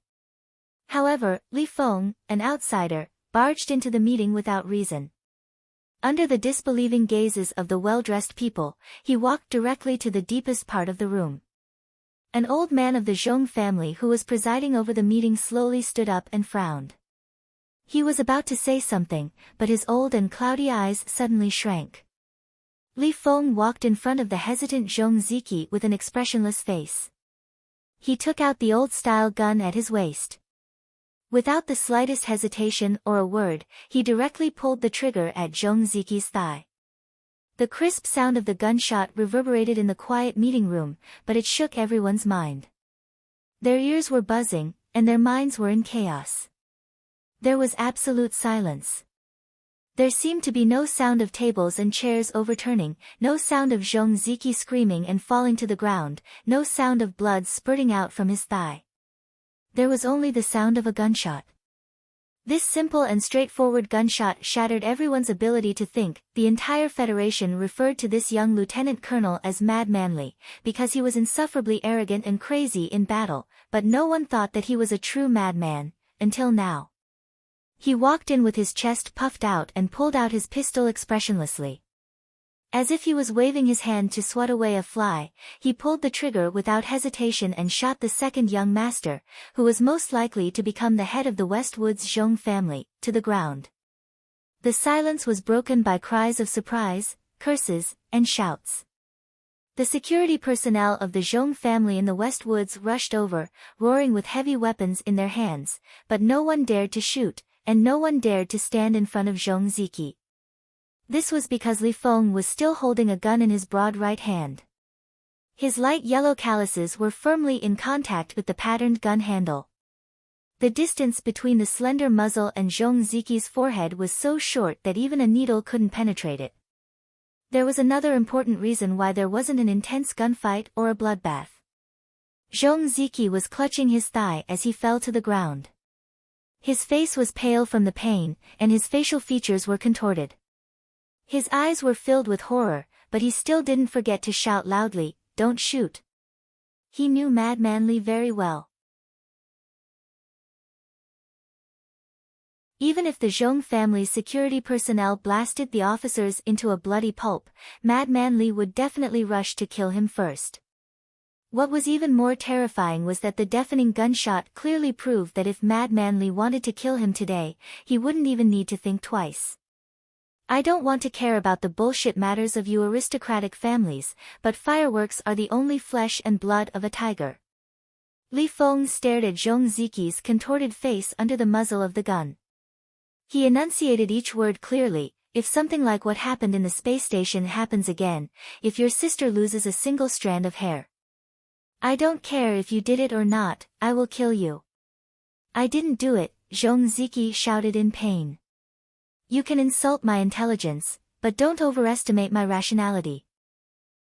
However, Li Feng, an outsider, barged into the meeting without reason. Under the disbelieving gazes of the well-dressed people, he walked directly to the deepest part of the room. An old man of the Zhong family who was presiding over the meeting slowly stood up and frowned. He was about to say something, but his old and cloudy eyes suddenly shrank. Li Feng walked in front of the hesitant Zhong Ziki with an expressionless face. He took out the old-style gun at his waist. Without the slightest hesitation or a word, he directly pulled the trigger at Zhong Ziki's thigh. The crisp sound of the gunshot reverberated in the quiet meeting room, but it shook everyone's mind. Their ears were buzzing, and their minds were in chaos. There was absolute silence. There seemed to be no sound of tables and chairs overturning, no sound of Zhong Ziki screaming and falling to the ground, no sound of blood spurting out from his thigh. There was only the sound of a gunshot. This simple and straightforward gunshot shattered everyone's ability to think. The entire Federation referred to this young lieutenant colonel as Mad Manly, because he was insufferably arrogant and crazy in battle, but no one thought that he was a true madman, until now. He walked in with his chest puffed out and pulled out his pistol expressionlessly. As if he was waving his hand to swat away a fly, he pulled the trigger without hesitation and shot the second young master, who was most likely to become the head of the Westwoods Zhong family, to the ground. The silence was broken by cries of surprise, curses, and shouts. The security personnel of the Zhong family in the Westwoods rushed over, roaring with heavy weapons in their hands, but no one dared to shoot, and no one dared to stand in front of Zhong Ziki. This was because Li Feng was still holding a gun in his broad right hand. His light yellow calluses were firmly in contact with the patterned gun handle. The distance between the slender muzzle and Zhong Ziki's forehead was so short that even a needle couldn't penetrate it. There was another important reason why there wasn't an intense gunfight or a bloodbath. Zhong Ziki was clutching his thigh as he fell to the ground. His face was pale from the pain, and his facial features were contorted. His eyes were filled with horror, but he still didn't forget to shout loudly, "Don't shoot." He knew Mad Manly very well. Even if the Zhong family's security personnel blasted the officers into a bloody pulp, Mad Manly would definitely rush to kill him first. What was even more terrifying was that the deafening gunshot clearly proved that if Mad Manly wanted to kill him today, he wouldn't even need to think twice. I don't want to care about the bullshit matters of you aristocratic families, but fireworks are the only flesh and blood of a tiger. Li Feng stared at Zhong Ziki's contorted face under the muzzle of the gun. He enunciated each word clearly. If something like what happened in the space station happens again, if your sister loses a single strand of hair. I don't care if you did it or not, I will kill you. I didn't do it, Zhong Ziki shouted in pain. You can insult my intelligence, but don't overestimate my rationality.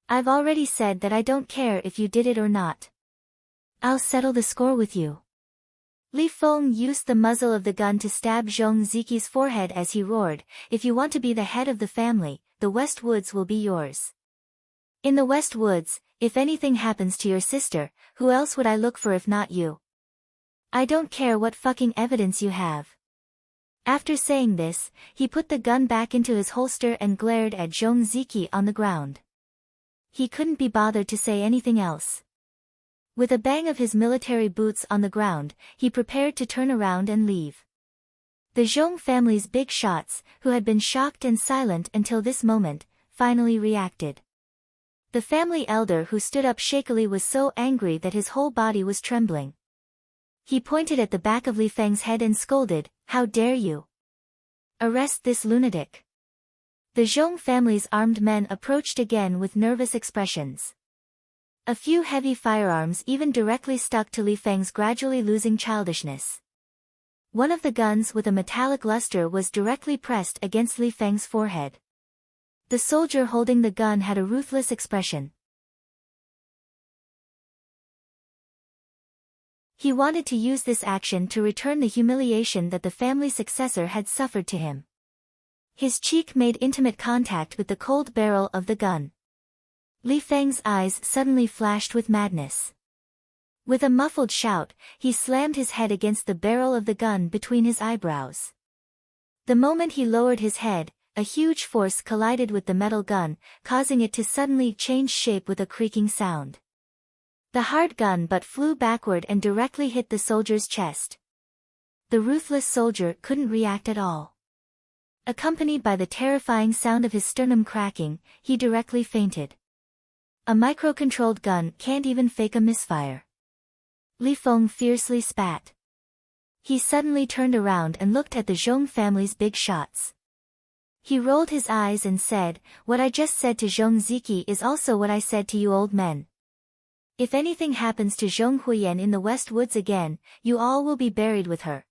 I've already said that I don't care if you did it or not. I'll settle the score with you. Li Feng used the muzzle of the gun to stab Zhong Ziqi's forehead as he roared, if you want to be the head of the family, the West Woods will be yours. In the West Woods, if anything happens to your sister, who else would I look for if not you? I don't care what fucking evidence you have. After saying this, he put the gun back into his holster and glared at Zhong Ziqi on the ground. He couldn't be bothered to say anything else. With a bang of his military boots on the ground, he prepared to turn around and leave. The Zhong family's big shots, who had been shocked and silent until this moment, finally reacted. The family elder who stood up shakily was so angry that his whole body was trembling. He pointed at the back of Li Feng's head and scolded, "How dare you? Arrest this lunatic." The Zhong family's armed men approached again with nervous expressions. A few heavy firearms even directly stuck to Li Feng's gradually losing childishness. One of the guns with a metallic luster was directly pressed against Li Feng's forehead. The soldier holding the gun had a ruthless expression. He wanted to use this action to return the humiliation that the family successor had suffered to him. His cheek made intimate contact with the cold barrel of the gun. Li Feng's eyes suddenly flashed with madness. With a muffled shout, he slammed his head against the barrel of the gun between his eyebrows. The moment he lowered his head, a huge force collided with the metal gun, causing it to suddenly change shape with a creaking sound. The hard gun butt flew backward and directly hit the soldier's chest. The ruthless soldier couldn't react at all. Accompanied by the terrifying sound of his sternum cracking, he directly fainted. A micro-controlled gun can't even fake a misfire. Li Feng fiercely spat. He suddenly turned around and looked at the Zhong family's big shots. He rolled his eyes and said, "What I just said to Zhong Ziqi is also what I said to you old men. If anything happens to Zhong Huiyan in the West Woods again, you all will be buried with her."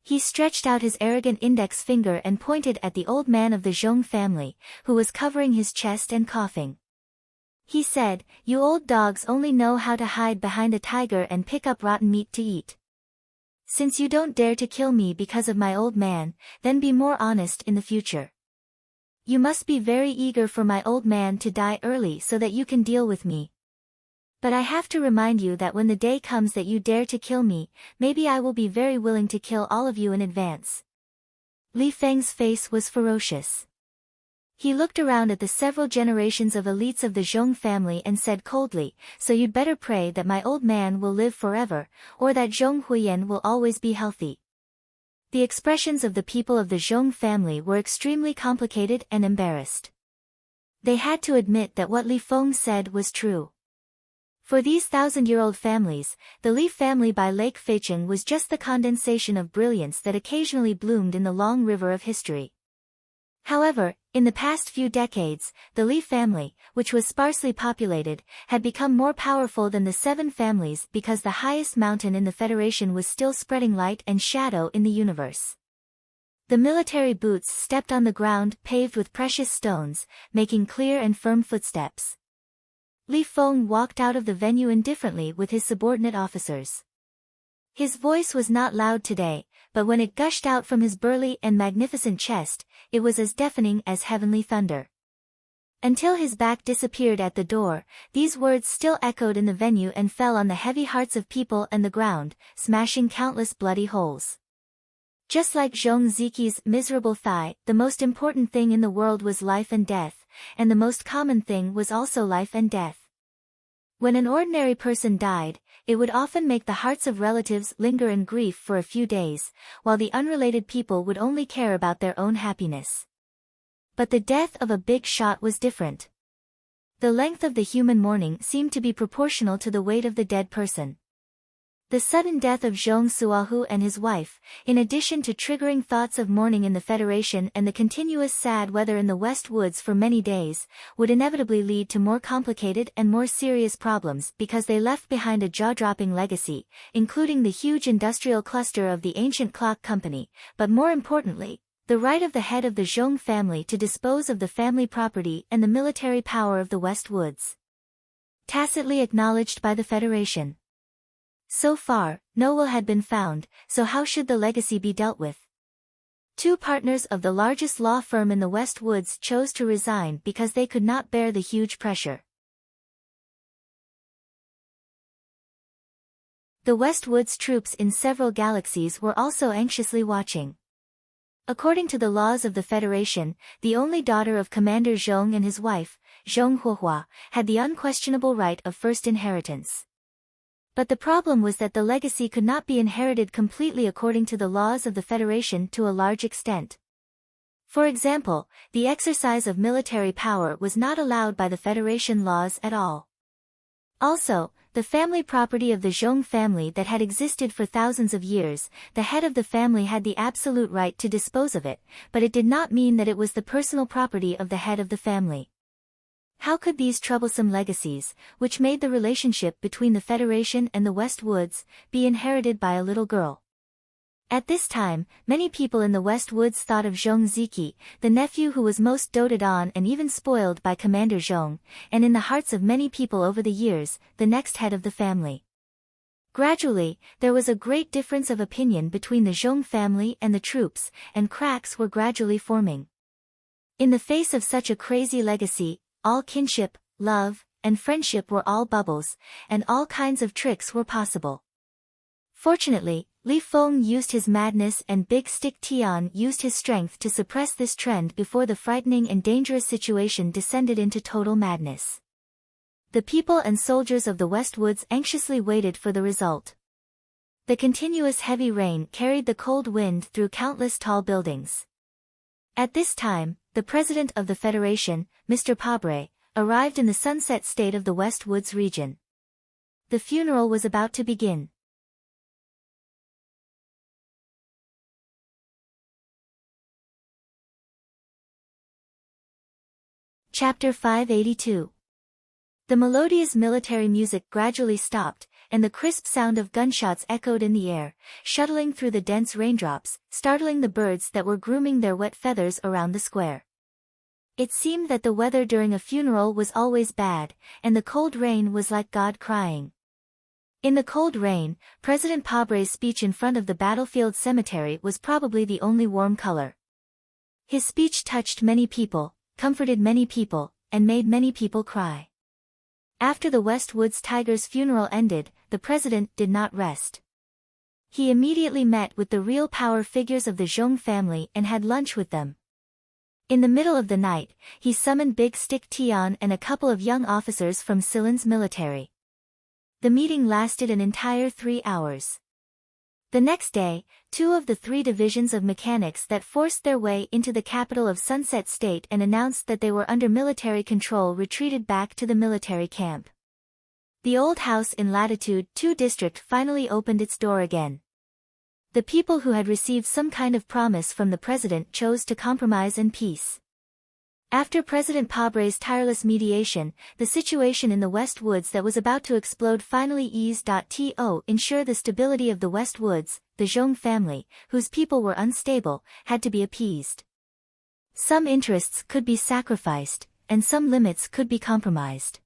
He stretched out his arrogant index finger and pointed at the old man of the Zhong family, who was covering his chest and coughing. He said, "You old dogs only know how to hide behind a tiger and pick up rotten meat to eat. Since you don't dare to kill me because of my old man, then be more honest in the future. You must be very eager for my old man to die early so that you can deal with me. But I have to remind you that when the day comes that you dare to kill me, maybe I will be very willing to kill all of you in advance." Li Feng's face was ferocious. He looked around at the several generations of elites of the Zhong family and said coldly, "So you'd better pray that my old man will live forever, or that Zhong Huiyan will always be healthy." The expressions of the people of the Zhong family were extremely complicated and embarrassed. They had to admit that what Li Feng said was true. For these thousand-year-old families, the Li family by Lake Feicheng was just the condensation of brilliance that occasionally bloomed in the long river of history. However, in the past few decades, the Li family, which was sparsely populated, had become more powerful than the seven families because the highest mountain in the Federation was still spreading light and shadow in the universe. The military boots stepped on the ground paved with precious stones, making clear and firm footsteps. Li Feng walked out of the venue indifferently with his subordinate officers. His voice was not loud today, but when it gushed out from his burly and magnificent chest, it was as deafening as heavenly thunder. Until his back disappeared at the door, these words still echoed in the venue and fell on the heavy hearts of people and the ground, smashing countless bloody holes. Just like Zhong Ziqi's miserable thigh, the most important thing in the world was life and death, and the most common thing was also life and death. When an ordinary person died, it would often make the hearts of relatives linger in grief for a few days, while the unrelated people would only care about their own happiness. But the death of a big shot was different. The length of the human mourning seemed to be proportional to the weight of the dead person. The sudden death of Zhong Suahu and his wife, in addition to triggering thoughts of mourning in the Federation and the continuous sad weather in the West Woods for many days, would inevitably lead to more complicated and more serious problems because they left behind a jaw-dropping legacy, including the huge industrial cluster of the ancient clock company, but more importantly, the right of the head of the Zhong family to dispose of the family property and the military power of the West Woods. Tacitly acknowledged by the Federation. So far, no will had been found, so how should the legacy be dealt with? Two partners of the largest law firm in the West Woods chose to resign because they could not bear the huge pressure. The West Woods troops in several galaxies were also anxiously watching. According to the laws of the Federation, the only daughter of Commander Zhong and his wife, Zhong Huohua, had the unquestionable right of first inheritance. But the problem was that the legacy could not be inherited completely according to the laws of the Federation to a large extent. For example, the exercise of military power was not allowed by the Federation laws at all. Also, the family property of the Zhong family that had existed for thousands of years, the head of the family had the absolute right to dispose of it, but it did not mean that it was the personal property of the head of the family. How could these troublesome legacies, which made the relationship between the Federation and the West Woods, be inherited by a little girl? At this time, many people in the West Woods thought of Zhong Ziki, the nephew who was most doted on and even spoiled by Commander Zhong, and in the hearts of many people over the years, the next head of the family. Gradually, there was a great difference of opinion between the Zhong family and the troops, and cracks were gradually forming. In the face of such a crazy legacy, all kinship, love, and friendship were all bubbles, and all kinds of tricks were possible. Fortunately, Li Feng used his madness and Big Stick Tian used his strength to suppress this trend before the frightening and dangerous situation descended into total madness. The people and soldiers of the West Woods anxiously waited for the result. The continuous heavy rain carried the cold wind through countless tall buildings. At this time, the president of the Federation, Mr. Pabre, arrived in the Sunset State of the West Woods region. The funeral was about to begin. Chapter 582. The melodious military music gradually stopped, and the crisp sound of gunshots echoed in the air, shuttling through the dense raindrops, startling the birds that were grooming their wet feathers around the square. It seemed that the weather during a funeral was always bad, and the cold rain was like God crying. In the cold rain, President Pabre's speech in front of the battlefield cemetery was probably the only warm color. His speech touched many people, comforted many people, and made many people cry. After the West Woods Tiger's funeral ended, the president did not rest. He immediately met with the real power figures of the Zhong family and had lunch with them. In the middle of the night, he summoned Big Stick Tian and a couple of young officers from Silan's military. The meeting lasted an entire 3 hours. The next day, 2 of the 3 divisions of mechanics that forced their way into the capital of Sunset State and announced that they were under military control retreated back to the military camp. The old house in Latitude 2 district finally opened its door again. The people who had received some kind of promise from the president chose to compromise and peace. After President Pabre's tireless mediation, the situation in the West Woods that was about to explode finally eased. To ensure the stability of the West Woods, the Zhong family, whose people were unstable, had to be appeased. Some interests could be sacrificed, and some limits could be compromised.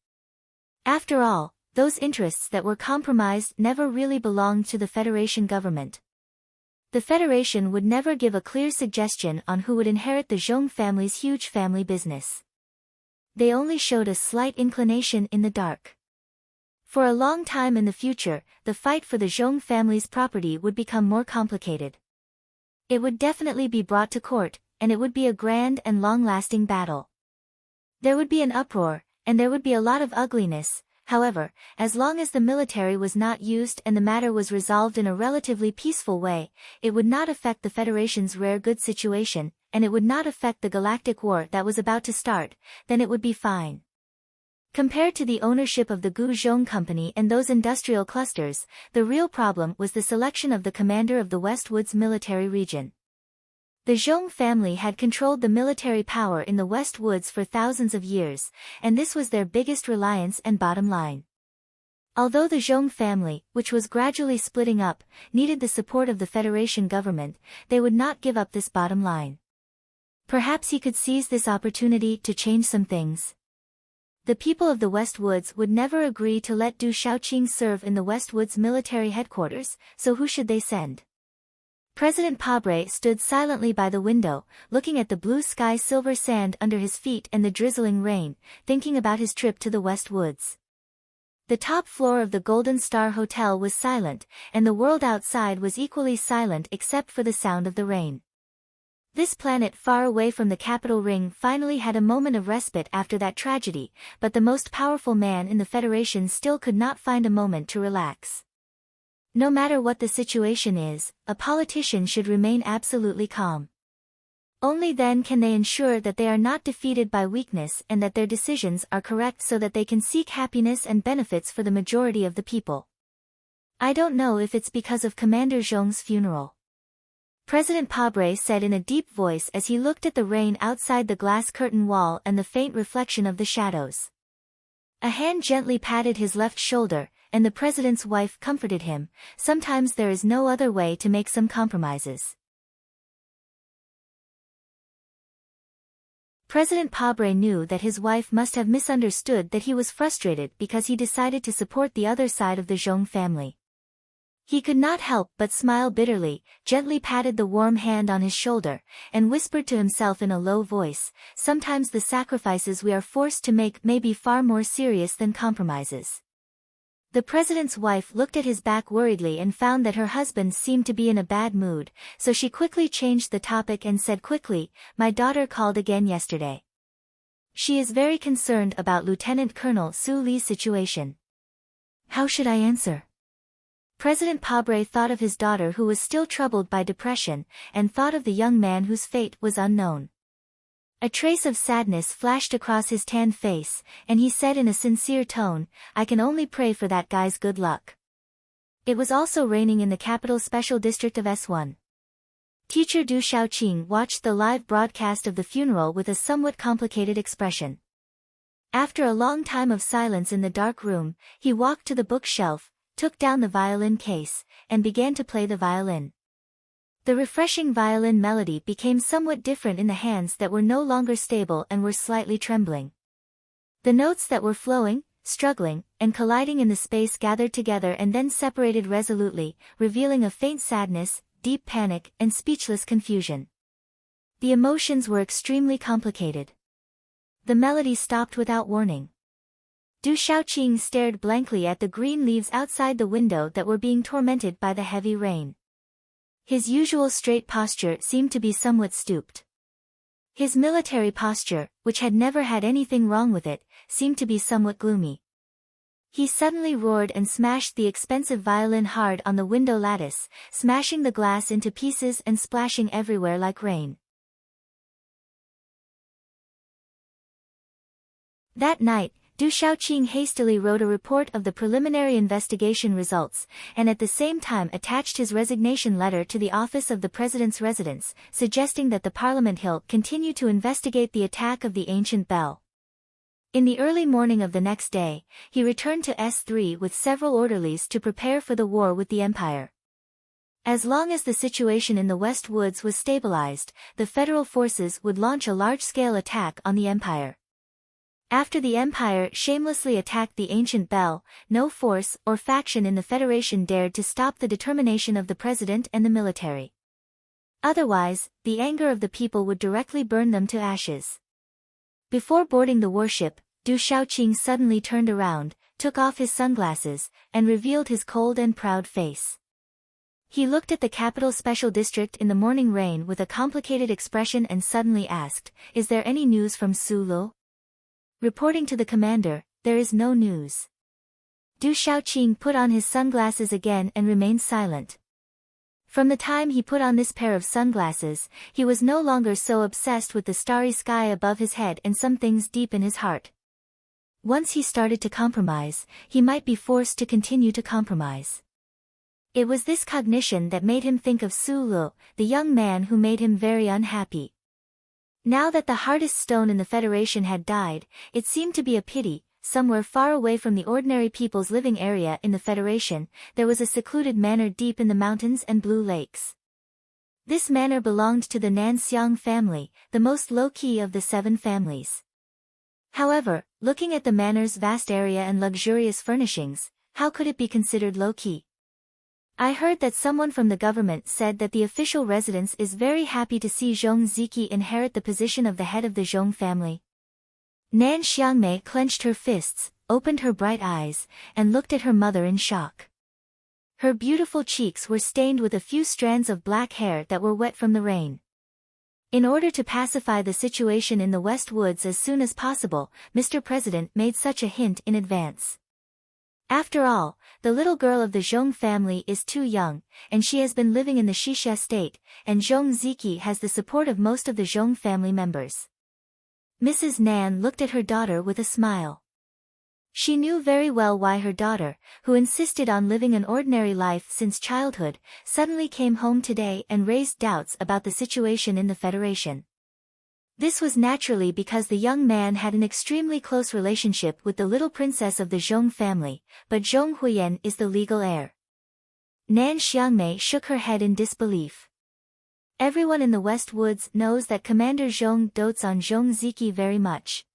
After all, those interests that were compromised never really belonged to the Federation government. The Federation would never give a clear suggestion on who would inherit the Zhong family's huge family business. They only showed a slight inclination in the dark. For a long time in the future, the fight for the Zhong family's property would become more complicated. It would definitely be brought to court, and it would be a grand and long-lasting battle. There would be an uproar, and there would be a lot of ugliness. However, as long as the military was not used and the matter was resolved in a relatively peaceful way, it would not affect the Federation's rare goods situation, and it would not affect the galactic war that was about to start, then it would be fine. Compared to the ownership of the Guzhong Company and those industrial clusters, the real problem was the selection of the commander of the Westwoods military region. The Zhong family had controlled the military power in the West Woods for thousands of years, and this was their biggest reliance and bottom line. Although the Zhong family, which was gradually splitting up, needed the support of the Federation government, they would not give up this bottom line. Perhaps he could seize this opportunity to change some things. The people of the West Woods would never agree to let Du Shaoqing serve in the West Woods military headquarters, so who should they send? President Pabre stood silently by the window, looking at the blue sky, silver sand under his feet and the drizzling rain, thinking about his trip to the West Woods. The top floor of the Golden Star Hotel was silent, and the world outside was equally silent except for the sound of the rain. This planet far away from the capital ring finally had a moment of respite after that tragedy, but the most powerful man in the Federation still could not find a moment to relax. No matter what the situation is, a politician should remain absolutely calm. Only then can they ensure that they are not defeated by weakness and that their decisions are correct so that they can seek happiness and benefits for the majority of the people. I don't know if it's because of Commander Zhong's funeral. President Pabre said in a deep voice as he looked at the rain outside the glass curtain wall and the faint reflection of the shadows. A hand gently patted his left shoulder, and the president's wife comforted him. Sometimes there is no other way to make some compromises. President Pabre knew that his wife must have misunderstood that he was frustrated because he decided to support the other side of the Zhong family. He could not help but smile bitterly, gently patted the warm hand on his shoulder, and whispered to himself in a low voice, "Sometimes the sacrifices we are forced to make may be far more serious than compromises." The president's wife looked at his back worriedly and found that her husband seemed to be in a bad mood, so she quickly changed the topic and said quickly, "My daughter called again yesterday. She is very concerned about Lieutenant Colonel Su Li's situation." "How should I answer?" President Pabre thought of his daughter who was still troubled by depression, and thought of the young man whose fate was unknown. A trace of sadness flashed across his tanned face, and he said in a sincere tone, "I can only pray for that guy's good luck." It was also raining in the capital special district of S1. Teacher Du Shaoqing watched the live broadcast of the funeral with a somewhat complicated expression. After a long time of silence in the dark room, he walked to the bookshelf, took down the violin case, and began to play the violin. The refreshing violin melody became somewhat different in the hands that were no longer stable and were slightly trembling. The notes that were flowing, struggling, and colliding in the space gathered together and then separated resolutely, revealing a faint sadness, deep panic, and speechless confusion. The emotions were extremely complicated. The melody stopped without warning. Du Shaoqing stared blankly at the green leaves outside the window that were being tormented by the heavy rain. His usual straight posture seemed to be somewhat stooped. His military posture, which had never had anything wrong with it, seemed to be somewhat gloomy. He suddenly roared and smashed the expensive violin hard on the window lattice, smashing the glass into pieces and splashing everywhere like rain. That night, Du Shaoqing hastily wrote a report of the preliminary investigation results, and at the same time attached his resignation letter to the office of the president's residence, suggesting that the Parliament Hill continue to investigate the attack of the ancient bell. In the early morning of the next day, he returned to S3 with several orderlies to prepare for the war with the Empire. As long as the situation in the West Woods was stabilized, the federal forces would launch a large-scale attack on the Empire. After the Empire shamelessly attacked the ancient bell, no force or faction in the Federation dared to stop the determination of the president and the military. Otherwise, the anger of the people would directly burn them to ashes. Before boarding the warship, Du Shaoqing suddenly turned around, took off his sunglasses, and revealed his cold and proud face. He looked at the capital special district in the morning rain with a complicated expression and suddenly asked, "Is there any news from Su Li?" Reporting to the commander, "There is no news." Du Shaoqing put on his sunglasses again and remained silent. From the time he put on this pair of sunglasses, he was no longer so obsessed with the starry sky above his head and some things deep in his heart. Once he started to compromise, he might be forced to continue to compromise. It was this cognition that made him think of Su Lu, the young man who made him very unhappy. Now that the hardest stone in the Federation had died, it seemed to be a pity. Somewhere far away from the ordinary people's living area in the Federation, there was a secluded manor deep in the mountains and blue lakes. This manor belonged to the Nanxiang family, the most low-key of the 7 families. However, looking at the manor's vast area and luxurious furnishings, how could it be considered low-key? I heard that someone from the government said that the official residence is very happy to see Zhong Ziki inherit the position of the head of the Zhong family. Nan Xiangmei clenched her fists, opened her bright eyes, and looked at her mother in shock. Her beautiful cheeks were stained with a few strands of black hair that were wet from the rain. In order to pacify the situation in the West Woods as soon as possible, Mr. President made such a hint in advance. After all, the little girl of the Zhong family is too young, and she has been living in the Xixia state, and Zhong Ziki has the support of most of the Zhong family members. Mrs. Nan looked at her daughter with a smile. She knew very well why her daughter, who insisted on living an ordinary life since childhood, suddenly came home today and raised doubts about the situation in the Federation. This was naturally because the young man had an extremely close relationship with the little princess of the Zhong family, but Zhong Huiyan is the legal heir. Nan Xiangmei shook her head in disbelief. Everyone in the West Woods knows that Commander Zhong dotes on Zhong Ziki very much.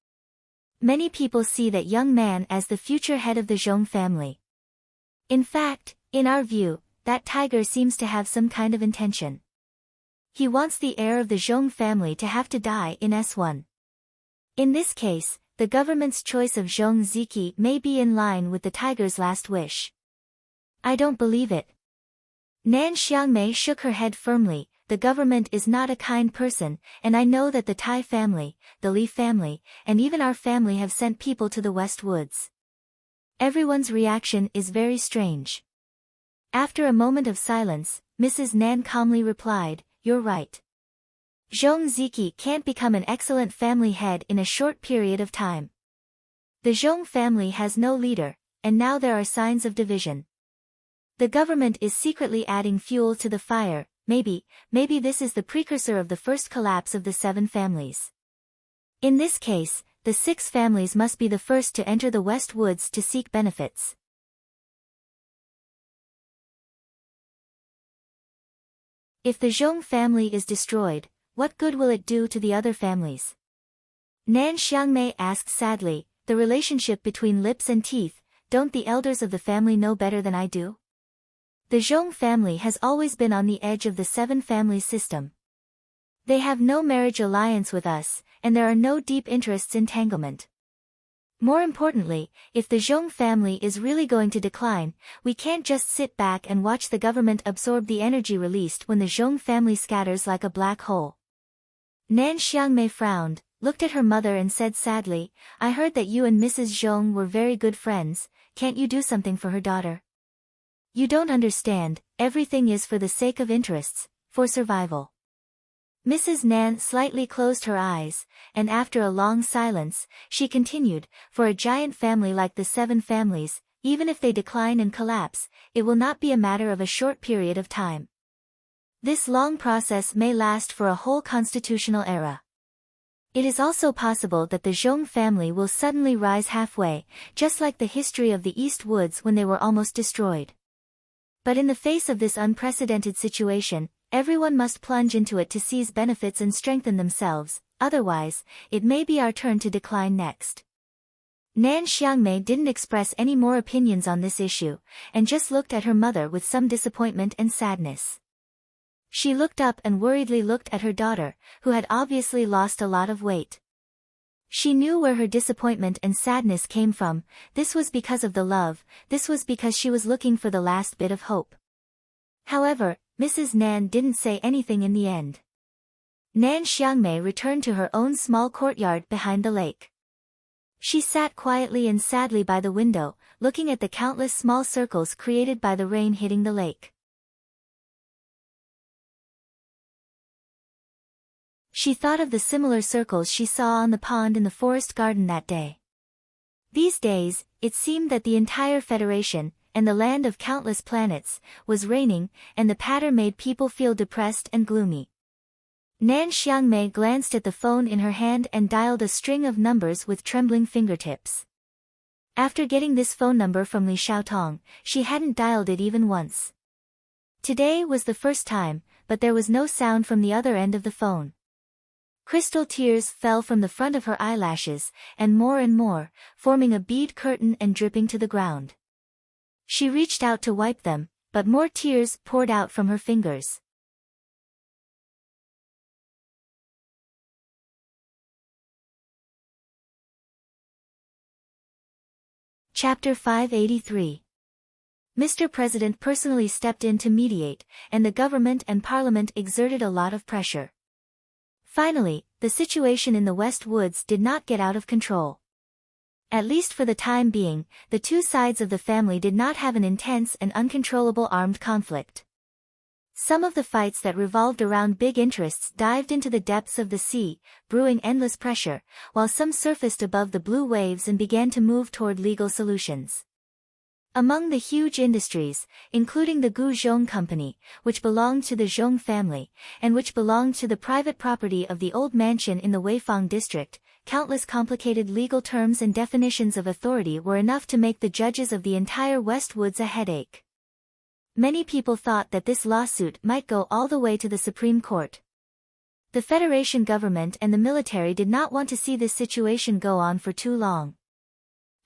Many people see that young man as the future head of the Zhong family. In fact, in our view, that tiger seems to have some kind of intention. He wants the heir of the Zhong family to have to die in S1. In this case, the government's choice of Zhong Ziki may be in line with the tiger's last wish. I don't believe it. Nan Xiangmei shook her head firmly. The government is not a kind person, and I know that the Tai family, the Li family, and even our family have sent people to the West Woods. Everyone's reaction is very strange. After a moment of silence, Mrs. Nan calmly replied, "You're right. Zhong Ziki can't become an excellent family head in a short period of time. The Zhong family has no leader, and now there are signs of division. The government is secretly adding fuel to the fire. Maybe this is the precursor of the first collapse of the 7 families. In this case, the 6 families must be the first to enter the West Woods to seek benefits. If the Zhong family is destroyed, what good will it do to the other families?" Nan Xiangmei asked sadly, "The relationship between lips and teeth, don't the elders of the family know better than I do? The Zhong family has always been on the edge of the 7 family system. They have no marriage alliance with us, and there are no deep interests entanglement. More importantly, if the Zhong family is really going to decline, we can't just sit back and watch the government absorb the energy released when the Zhong family scatters like a black hole." Nan Xiangmei frowned, looked at her mother and said sadly, "I heard that you and Mrs. Zhong were very good friends. Can't you do something for her daughter? You don't understand, everything is for the sake of interests, for survival." Mrs. Nan slightly closed her eyes, and after a long silence, she continued, "For a giant family like the 7 families, even if they decline and collapse, it will not be a matter of a short period of time. This long process may last for a whole constitutional era. It is also possible that the Zhong family will suddenly rise halfway, just like the history of the East Woods when they were almost destroyed. But in the face of this unprecedented situation, everyone must plunge into it to seize benefits and strengthen themselves, otherwise, it may be our turn to decline next." Nan Xiangmei didn't express any more opinions on this issue, and just looked at her mother with some disappointment and sadness. She looked up and worriedly looked at her daughter, who had obviously lost a lot of weight. She knew where her disappointment and sadness came from. This was because of the love, this was because she was looking for the last bit of hope. However, Mrs. Nan didn't say anything in the end. Nan Xiangmei returned to her own small courtyard behind the lake. She sat quietly and sadly by the window, looking at the countless small circles created by the rain hitting the lake. She thought of the similar circles she saw on the pond in the forest garden that day. These days, it seemed that the entire Federation, and the land of countless planets, was raining, and the patter made people feel depressed and gloomy. Nan Xiangmei glanced at the phone in her hand and dialed a string of numbers with trembling fingertips. After getting this phone number from Li Xiaotong, she hadn't dialed it even once. Today was the first time, but there was no sound from the other end of the phone. Crystal tears fell from the front of her eyelashes, and more, forming a bead curtain and dripping to the ground. She reached out to wipe them, but more tears poured out from her fingers. Chapter 583. Mr. President personally stepped in to mediate, and the government and parliament exerted a lot of pressure. Finally, the situation in the West Woods did not get out of control. At least for the time being, the two sides of the family did not have an intense and uncontrollable armed conflict. Some of the fights that revolved around big interests dived into the depths of the sea, brewing endless pressure, while some surfaced above the blue waves and began to move toward legal solutions. Among the huge industries, including the Gu Zhong Company, which belonged to the Zhong family, and which belonged to the private property of the old mansion in the Weifang district, countless complicated legal terms and definitions of authority were enough to make the judges of the entire West Woods a headache. Many people thought that this lawsuit might go all the way to the Supreme Court. The Federation government and the military did not want to see this situation go on for too long.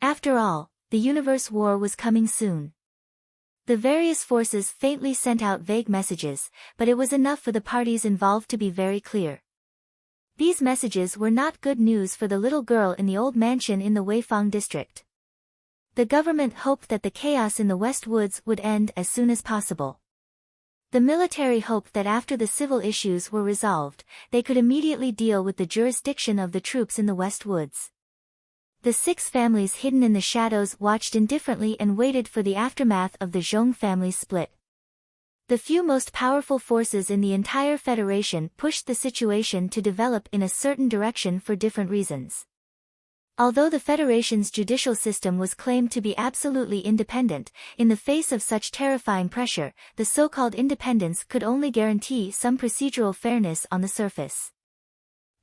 After all, the universe war was coming soon. The various forces faintly sent out vague messages, but it was enough for the parties involved to be very clear. These messages were not good news for the little girl in the old mansion in the Weifang district. The government hoped that the chaos in the West Woods would end as soon as possible. The military hoped that after the civil issues were resolved, they could immediately deal with the jurisdiction of the troops in the West Woods. The 6 families hidden in the shadows watched indifferently and waited for the aftermath of the Zhong family split. The few most powerful forces in the entire Federation pushed the situation to develop in a certain direction for different reasons. Although the Federation's judicial system was claimed to be absolutely independent, in the face of such terrifying pressure, the so-called independence could only guarantee some procedural fairness on the surface.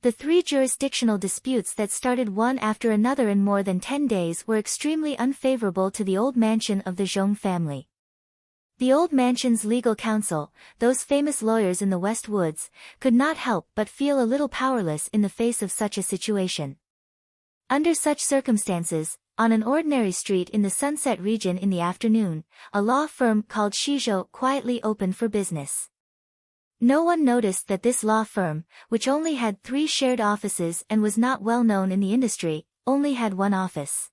The 3 jurisdictional disputes that started one after another in more than 10 days were extremely unfavorable to the old mansion of the Zhong family. The old mansion's legal counsel, those famous lawyers in the West Woods, could not help but feel a little powerless in the face of such a situation. Under such circumstances, on an ordinary street in the Sunset region in the afternoon, a law firm called Shizhou quietly opened for business. No one noticed that this law firm, which only had 3 shared offices and was not well known in the industry, only had one office.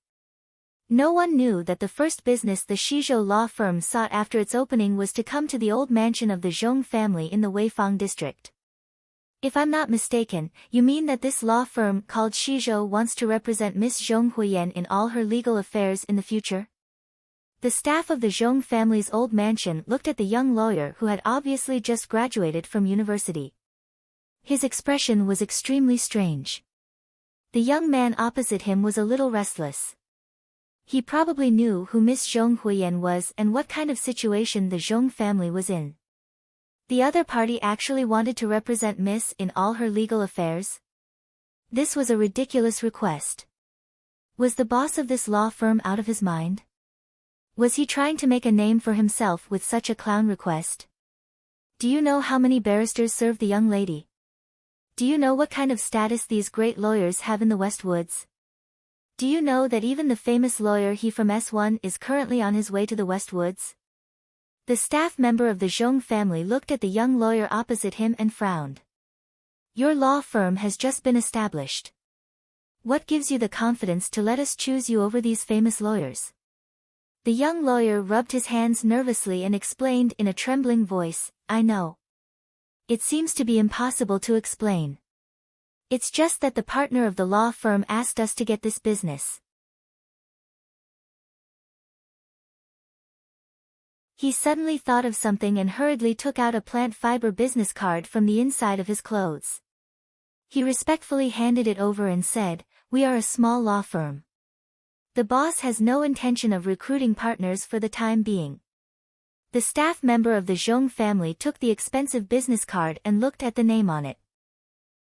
No one knew that the first business the Shizhou law firm sought after its opening was to come to the old mansion of the Zhong family in the Weifang district. If I'm not mistaken, you mean that this law firm called Shizhou wants to represent Miss Zhong Huiyan in all her legal affairs in the future? The staff of the Zhong family's old mansion looked at the young lawyer who had obviously just graduated from university. His expression was extremely strange. The young man opposite him was a little restless. He probably knew who Miss Zhong Huiyan was and what kind of situation the Zhong family was in. The other party actually wanted to represent Miss in all her legal affairs? This was a ridiculous request. Was the boss of this law firm out of his mind? Was he trying to make a name for himself with such a clown request? Do you know how many barristers serve the young lady? Do you know what kind of status these great lawyers have in the West Woods? Do you know that even the famous lawyer he from S1 is currently on his way to the West Woods? The staff member of the Zhong family looked at the young lawyer opposite him and frowned. Your law firm has just been established. What gives you the confidence to let us choose you over these famous lawyers? The young lawyer rubbed his hands nervously and explained in a trembling voice, I know. It seems to be impossible to explain. It's just that the partner of the law firm asked us to get this business. He suddenly thought of something and hurriedly took out a plant fiber business card from the inside of his clothes. He respectfully handed it over and said, We are a small law firm. The boss has no intention of recruiting partners for the time being. The staff member of the Zhong family took the expensive business card and looked at the name on it.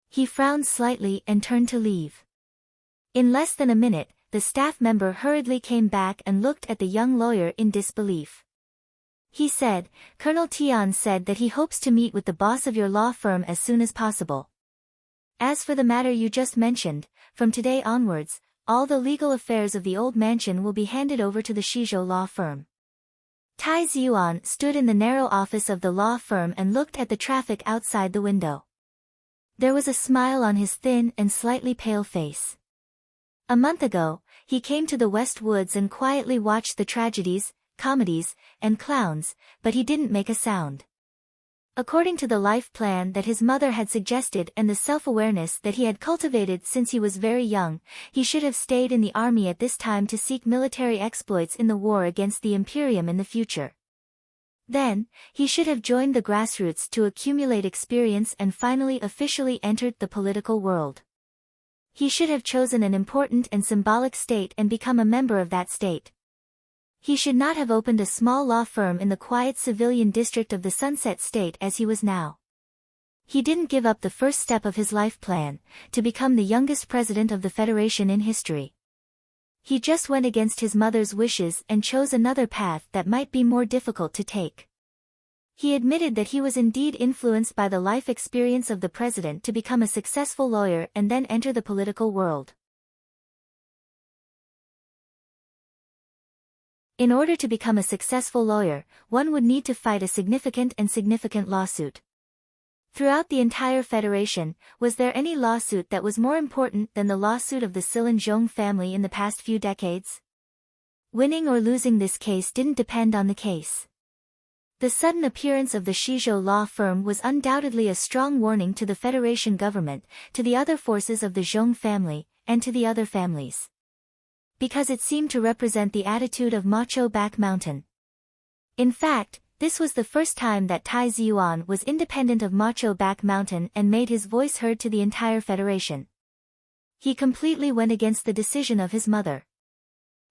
He frowned slightly and turned to leave. In less than a minute, the staff member hurriedly came back and looked at the young lawyer in disbelief. He said, "Colonel Tian said that he hopes to meet with the boss of your law firm as soon as possible. As for the matter you just mentioned, from today onwards, all the legal affairs of the old mansion will be handed over to the Shizhou law firm." Tai Ziyuan stood in the narrow office of the law firm and looked at the traffic outside the window. There was a smile on his thin and slightly pale face. A month ago, he came to the West Woods and quietly watched the tragedies, comedies, and clowns, but he didn't make a sound. According to the life plan that his mother had suggested and the self-awareness that he had cultivated since he was very young, he should have stayed in the army at this time to seek military exploits in the war against the Imperium in the future. Then, he should have joined the grassroots to accumulate experience and finally officially entered the political world. He should have chosen an important and symbolic state and become a member of that state. He should not have opened a small law firm in the quiet civilian district of the Sunset State as he was now. He didn't give up the first step of his life plan, to become the youngest president of the Federation in history. He just went against his mother's wishes and chose another path that might be more difficult to take. He admitted that he was indeed influenced by the life experience of the president to become a successful lawyer and then enter the political world. In order to become a successful lawyer, one would need to fight a significant lawsuit. Throughout the entire Federation, was there any lawsuit that was more important than the lawsuit of the Silin Zhong family in the past few decades? Winning or losing this case didn't depend on the case. The sudden appearance of the Shizhou law firm was undoubtedly a strong warning to the Federation government, to the other forces of the Zhong family, and to the other families. Because it seemed to represent the attitude of Macho Back Mountain. In fact, this was the first time that Tai Ziyuan was independent of Macho Back Mountain and made his voice heard to the entire Federation. He completely went against the decision of his mother.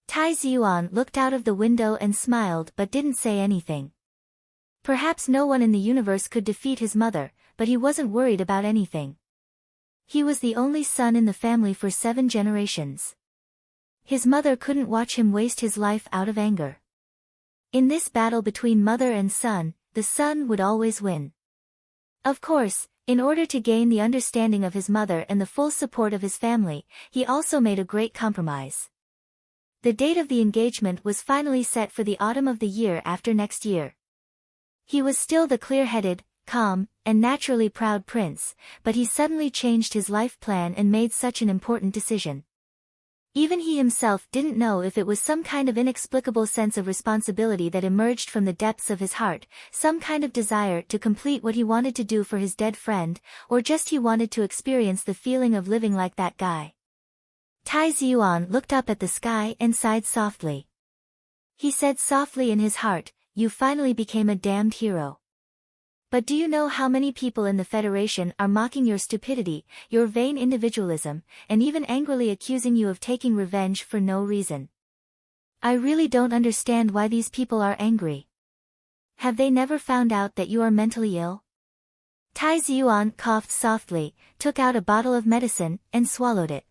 Tai Ziyuan looked out of the window and smiled but didn't say anything. Perhaps no one in the universe could defeat his mother, but he wasn't worried about anything. He was the only son in the family for 7 generations. His mother couldn't watch him waste his life out of anger. In this battle between mother and son, the son would always win. Of course, in order to gain the understanding of his mother and the full support of his family, he also made a great compromise. The date of the engagement was finally set for the autumn of the year after next year. He was still the clear-headed, calm, and naturally proud prince, but he suddenly changed his life plan and made such an important decision. Even he himself didn't know if it was some kind of inexplicable sense of responsibility that emerged from the depths of his heart, some kind of desire to complete what he wanted to do for his dead friend, or just he wanted to experience the feeling of living like that guy. Tai Ziyuan looked up at the sky and sighed softly. He said softly in his heart, "You finally became a damned hero. But do you know how many people in the Federation are mocking your stupidity, your vain individualism, and even angrily accusing you of taking revenge for no reason? I really don't understand why these people are angry. Have they never found out that you are mentally ill?" Tai Ziyuan coughed softly, took out a bottle of medicine, and swallowed it.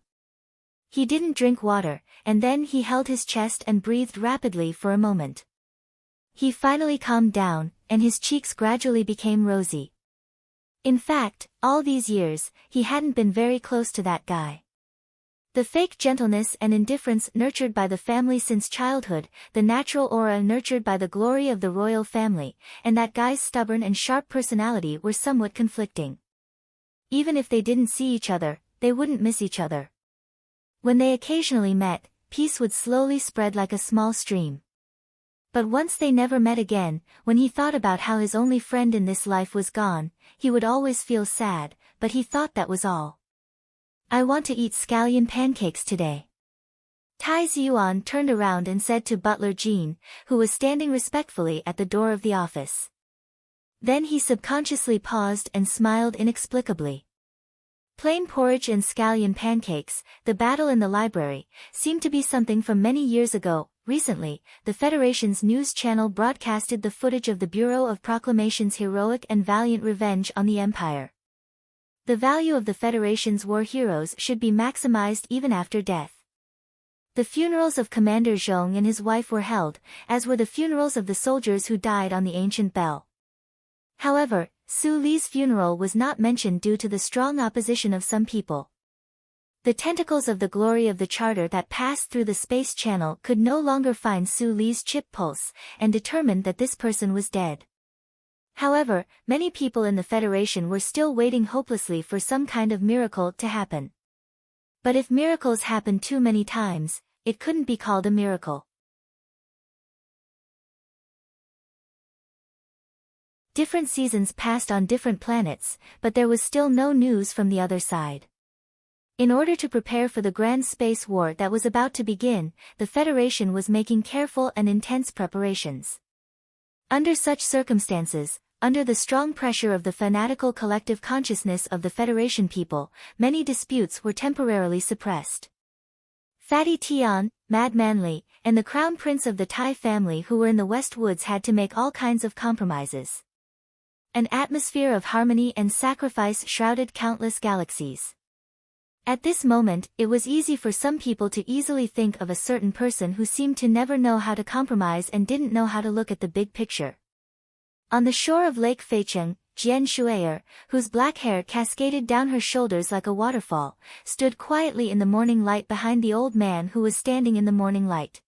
He didn't drink water, and then he held his chest and breathed rapidly for a moment. He finally calmed down, and his cheeks gradually became rosy. In fact, all these years, he hadn't been very close to that guy. The fake gentleness and indifference nurtured by the family since childhood, the natural aura nurtured by the glory of the royal family, and that guy's stubborn and sharp personality were somewhat conflicting. Even if they didn't see each other, they wouldn't miss each other. When they occasionally met, peace would slowly spread like a small stream. But once they never met again, when he thought about how his only friend in this life was gone, he would always feel sad, but he thought that was all. "I want to eat scallion pancakes today." Tai Ziyuan turned around and said to butler Jean, who was standing respectfully at the door of the office. Then he subconsciously paused and smiled inexplicably. Plain porridge and scallion pancakes, the battle in the library, seemed to be something from many years ago. Recently, the Federation's news channel broadcasted the footage of the Bureau of Proclamation's heroic and valiant revenge on the Empire. The value of the Federation's war heroes should be maximized even after death. The funerals of Commander Zhong and his wife were held, as were the funerals of the soldiers who died on the ancient bell. However, Su Li's funeral was not mentioned due to the strong opposition of some people. The tentacles of the glory of the charter that passed through the space channel could no longer find Su Li's chip pulse, and determined that this person was dead. However, many people in the Federation were still waiting hopelessly for some kind of miracle to happen. But if miracles happened too many times, it couldn't be called a miracle. Different seasons passed on different planets, but there was still no news from the other side. In order to prepare for the grand space war that was about to begin, the Federation was making careful and intense preparations. Under such circumstances, under the strong pressure of the fanatical collective consciousness of the Federation people, many disputes were temporarily suppressed. Fatty Tian, Mad Manly, and the Crown Prince of the Tai family who were in the West Woods had to make all kinds of compromises. An atmosphere of harmony and sacrifice shrouded countless galaxies. At this moment, it was easy for some people to easily think of a certain person who seemed to never know how to compromise and didn't know how to look at the big picture. On the shore of Lake Feicheng, Jian Shuier, whose black hair cascaded down her shoulders like a waterfall, stood quietly in the morning light behind the old man who was standing in the morning light.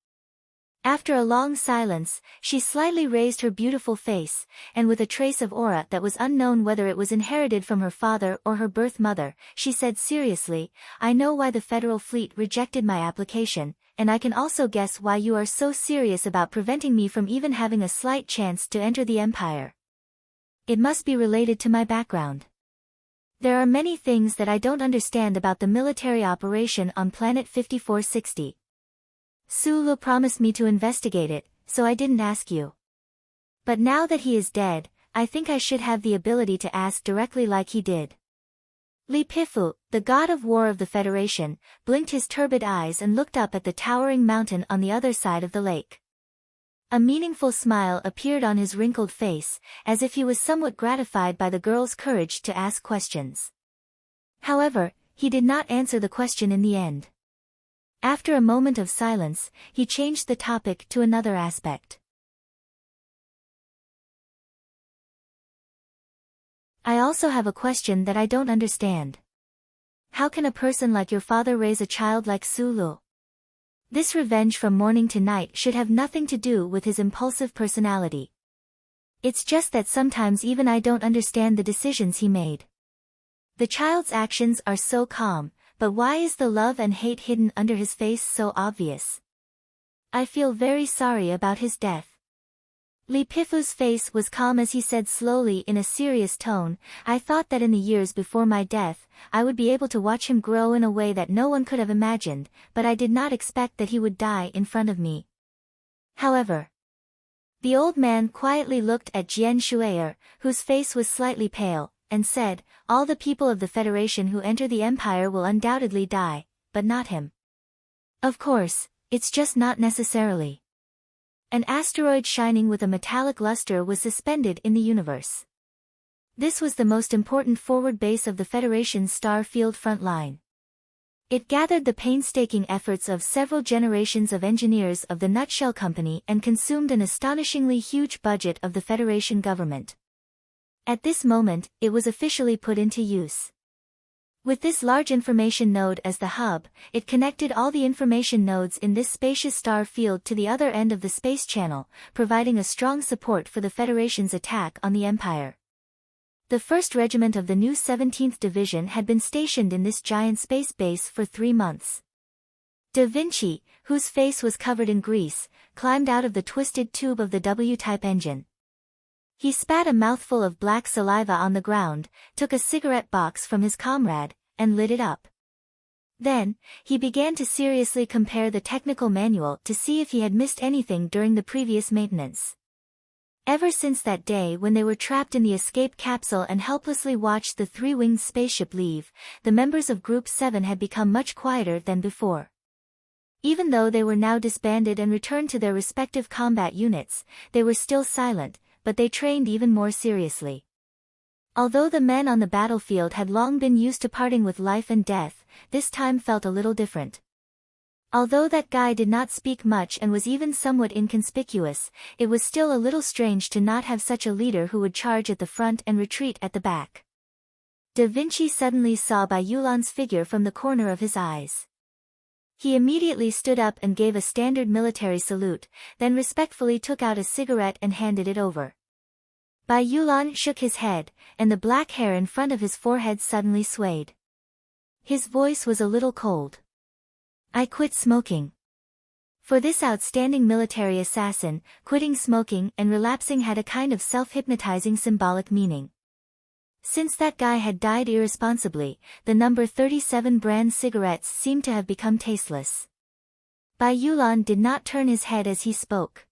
After a long silence, she slightly raised her beautiful face, and with a trace of aura that was unknown whether it was inherited from her father or her birth mother, she said seriously, "I know why the Federal Fleet rejected my application, and I can also guess why you are so serious about preventing me from even having a slight chance to enter the Empire. It must be related to my background. There are many things that I don't understand about the military operation on Planet 5460. Su Lu promised me to investigate it, so I didn't ask you. But now that he is dead, I think I should have the ability to ask directly like he did." Li Pifu, the god of war of the Federation, blinked his turbid eyes and looked up at the towering mountain on the other side of the lake. A meaningful smile appeared on his wrinkled face, as if he was somewhat gratified by the girl's courage to ask questions. However, he did not answer the question in the end. After a moment of silence, he changed the topic to another aspect. "I also have a question that I don't understand. How can a person like your father raise a child like Su Lu? This revenge from morning to night should have nothing to do with his impulsive personality. It's just that sometimes even I don't understand the decisions he made. The child's actions are so calm, but why is the love and hate hidden under his face so obvious? I feel very sorry about his death." Li Pifu's face was calm as he said slowly in a serious tone, "I thought that in the years before my death, I would be able to watch him grow in a way that no one could have imagined, but I did not expect that he would die in front of me. However..." The old man quietly looked at Jian Shuier, whose face was slightly pale, and said, "All the people of the Federation who enter the Empire will undoubtedly die, but not him. Of course, it's just not necessarily." An asteroid shining with a metallic luster was suspended in the universe. This was the most important forward base of the Federation's star field front line. It gathered the painstaking efforts of several generations of engineers of the Nutshell Company and consumed an astonishingly huge budget of the Federation government. At this moment, it was officially put into use. With this large information node as the hub, it connected all the information nodes in this spacious star field to the other end of the space channel, providing a strong support for the Federation's attack on the Empire. The 1st Regiment of the new 17th Division had been stationed in this giant space base for 3 months. Da Vinci, whose face was covered in grease, climbed out of the twisted tube of the W-type engine. He spat a mouthful of black saliva on the ground, took a cigarette box from his comrade, and lit it up. Then, he began to seriously compare the technical manual to see if he had missed anything during the previous maintenance. Ever since that day when they were trapped in the escape capsule and helplessly watched the three-winged spaceship leave, the members of Group 7 had become much quieter than before. Even though they were now disbanded and returned to their respective combat units, they were still silent, but they trained even more seriously. Although the men on the battlefield had long been used to parting with life and death, this time felt a little different. Although that guy did not speak much and was even somewhat inconspicuous, it was still a little strange to not have such a leader who would charge at the front and retreat at the back. Da Vinci suddenly saw Bai Yulan's figure from the corner of his eyes. He immediately stood up and gave a standard military salute, then respectfully took out a cigarette and handed it over. Bai Yulan shook his head, and the black hair in front of his forehead suddenly swayed. His voice was a little cold. I quit smoking. For this outstanding military assassin, quitting smoking and relapsing had a kind of self-hypnotizing symbolic meaning. Since that guy had died irresponsibly, the number 37 brand cigarettes seemed to have become tasteless. Bai Yulan did not turn his head as he spoke.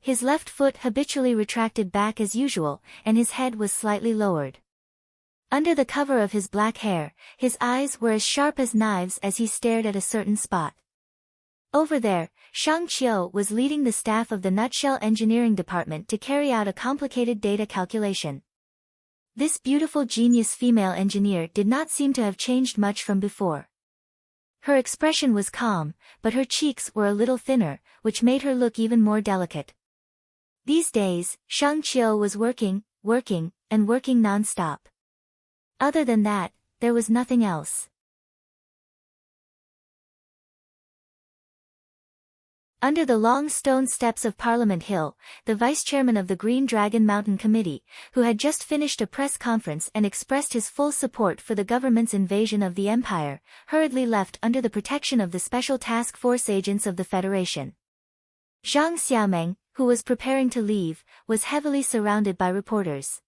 His left foot habitually retracted back as usual, and his head was slightly lowered. Under the cover of his black hair, his eyes were as sharp as knives as he stared at a certain spot. Over there, Shang Qiu was leading the staff of the Nutshell Engineering Department to carry out a complicated data calculation. This beautiful genius female engineer did not seem to have changed much from before. Her expression was calm, but her cheeks were a little thinner, which made her look even more delicate. These days, Shang Qiu was working non-stop. Other than that, there was nothing else. Under the long stone steps of Parliament Hill, the vice-chairman of the Green Dragon Mountain Committee, who had just finished a press conference and expressed his full support for the government's invasion of the empire, hurriedly left under the protection of the Special Task Force agents of the Federation. Zhang Xiaomeng, who was preparing to leave, was heavily surrounded by reporters.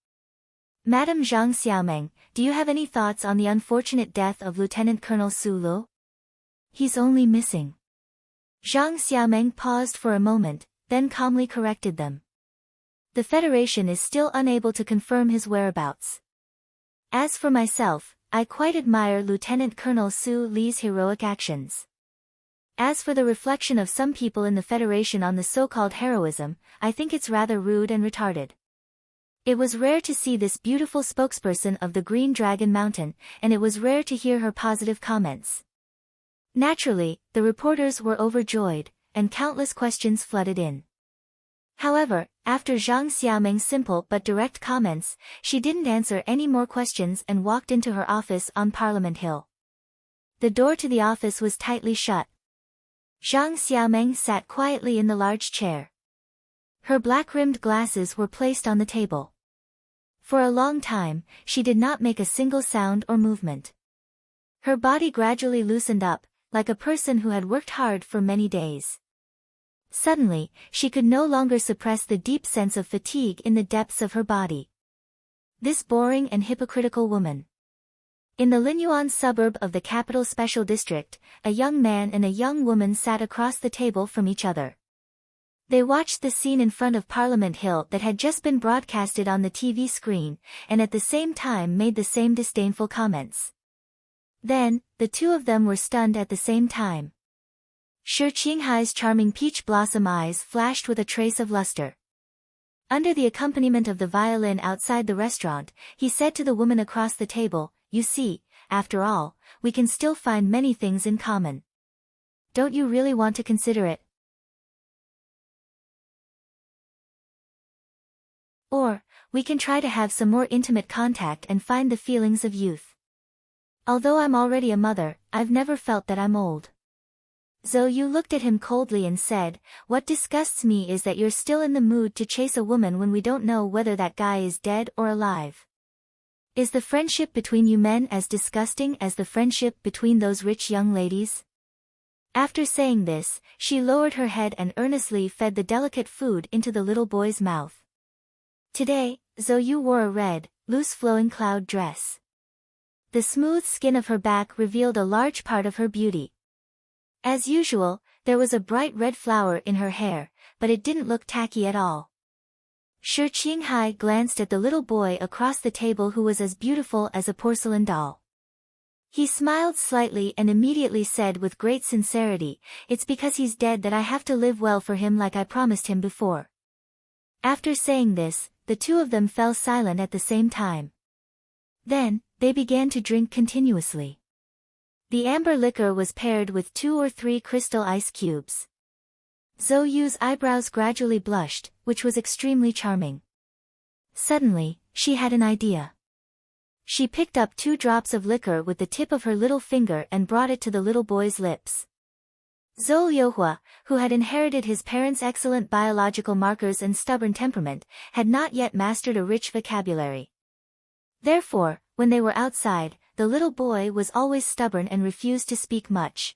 Madam Zhang Xiaomeng, do you have any thoughts on the unfortunate death of Lieutenant Colonel Su Lu? He's only missing. Zhang Xiaomeng paused for a moment, then calmly corrected them. The Federation is still unable to confirm his whereabouts. As for myself, I quite admire Lieutenant Colonel Su Li's heroic actions. As for the reflection of some people in the Federation on the so-called heroism, I think it's rather rude and retarded. It was rare to see this beautiful spokesperson of the Green Dragon Mountain, and it was rare to hear her positive comments. Naturally, the reporters were overjoyed, and countless questions flooded in. However, after Zhang Xiaomeng's simple but direct comments, she didn't answer any more questions and walked into her office on Parliament Hill. The door to the office was tightly shut. Zhang Xiaomeng sat quietly in the large chair. Her black-rimmed glasses were placed on the table. For a long time, she did not make a single sound or movement. Her body gradually loosened up, like a person who had worked hard for many days. Suddenly, she could no longer suppress the deep sense of fatigue in the depths of her body. This boring and hypocritical woman. In the Linyuan suburb of the capital special district, a young man and a young woman sat across the table from each other. They watched the scene in front of Parliament Hill that had just been broadcasted on the TV screen, and at the same time made the same disdainful comments. Then, the two of them were stunned at the same time. Shi Qinghai's charming peach blossom eyes flashed with a trace of luster. Under the accompaniment of the violin outside the restaurant, he said to the woman across the table, "You see, after all, we can still find many things in common. Don't you really want to consider it? Or, we can try to have some more intimate contact and find the feelings of youth. Although I'm already a mother, I've never felt that I'm old." Zhou Yu looked at him coldly and said, "What disgusts me is that you're still in the mood to chase a woman when we don't know whether that guy is dead or alive. Is the friendship between you men as disgusting as the friendship between those rich young ladies?" After saying this, she lowered her head and earnestly fed the delicate food into the little boy's mouth. Today, Zhou Yu wore a red, loose-flowing cloud dress. The smooth skin of her back revealed a large part of her beauty. As usual, there was a bright red flower in her hair, but it didn't look tacky at all. Shi Qinghai glanced at the little boy across the table who was as beautiful as a porcelain doll. He smiled slightly and immediately said with great sincerity, "It's because he's dead that I have to live well for him like I promised him before." After saying this, the two of them fell silent at the same time. Then, they began to drink continuously. The amber liquor was paired with 2 or 3 crystal ice cubes. Zhou Yu's eyebrows gradually blushed, which was extremely charming. Suddenly, she had an idea. She picked up 2 drops of liquor with the tip of her little finger and brought it to the little boy's lips. Zhou Liuhua, who had inherited his parents' excellent biological markers and stubborn temperament, had not yet mastered a rich vocabulary. Therefore, when they were outside, the little boy was always stubborn and refused to speak much.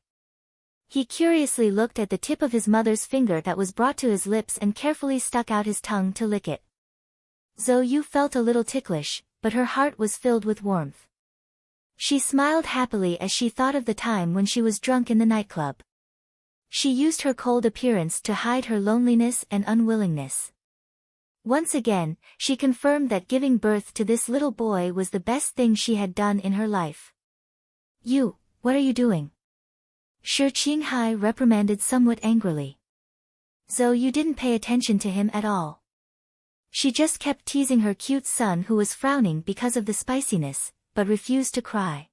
He curiously looked at the tip of his mother's finger that was brought to his lips and carefully stuck out his tongue to lick it. Zhou Yu felt a little ticklish, but her heart was filled with warmth. She smiled happily as she thought of the time when she was drunk in the nightclub. She used her cold appearance to hide her loneliness and unwillingness. Once again, she confirmed that giving birth to this little boy was the best thing she had done in her life. "You, what are you doing?" Shi Qinghai reprimanded somewhat angrily. "Zhou Yu didn't pay attention to him at all. She just kept teasing her cute son who was frowning because of the spiciness, but refused to cry."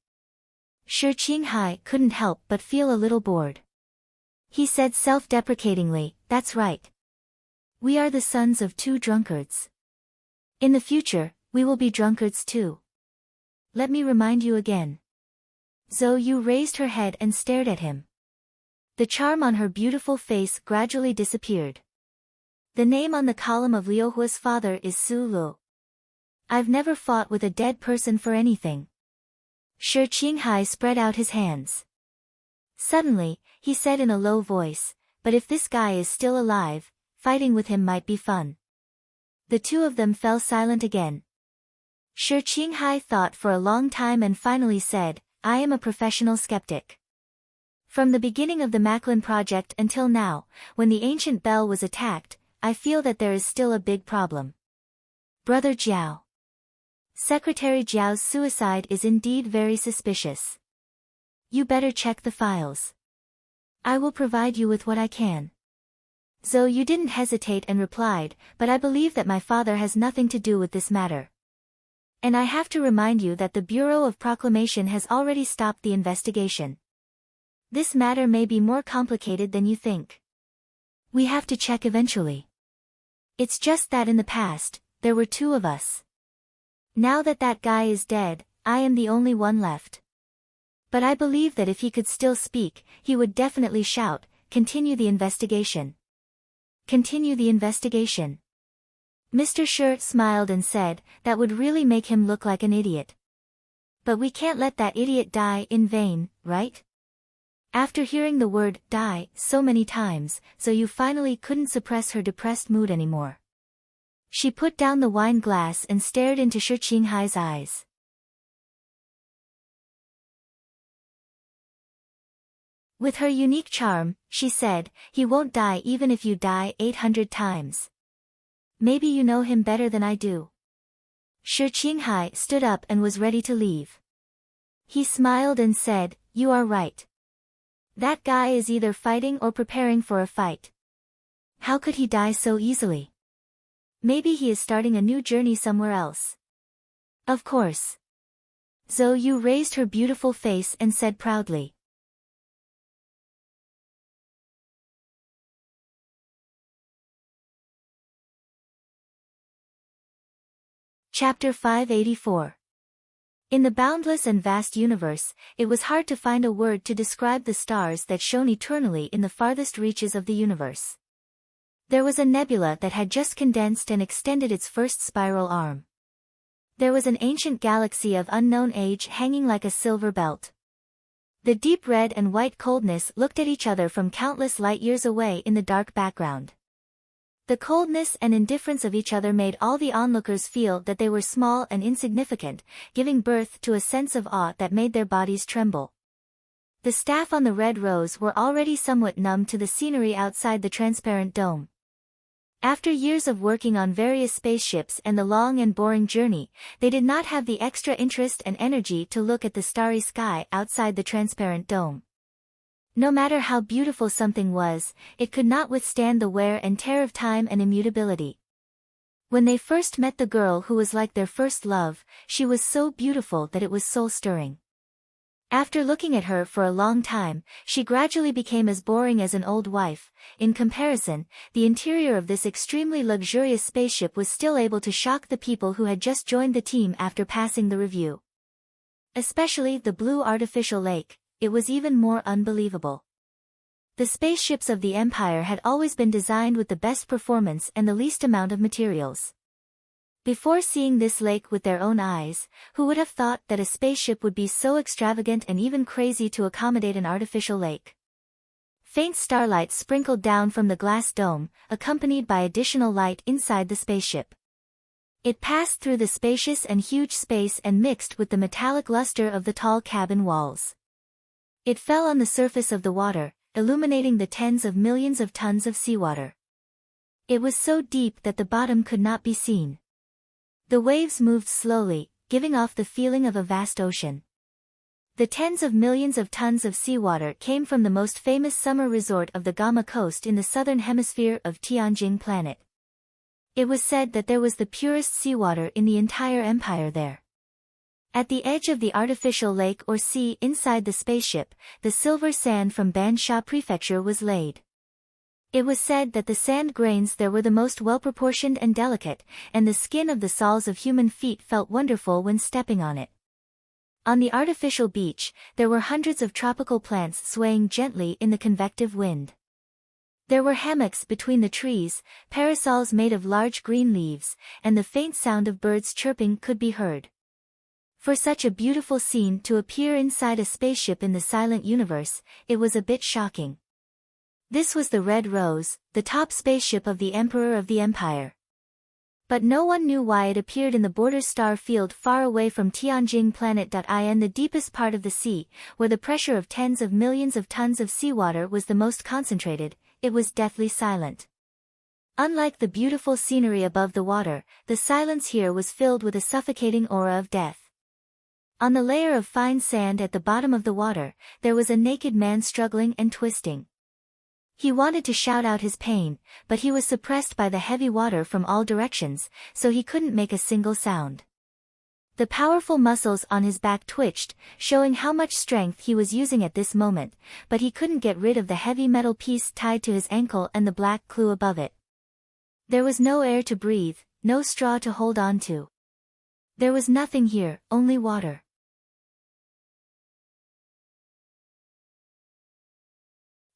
Shi Qinghai couldn't help but feel a little bored. He said self-deprecatingly, "That's right. We are the sons of 2 drunkards. In the future, we will be drunkards too. Let me remind you again." Zhou Yu raised her head and stared at him. The charm on her beautiful face gradually disappeared. "The name on the column of Liuhua's father is Su Lu. I've never fought with a dead person for anything." Shi Qinghai spread out his hands. Suddenly, he said in a low voice, "But if this guy is still alive, fighting with him might be fun." The two of them fell silent again. Shi Qinghai thought for a long time and finally said, "I am a professional skeptic. From the beginning of the Macklin project until now, when the ancient bell was attacked, I feel that there is still a big problem. Brother Jiao. Secretary Jiao's suicide is indeed very suspicious. You better check the files. I will provide you with what I can." Zhou Yu didn't hesitate and replied, "But I believe that my father has nothing to do with this matter. And I have to remind you that the Bureau of Proclamation has already stopped the investigation. This matter may be more complicated than you think. We have to check eventually. It's just that in the past, there were 2 of us. Now that that guy is dead, I am the only one left. But I believe that if he could still speak, he would definitely shout, 'Continue the investigation. Continue the investigation.'" Mr. Shi smiled and said, "That would really make him look like an idiot. But we can't let that idiot die in vain, right?" After hearing the word "die" so many times, Zhou Yu finally couldn't suppress her depressed mood anymore. She put down the wine glass and stared into Shi Qinghai's eyes. With her unique charm, she said, "He won't die even if you die 800 times. Maybe you know him better than I do." Shi Qinghai stood up and was ready to leave. He smiled and said, "You are right. That guy is either fighting or preparing for a fight. How could he die so easily? Maybe he is starting a new journey somewhere else." "Of course." Zhou Yu raised her beautiful face and said proudly. Chapter 584. In the boundless and vast universe, it was hard to find a word to describe the stars that shone eternally in the farthest reaches of the universe. There was a nebula that had just condensed and extended its first spiral arm. There was an ancient galaxy of unknown age hanging like a silver belt. The deep red and white coldness looked at each other from countless light years away in the dark background. The coldness and indifference of each other made all the onlookers feel that they were small and insignificant, giving birth to a sense of awe that made their bodies tremble. The staff on the red rose were already somewhat numb to the scenery outside the transparent dome. After years of working on various spaceships and the long and boring journey, they did not have the extra interest and energy to look at the starry sky outside the transparent dome. No matter how beautiful something was, it could not withstand the wear and tear of time and immutability. When they first met the girl who was like their first love, she was so beautiful that it was soul-stirring. After looking at her for a long time, she gradually became as boring as an old wife. In comparison, the interior of this extremely luxurious spaceship was still able to shock the people who had just joined the team after passing the review. Especially the blue artificial lake, it was even more unbelievable. The spaceships of the Empire had always been designed with the best performance and the least amount of materials. Before seeing this lake with their own eyes, who would have thought that a spaceship would be so extravagant and even crazy to accommodate an artificial lake? Faint starlight sprinkled down from the glass dome, accompanied by additional light inside the spaceship. It passed through the spacious and huge space and mixed with the metallic luster of the tall cabin walls. It fell on the surface of the water, illuminating the tens of millions of tons of seawater. It was so deep that the bottom could not be seen. The waves moved slowly, giving off the feeling of a vast ocean. The tens of millions of tons of seawater came from the most famous summer resort of the Gamma coast in the southern hemisphere of Tianjin planet. It was said that there was the purest seawater in the entire empire there. At the edge of the artificial lake or sea inside the spaceship, the silver sand from Bansha Prefecture was laid. It was said that the sand grains there were the most well-proportioned and delicate, and the skin of the soles of human feet felt wonderful when stepping on it. On the artificial beach, there were hundreds of tropical plants swaying gently in the convective wind. There were hammocks between the trees, parasols made of large green leaves, and the faint sound of birds chirping could be heard. For such a beautiful scene to appear inside a spaceship in the silent universe, it was a bit shocking. This was the Red Rose, the top spaceship of the Emperor of the Empire. But no one knew why it appeared in the border star field far away from Tianjin planet.in, the deepest part of the sea, where the pressure of tens of millions of tons of seawater was the most concentrated. It was deathly silent. Unlike the beautiful scenery above the water, the silence here was filled with a suffocating aura of death. On the layer of fine sand at the bottom of the water, there was a naked man struggling and twisting. He wanted to shout out his pain, but he was suppressed by the heavy water from all directions, so he couldn't make a single sound. The powerful muscles on his back twitched, showing how much strength he was using at this moment, but he couldn't get rid of the heavy metal piece tied to his ankle and the black clue above it. There was no air to breathe, no straw to hold on to. There was nothing here, only water.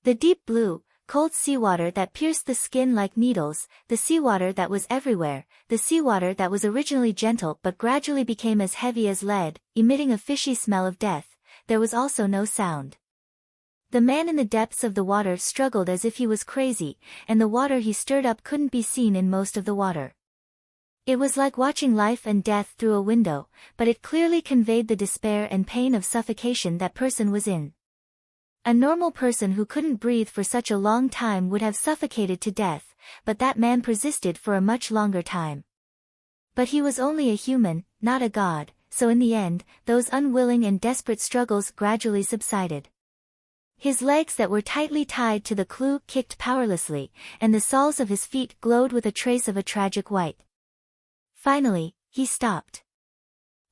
The deep blue, cold seawater that pierced the skin like needles, the seawater that was everywhere, the seawater that was originally gentle but gradually became as heavy as lead, emitting a fishy smell of death. There was also no sound. The man in the depths of the water struggled as if he was crazy, and the water he stirred up couldn't be seen in most of the water. It was like watching life and death through a window, but it clearly conveyed the despair and pain of suffocation that person was in. A normal person who couldn't breathe for such a long time would have suffocated to death, but that man persisted for a much longer time. But he was only a human, not a god, so in the end, those unwilling and desperate struggles gradually subsided. His legs that were tightly tied to the clue kicked powerlessly, and the soles of his feet glowed with a trace of a tragic white. Finally, he stopped.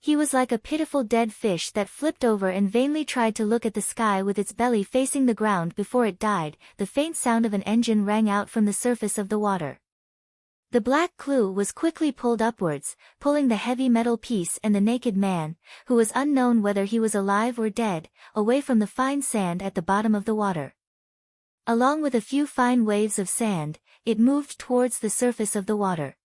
He was like a pitiful dead fish that flipped over and vainly tried to look at the sky with its belly facing the ground before it died. The faint sound of an engine rang out from the surface of the water. The black clue was quickly pulled upwards, pulling the heavy metal piece and the naked man, who was unknown whether he was alive or dead, away from the fine sand at the bottom of the water. Along with a few fine waves of sand, it moved towards the surface of the water.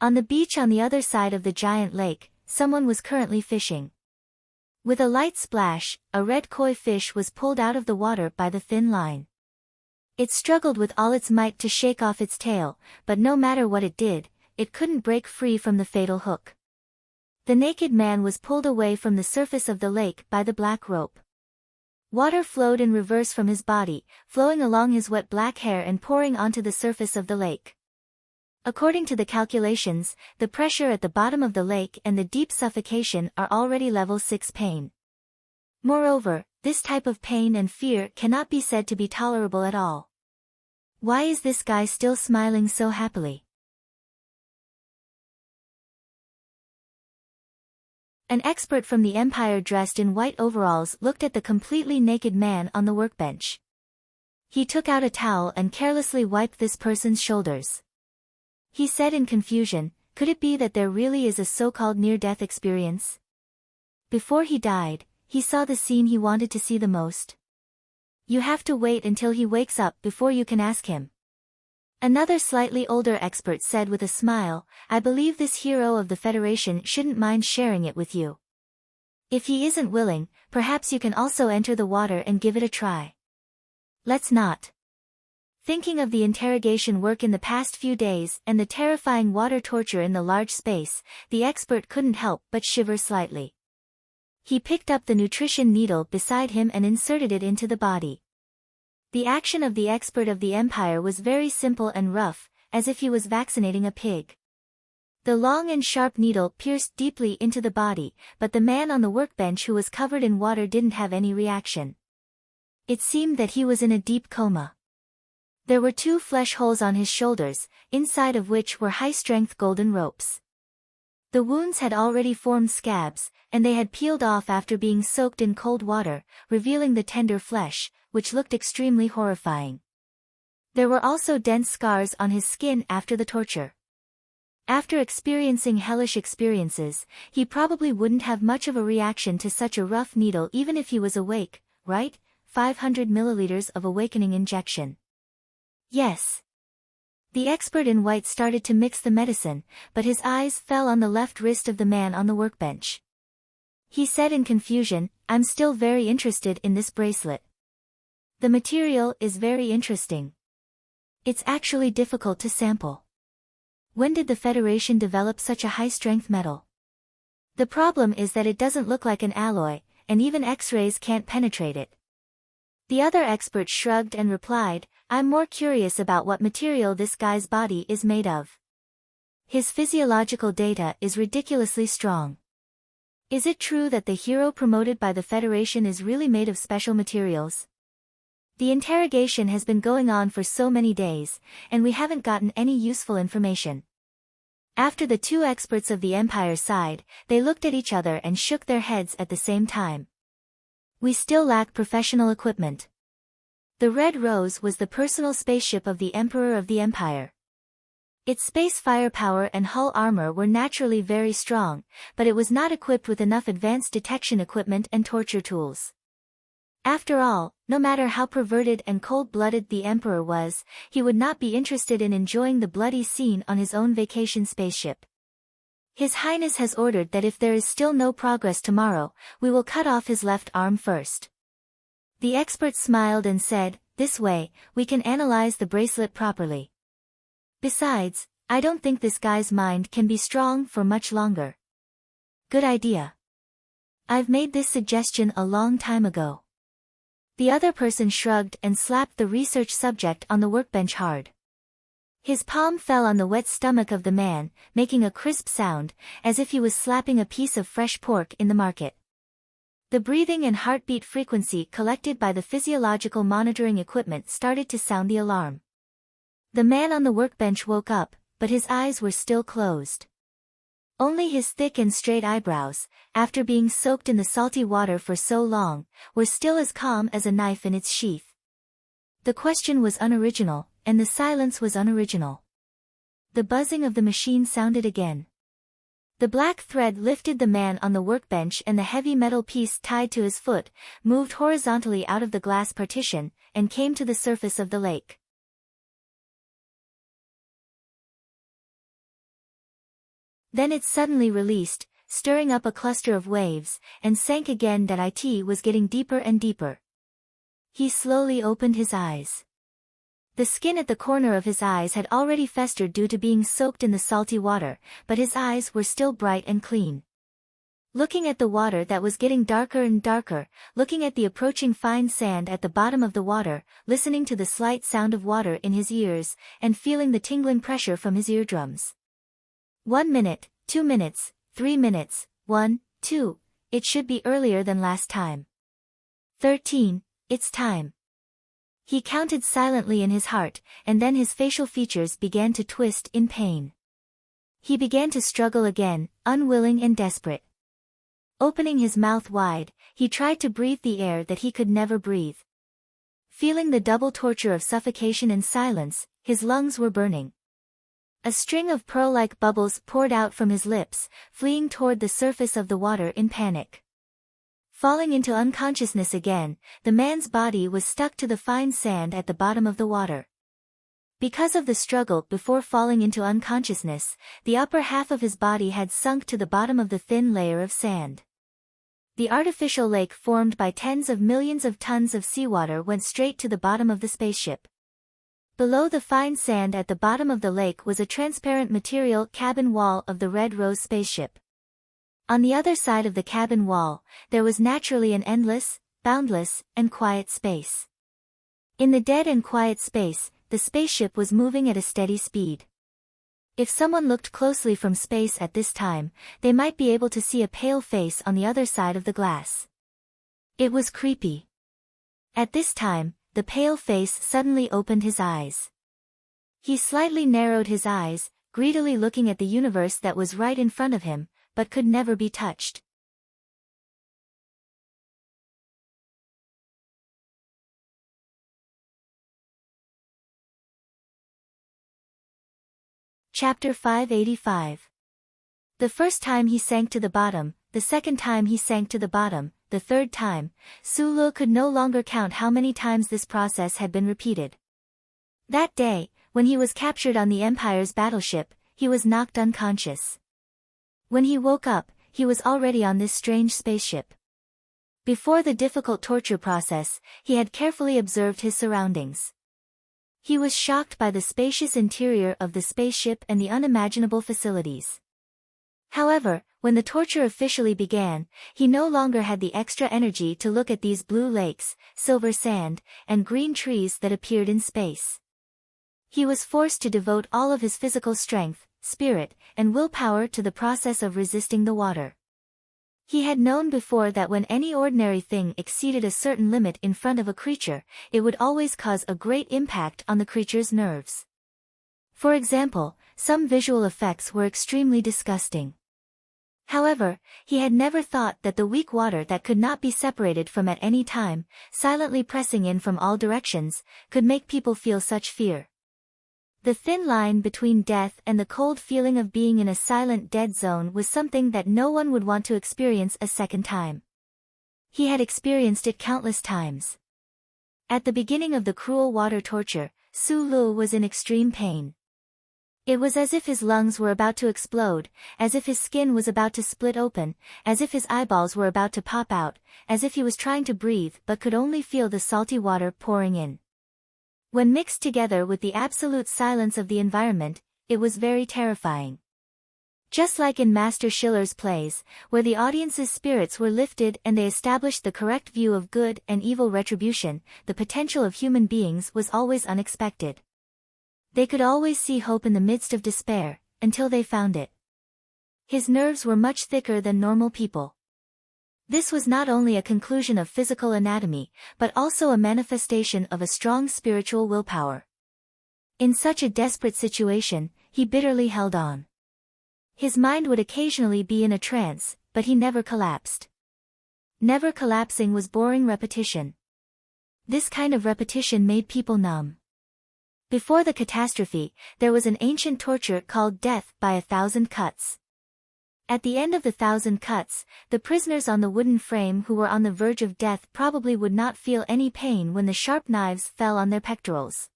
On the beach on the other side of the giant lake, someone was currently fishing. With a light splash, a red koi fish was pulled out of the water by the thin line. It struggled with all its might to shake off its tail, but no matter what it did, it couldn't break free from the fatal hook. The naked man was pulled away from the surface of the lake by the black rope. Water flowed in reverse from his body, flowing along his wet black hair and pouring onto the surface of the lake. According to the calculations, the pressure at the bottom of the lake and the deep suffocation are already level 6 pain. Moreover, this type of pain and fear cannot be said to be tolerable at all. Why is this guy still smiling so happily? An expert from the Empire dressed in white overalls looked at the completely naked man on the workbench. He took out a towel and carelessly wiped this person's shoulders. He said in confusion, could it be that there really is a so-called near-death experience? Before he died, he saw the scene he wanted to see the most. You have to wait until he wakes up before you can ask him. Another slightly older expert said with a smile, I believe this hero of the Federation shouldn't mind sharing it with you. If he isn't willing, perhaps you can also enter the water and give it a try. Let's not. Thinking of the interrogation work in the past few days and the terrifying water torture in the large space, the expert couldn't help but shiver slightly. He picked up the nutrition needle beside him and inserted it into the body. The action of the expert of the Empire was very simple and rough, as if he was vaccinating a pig. The long and sharp needle pierced deeply into the body, but the man on the workbench who was covered in water didn't have any reaction. It seemed that he was in a deep coma. There were 2 flesh holes on his shoulders, inside of which were high-strength golden ropes. The wounds had already formed scabs, and they had peeled off after being soaked in cold water, revealing the tender flesh, which looked extremely horrifying. There were also dense scars on his skin after the torture. After experiencing hellish experiences, he probably wouldn't have much of a reaction to such a rough needle even if he was awake, right? 500 milliliters of awakening injection. Yes. The expert in white started to mix the medicine, but his eyes fell on the left wrist of the man on the workbench. He said in confusion, I'm still very interested in this bracelet. The material is very interesting. It's actually difficult to sample. When did the Federation develop such a high-strength metal? The problem is that it doesn't look like an alloy, and even X-rays can't penetrate it. The other expert shrugged and replied, I'm more curious about what material this guy's body is made of. His physiological data is ridiculously strong. Is it true that the hero promoted by the Federation is really made of special materials? The interrogation has been going on for so many days, and we haven't gotten any useful information. After the 2 experts of the Empire sighed, they looked at each other and shook their heads at the same time. We still lack professional equipment. The Red Rose was the personal spaceship of the Emperor of the Empire. Its space firepower and hull armor were naturally very strong, but it was not equipped with enough advanced detection equipment and torture tools. After all, no matter how perverted and cold-blooded the Emperor was, he would not be interested in enjoying the bloody scene on his own vacation spaceship. His Highness has ordered that if there is still no progress tomorrow, we will cut off his left arm first. The expert smiled and said, this way, we can analyze the bracelet properly. Besides, I don't think this guy's mind can be strong for much longer. Good idea. I've made this suggestion a long time ago. The other person shrugged and slapped the research subject on the workbench hard. His palm fell on the wet stomach of the man, making a crisp sound, as if he was slapping a piece of fresh pork in the market. The breathing and heartbeat frequency collected by the physiological monitoring equipment started to sound the alarm. The man on the workbench woke up, but his eyes were still closed. Only his thick and straight eyebrows, after being soaked in the salty water for so long, were still as calm as a knife in its sheath. The question was unoriginal, and the silence was unoriginal. The buzzing of the machine sounded again. The black thread lifted the man on the workbench, and the heavy metal piece tied to his foot moved horizontally out of the glass partition and came to the surface of the lake. Then it suddenly released, stirring up a cluster of waves, and sank again. That it was getting deeper and deeper. He slowly opened his eyes. The skin at the corner of his eyes had already festered due to being soaked in the salty water, but his eyes were still bright and clean. Looking at the water that was getting darker and darker, looking at the approaching fine sand at the bottom of the water, listening to the slight sound of water in his ears, and feeling the tingling pressure from his eardrums. 1 minute, 2 minutes, 3 minutes, 1, 2, it should be earlier than last time. 13, it's time. He counted silently in his heart, and then his facial features began to twist in pain. He began to struggle again, unwilling and desperate. Opening his mouth wide, he tried to breathe the air that he could never breathe. Feeling the double torture of suffocation and silence, his lungs were burning. A string of pearl-like bubbles poured out from his lips, fleeing toward the surface of the water in panic. Falling into unconsciousness again, the man's body was stuck to the fine sand at the bottom of the water. Because of the struggle before falling into unconsciousness, the upper half of his body had sunk to the bottom of the thin layer of sand. The artificial lake formed by tens of millions of tons of seawater went straight to the bottom of the spaceship. Below the fine sand at the bottom of the lake was a transparent material cabin wall of the Red Rose spaceship. On the other side of the cabin wall, there was naturally an endless, boundless, and quiet space. In the dead and quiet space, the spaceship was moving at a steady speed. If someone looked closely from space at this time, they might be able to see a pale face on the other side of the glass. It was creepy. At this time, the pale face suddenly opened his eyes. He slightly narrowed his eyes, greedily looking at the universe that was right in front of him, but could never be touched. Chapter 585. The first time he sank to the bottom, the second time he sank to the bottom, the third time, Sulu could no longer count how many times this process had been repeated. That day, when he was captured on the Empire's battleship, he was knocked unconscious. When he woke up, he was already on this strange spaceship. Before the difficult torture process, he had carefully observed his surroundings. He was shocked by the spacious interior of the spaceship and the unimaginable facilities. However, when the torture officially began, he no longer had the extra energy to look at these blue lakes, silver sand, and green trees that appeared in space. He was forced to devote all of his physical strength, spirit, and willpower to the process of resisting the water. He had known before that when any ordinary thing exceeded a certain limit in front of a creature, it would always cause a great impact on the creature's nerves. For example, some visual effects were extremely disgusting. However, he had never thought that the weak water that could not be separated from at any time, silently pressing in from all directions, could make people feel such fear. The thin line between death and the cold feeling of being in a silent dead zone was something that no one would want to experience a second time. He had experienced it countless times. At the beginning of the cruel water torture, Sulu was in extreme pain. It was as if his lungs were about to explode, as if his skin was about to split open, as if his eyeballs were about to pop out, as if he was trying to breathe but could only feel the salty water pouring in. When mixed together with the absolute silence of the environment, it was very terrifying. Just like in Master Schiller's plays, where the audience's spirits were lifted and they established the correct view of good and evil retribution, the potential of human beings was always unexpected. They could always see hope in the midst of despair, until they found it. His nerves were much thicker than normal people. This was not only a conclusion of physical anatomy, but also a manifestation of a strong spiritual willpower. In such a desperate situation, he bitterly held on. His mind would occasionally be in a trance, but he never collapsed. Never collapsing was boring repetition. This kind of repetition made people numb. Before the catastrophe, there was an ancient torture called death by 1,000 cuts. At the end of the 1,000 cuts, the prisoners on the wooden frame who were on the verge of death probably would not feel any pain when the sharp knives fell on their pectorals.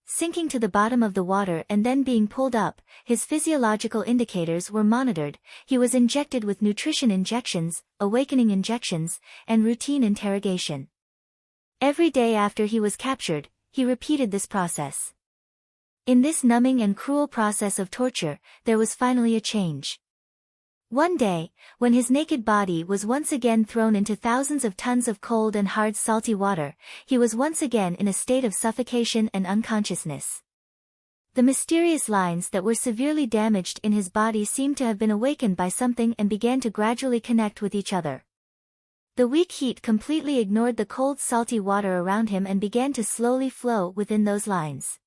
Sinking to the bottom of the water and then being pulled up, his physiological indicators were monitored, he was injected with nutrition injections, awakening injections, and routine interrogation. Every day after he was captured, he repeated this process. In this numbing and cruel process of torture, there was finally a change. One day, when his naked body was once again thrown into thousands of tons of cold and hard salty water, he was once again in a state of suffocation and unconsciousness. The mysterious lines that were severely damaged in his body seemed to have been awakened by something and began to gradually connect with each other. The weak heat completely ignored the cold salty water around him and began to slowly flow within those lines.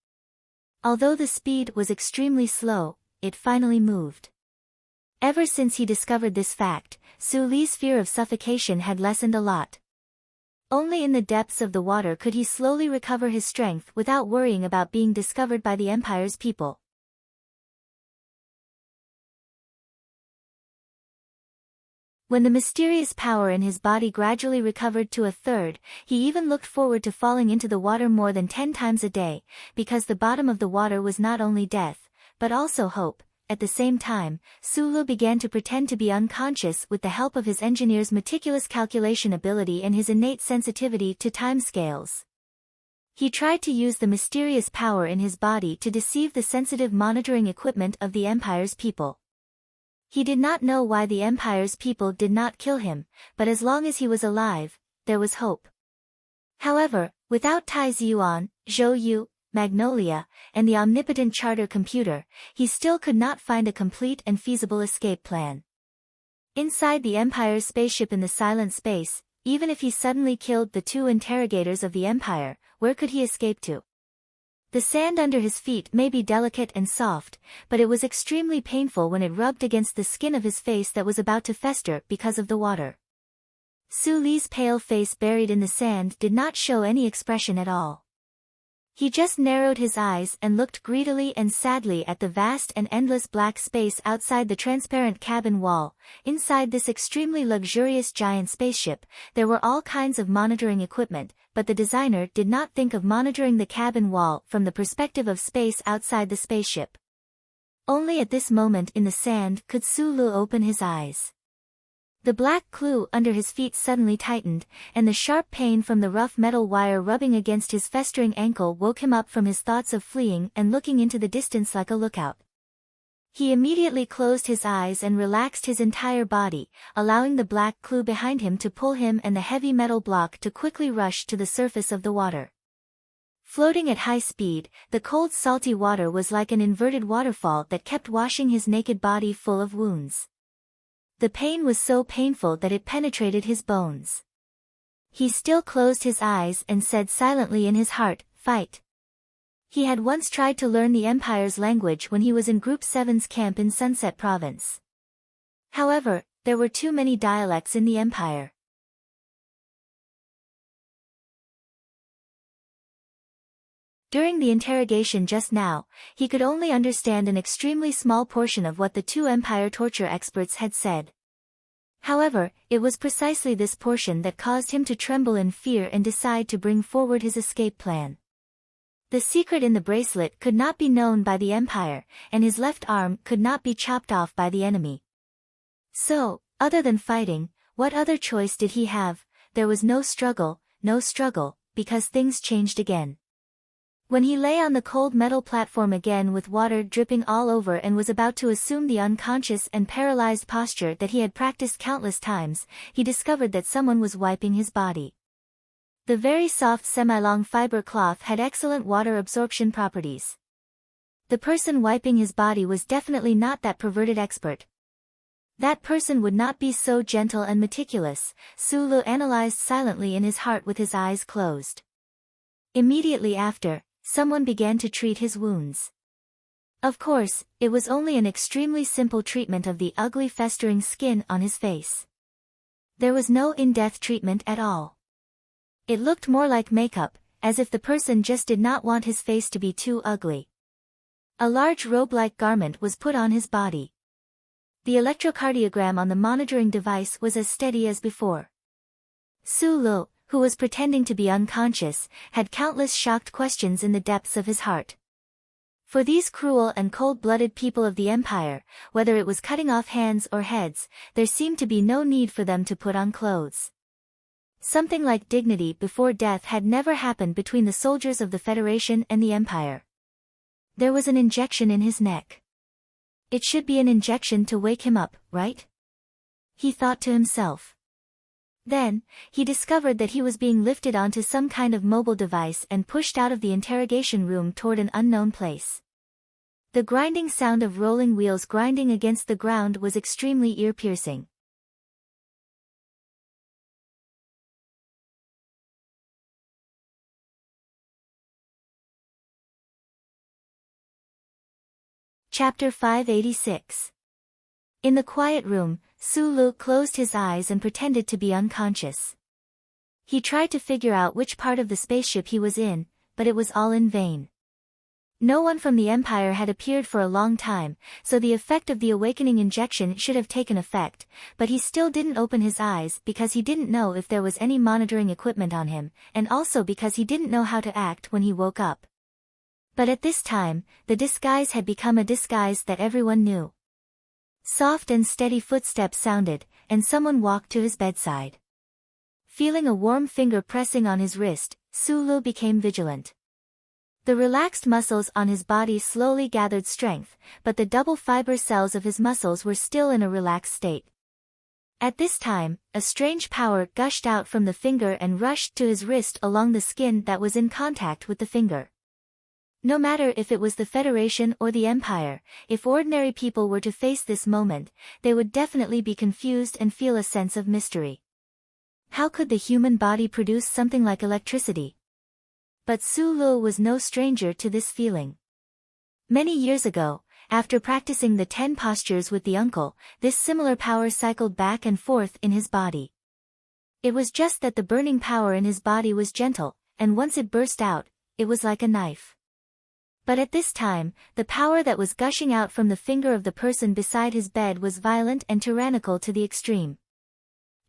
Although the speed was extremely slow, it finally moved. Ever since he discovered this fact, Su Li's fear of suffocation had lessened a lot. Only in the depths of the water could he slowly recover his strength without worrying about being discovered by the Empire's people. When the mysterious power in his body gradually recovered to a third, he even looked forward to falling into the water more than 10 times a day, because the bottom of the water was not only death, but also hope. At the same time, Su Li began to pretend to be unconscious with the help of his engineer's meticulous calculation ability and his innate sensitivity to timescales. He tried to use the mysterious power in his body to deceive the sensitive monitoring equipment of the Empire's people. He did not know why the Empire's people did not kill him, but as long as he was alive, there was hope. However, without Tai Ziyuan, Zhou Yu, Magnolia, and the omnipotent charter computer, he still could not find a complete and feasible escape plan. Inside the Empire's spaceship in the silent space, even if he suddenly killed the 2 interrogators of the Empire, where could he escape to? The sand under his feet may be delicate and soft, but it was extremely painful when it rubbed against the skin of his face that was about to fester because of the water. Su Li's pale face buried in the sand did not show any expression at all. He just narrowed his eyes and looked greedily and sadly at the vast and endless black space outside the transparent cabin wall. Inside this extremely luxurious giant spaceship, there were all kinds of monitoring equipment, but the designer did not think of monitoring the cabin wall from the perspective of space outside the spaceship. Only at this moment in the sand could Su Li open his eyes. The black clue under his feet suddenly tightened, and the sharp pain from the rough metal wire rubbing against his festering ankle woke him up from his thoughts of fleeing and looking into the distance like a lookout. He immediately closed his eyes and relaxed his entire body, allowing the black clue behind him to pull him and the heavy metal block to quickly rush to the surface of the water. Floating at high speed, the cold salty water was like an inverted waterfall that kept washing his naked body full of wounds. The pain was so painful that it penetrated his bones. He still closed his eyes and said silently in his heart, "Fight." He had once tried to learn the Empire's language when he was in Group 7's camp in Sunset Province. However, there were too many dialects in the Empire. During the interrogation just now, he could only understand an extremely small portion of what the 2 Empire torture experts had said. However, it was precisely this portion that caused him to tremble in fear and decide to bring forward his escape plan. The secret in the bracelet could not be known by the Empire, and his left arm could not be chopped off by the enemy. So, other than fighting, what other choice did he have? There was no struggle, because things changed again. When he lay on the cold metal platform again with water dripping all over and was about to assume the unconscious and paralyzed posture that he had practiced countless times, he discovered that someone was wiping his body. The very soft semi-long fiber cloth had excellent water absorption properties. The person wiping his body was definitely not that perverted expert. That person would not be so gentle and meticulous, Su Li analyzed silently in his heart with his eyes closed. Immediately after, someone began to treat his wounds. Of course, it was only an extremely simple treatment of the ugly festering skin on his face. There was no in-depth treatment at all. It looked more like makeup, as if the person just did not want his face to be too ugly. A large robe-like garment was put on his body. The electrocardiogram on the monitoring device was as steady as before. Su Li, who was pretending to be unconscious, had countless shocked questions in the depths of his heart. For these cruel and cold-blooded people of the Empire, whether it was cutting off hands or heads, there seemed to be no need for them to put on clothes. Something like dignity before death had never happened between the soldiers of the Federation and the Empire. There was an injection in his neck. It should be an injection to wake him up, right? he thought to himself. Then, he discovered that he was being lifted onto some kind of mobile device and pushed out of the interrogation room toward an unknown place. The grinding sound of rolling wheels grinding against the ground was extremely ear-piercing. Chapter 586. In the quiet room, Sulu closed his eyes and pretended to be unconscious. He tried to figure out which part of the spaceship he was in, but it was all in vain. No one from the Empire had appeared for a long time, so the effect of the awakening injection should have taken effect, but he still didn't open his eyes because he didn't know if there was any monitoring equipment on him, and also because he didn't know how to act when he woke up. But at this time, the disguise had become a disguise that everyone knew. Soft and steady footsteps sounded, and someone walked to his bedside. Feeling a warm finger pressing on his wrist, Sulu became vigilant. The relaxed muscles on his body slowly gathered strength, but the double fiber cells of his muscles were still in a relaxed state. At this time, a strange power gushed out from the finger and rushed to his wrist along the skin that was in contact with the finger. No matter if it was the Federation or the Empire, if ordinary people were to face this moment, they would definitely be confused and feel a sense of mystery. How could the human body produce something like electricity? But Sulu was no stranger to this feeling. Many years ago, after practicing the 10 postures with the uncle, this similar power cycled back and forth in his body. It was just that the burning power in his body was gentle, and once it burst out, it was like a knife. But at this time, the power that was gushing out from the finger of the person beside his bed was violent and tyrannical to the extreme.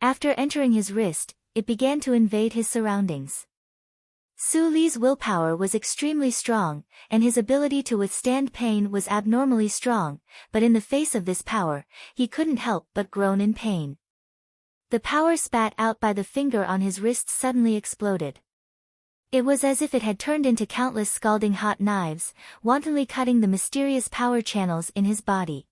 After entering his wrist, it began to invade his surroundings. Suli's willpower was extremely strong, and his ability to withstand pain was abnormally strong, but in the face of this power, he couldn't help but groan in pain. The power spat out by the finger on his wrist suddenly exploded. It was as if it had turned into countless scalding hot knives, wantonly cutting the mysterious power channels in his body.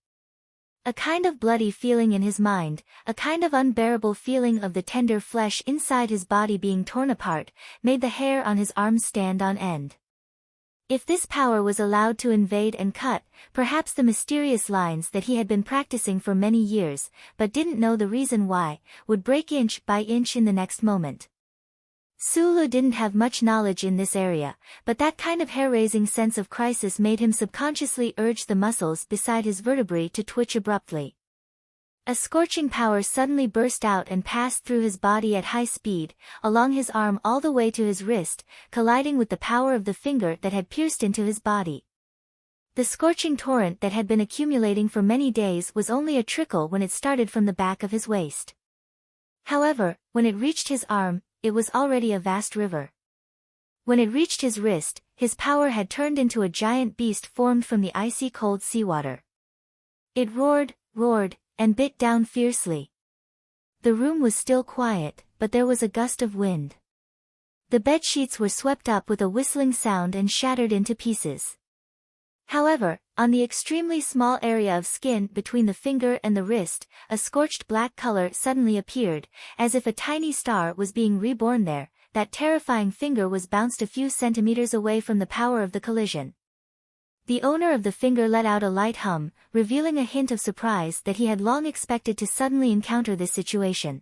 A kind of bloody feeling in his mind, a kind of unbearable feeling of the tender flesh inside his body being torn apart, made the hair on his arms stand on end. If this power was allowed to invade and cut, perhaps the mysterious lines that he had been practicing for many years, but didn't know the reason why, would break inch by inch in the next moment. Sulu didn't have much knowledge in this area, but that kind of hair-raising sense of crisis made him subconsciously urge the muscles beside his vertebrae to twitch abruptly. A scorching power suddenly burst out and passed through his body at high speed, along his arm all the way to his wrist, colliding with the power of the finger that had pierced into his body. The scorching torrent that had been accumulating for many days was only a trickle when it started from the back of his waist. However, when it reached his arm, it was already a vast river. When it reached his wrist, his power had turned into a giant beast formed from the icy cold seawater. It roared, and bit down fiercely. The room was still quiet, but there was a gust of wind. The bed sheets were swept up with a whistling sound and shattered into pieces. However, on the extremely small area of skin between the finger and the wrist, a scorched black color suddenly appeared, as if a tiny star was being reborn there. That terrifying finger was bounced a few centimeters away from the power of the collision. The owner of the finger let out a light hum, revealing a hint of surprise that he had long expected to suddenly encounter this situation.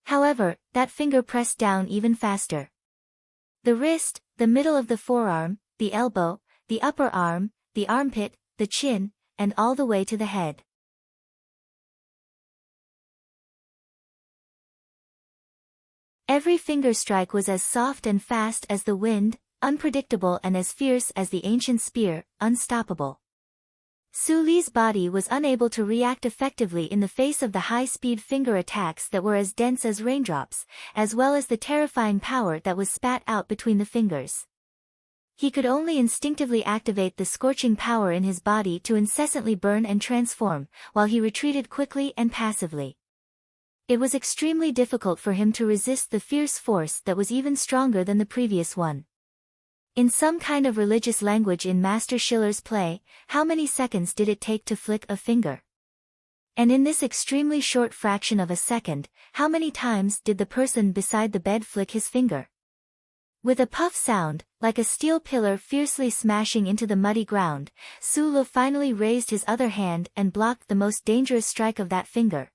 However, that finger pressed down even faster. The wrist, the middle of the forearm, the elbow, the upper arm, the armpit, the chin, and all the way to the head. Every finger strike was as soft and fast as the wind, unpredictable and as fierce as the ancient spear, unstoppable. Suli's body was unable to react effectively in the face of the high-speed finger attacks that were as dense as raindrops, as well as the terrifying power that was spat out between the fingers. He could only instinctively activate the scorching power in his body to incessantly burn and transform, while he retreated quickly and passively. It was extremely difficult for him to resist the fierce force that was even stronger than the previous one. In some kind of religious language in Master Schiller's play, how many seconds did it take to flick a finger? And in this extremely short fraction of a second, how many times did the person beside the bed flick his finger? With a puff sound, like a steel pillar fiercely smashing into the muddy ground, Su Lu finally raised his other hand and blocked the most dangerous strike of that finger.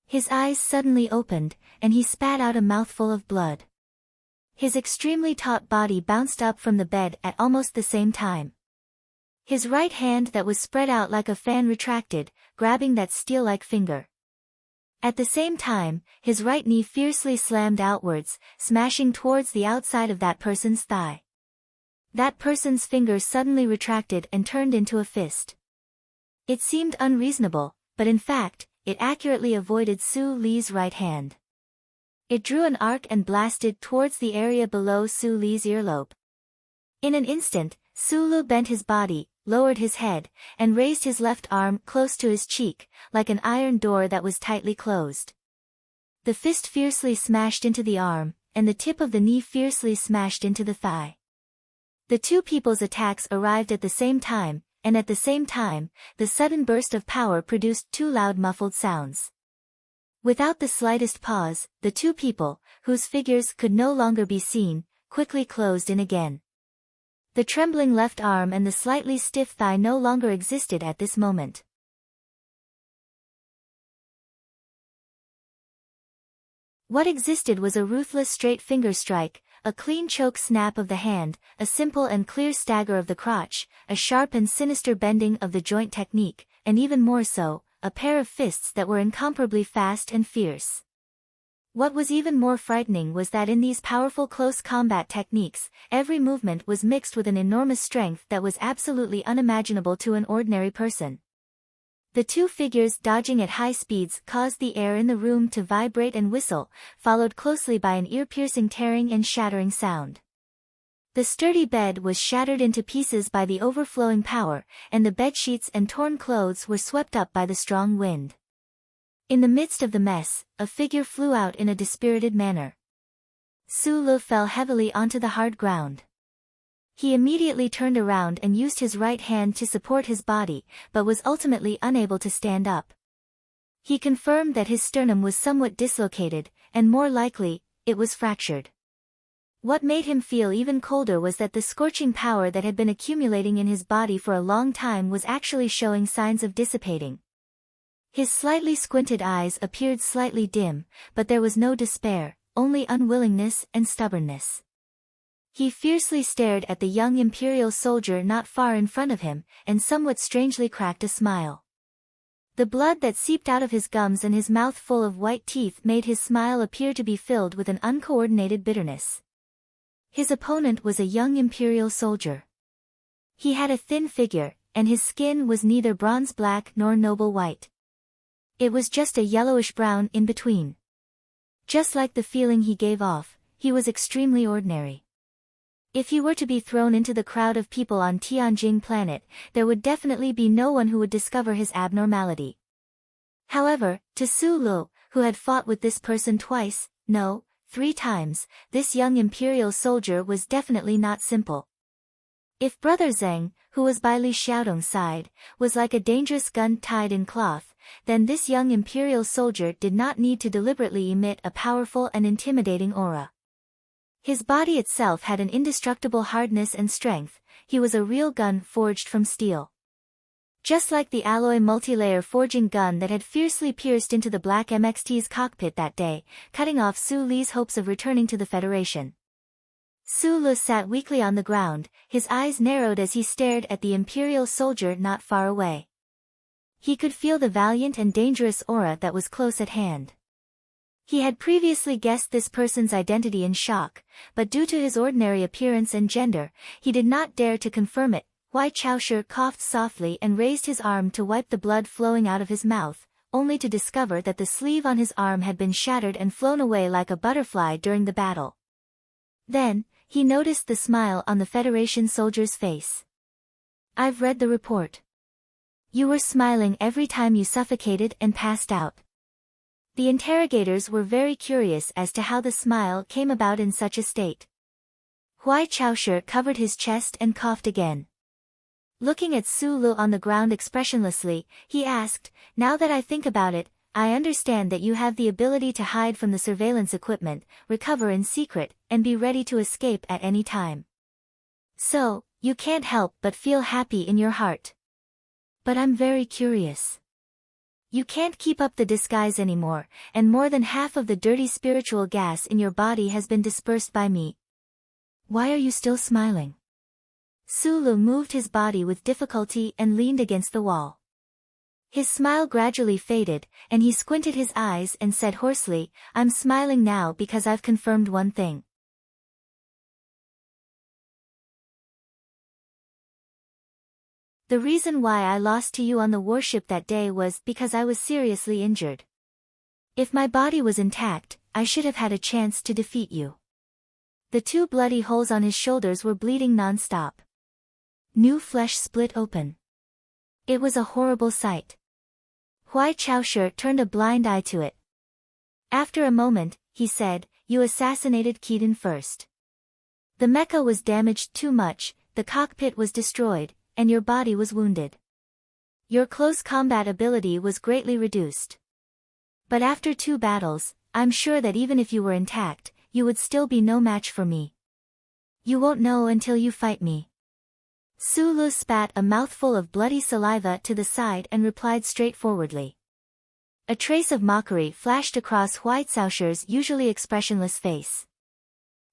His eyes suddenly opened, and he spat out a mouthful of blood. His extremely taut body bounced up from the bed at almost the same time. His right hand that was spread out like a fan retracted, grabbing that steel-like finger. At the same time, his right knee fiercely slammed outwards, smashing towards the outside of that person's thigh. That person's finger suddenly retracted and turned into a fist. It seemed unreasonable, but in fact, it accurately avoided Su Li's right hand. It drew an arc and blasted towards the area below Su Li's earlobe. In an instant, Su Lu bent his body, lowered his head, and raised his left arm close to his cheek, like an iron door that was tightly closed. The fist fiercely smashed into the arm, and the tip of the knee fiercely smashed into the thigh. The two people's attacks arrived at the same time, and at the same time, the sudden burst of power produced two loud muffled sounds. Without the slightest pause, the two people, whose figures could no longer be seen, quickly closed in again. The trembling left arm and the slightly stiff thigh no longer existed at this moment. What existed was a ruthless straight finger strike, a clean choke snap of the hand, a simple and clear stagger of the crotch, a sharp and sinister bending of the joint technique, and even more so, a pair of fists that were incomparably fast and fierce. What was even more frightening was that in these powerful close combat techniques, every movement was mixed with an enormous strength that was absolutely unimaginable to an ordinary person. The two figures dodging at high speeds caused the air in the room to vibrate and whistle, followed closely by an ear-piercing tearing and shattering sound. The sturdy bed was shattered into pieces by the overflowing power, and the bedsheets and torn clothes were swept up by the strong wind. In the midst of the mess, a figure flew out in a dispirited manner. Su Lu fell heavily onto the hard ground. He immediately turned around and used his right hand to support his body, but was ultimately unable to stand up. He confirmed that his sternum was somewhat dislocated, and more likely, it was fractured. What made him feel even colder was that the scorching power that had been accumulating in his body for a long time was actually showing signs of dissipating. His slightly squinted eyes appeared slightly dim, but there was no despair, only unwillingness and stubbornness. He fiercely stared at the young imperial soldier not far in front of him, and somewhat strangely cracked a smile. The blood that seeped out of his gums and his mouth full of white teeth made his smile appear to be filled with an uncoordinated bitterness. His opponent was a young imperial soldier. He had a thin figure, and his skin was neither bronze black nor noble white. It was just a yellowish-brown in between. Just like the feeling he gave off, he was extremely ordinary. If he were to be thrown into the crowd of people on Tianjing planet, there would definitely be no one who would discover his abnormality. However, to Su Lu, who had fought with this person twice, no, 3 times, this young imperial soldier was definitely not simple. If Brother Zheng, who was by Li Xiaodong's side, was like a dangerous gun tied in cloth, then this young imperial soldier did not need to deliberately emit a powerful and intimidating aura. His body itself had an indestructible hardness and strength, he was a real gun forged from steel. Just like the alloy multilayer forging gun that had fiercely pierced into the Black MXT's cockpit that day, cutting off Su Li's hopes of returning to the Federation. Su Lu sat weakly on the ground, his eyes narrowed as he stared at the imperial soldier not far away. He could feel the valiant and dangerous aura that was close at hand. He had previously guessed this person's identity in shock, but due to his ordinary appearance and gender, he did not dare to confirm it. Huai Chaoshi coughed softly and raised his arm to wipe the blood flowing out of his mouth, only to discover that the sleeve on his arm had been shattered and flown away like a butterfly during the battle. Then, he noticed the smile on the Federation soldier's face. "I've read the report. You were smiling every time you suffocated and passed out." The interrogators were very curious as to how the smile came about in such a state. Huai Chaoshi covered his chest and coughed again. Looking at Sulu on the ground expressionlessly, he asked, "Now that I think about it, I understand that you have the ability to hide from the surveillance equipment, recover in secret, and be ready to escape at any time. So, you can't help but feel happy in your heart. But I'm very curious. You can't keep up the disguise anymore, and more than half of the dirty spiritual gas in your body has been dispersed by me. Why are you still smiling?" Sulu moved his body with difficulty and leaned against the wall. His smile gradually faded, and he squinted his eyes and said hoarsely, "I'm smiling now because I've confirmed one thing. The reason why I lost to you on the warship that day was because I was seriously injured. If my body was intact, I should have had a chance to defeat you." The 2 bloody holes on his shoulders were bleeding non-stop. New flesh split open. It was a horrible sight. Huai Chaoshu turned a blind eye to it. After a moment, he said, "You assassinated Keaton first. The mecha was damaged too much, the cockpit was destroyed, and your body was wounded. Your close combat ability was greatly reduced. But after 2 battles, I'm sure that even if you were intact, you would still be no match for me. You won't know until you fight me." Sulu spat a mouthful of bloody saliva to the side and replied straightforwardly. A trace of mockery flashed across Huai Caoshu's usually expressionless face.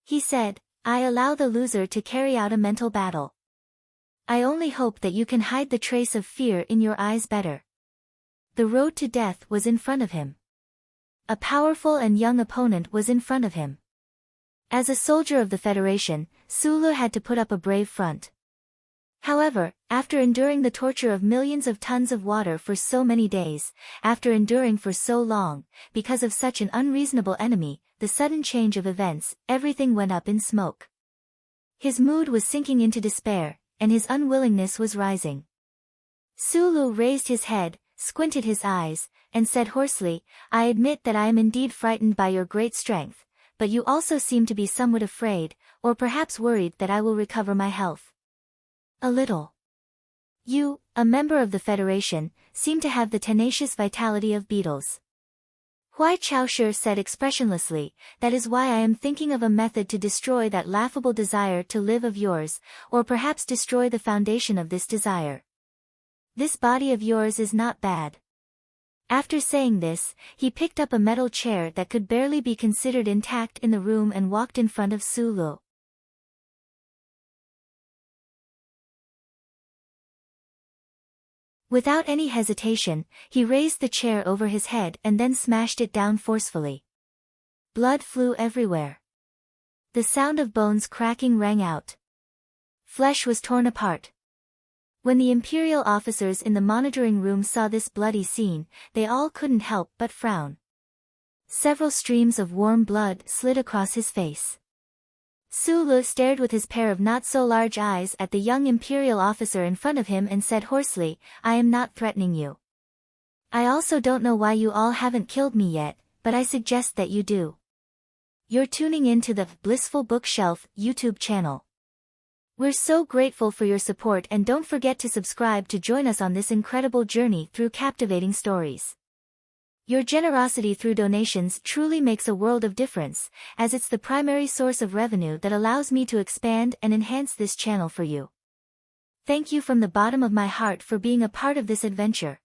He said, "I allow the loser to carry out a mental battle. I only hope that you can hide the trace of fear in your eyes better." The road to death was in front of him. A powerful and young opponent was in front of him. As a soldier of the Federation, Sulu had to put up a brave front. However, after enduring the torture of millions of tons of water for so many days, after enduring for so long, because of such an unreasonable enemy, the sudden change of events, everything went up in smoke. His mood was sinking into despair, and his unwillingness was rising. Sulu raised his head, squinted his eyes, and said hoarsely, "I admit that I am indeed frightened by your great strength, but you also seem to be somewhat afraid, or perhaps worried that I will recover my health. A little. You, a member of the Federation, seem to have the tenacious vitality of beetles." Huai Chaoshu said expressionlessly, "That is why I am thinking of a method to destroy that laughable desire to live of yours, or perhaps destroy the foundation of this desire. This body of yours is not bad." After saying this, he picked up a metal chair that could barely be considered intact in the room and walked in front of Sulu. Without any hesitation, he raised the chair over his head and then smashed it down forcefully. Blood flew everywhere. The sound of bones cracking rang out. Flesh was torn apart. When the Imperial officers in the monitoring room saw this bloody scene, they all couldn't help but frown. Several streams of warm blood slid across his face. Sulu stared with his pair of not-so-large eyes at the young Imperial officer in front of him and said hoarsely, "I am not threatening you. I also don't know why you all haven't killed me yet, but I suggest that you do. You're tuning in to the Blissful Bookshelf YouTube channel. We're so grateful for your support, and don't forget to subscribe to join us on this incredible journey through captivating stories. Your generosity through donations truly makes a world of difference, as it's the primary source of revenue that allows me to expand and enhance this channel for you. Thank you from the bottom of my heart for being a part of this adventure."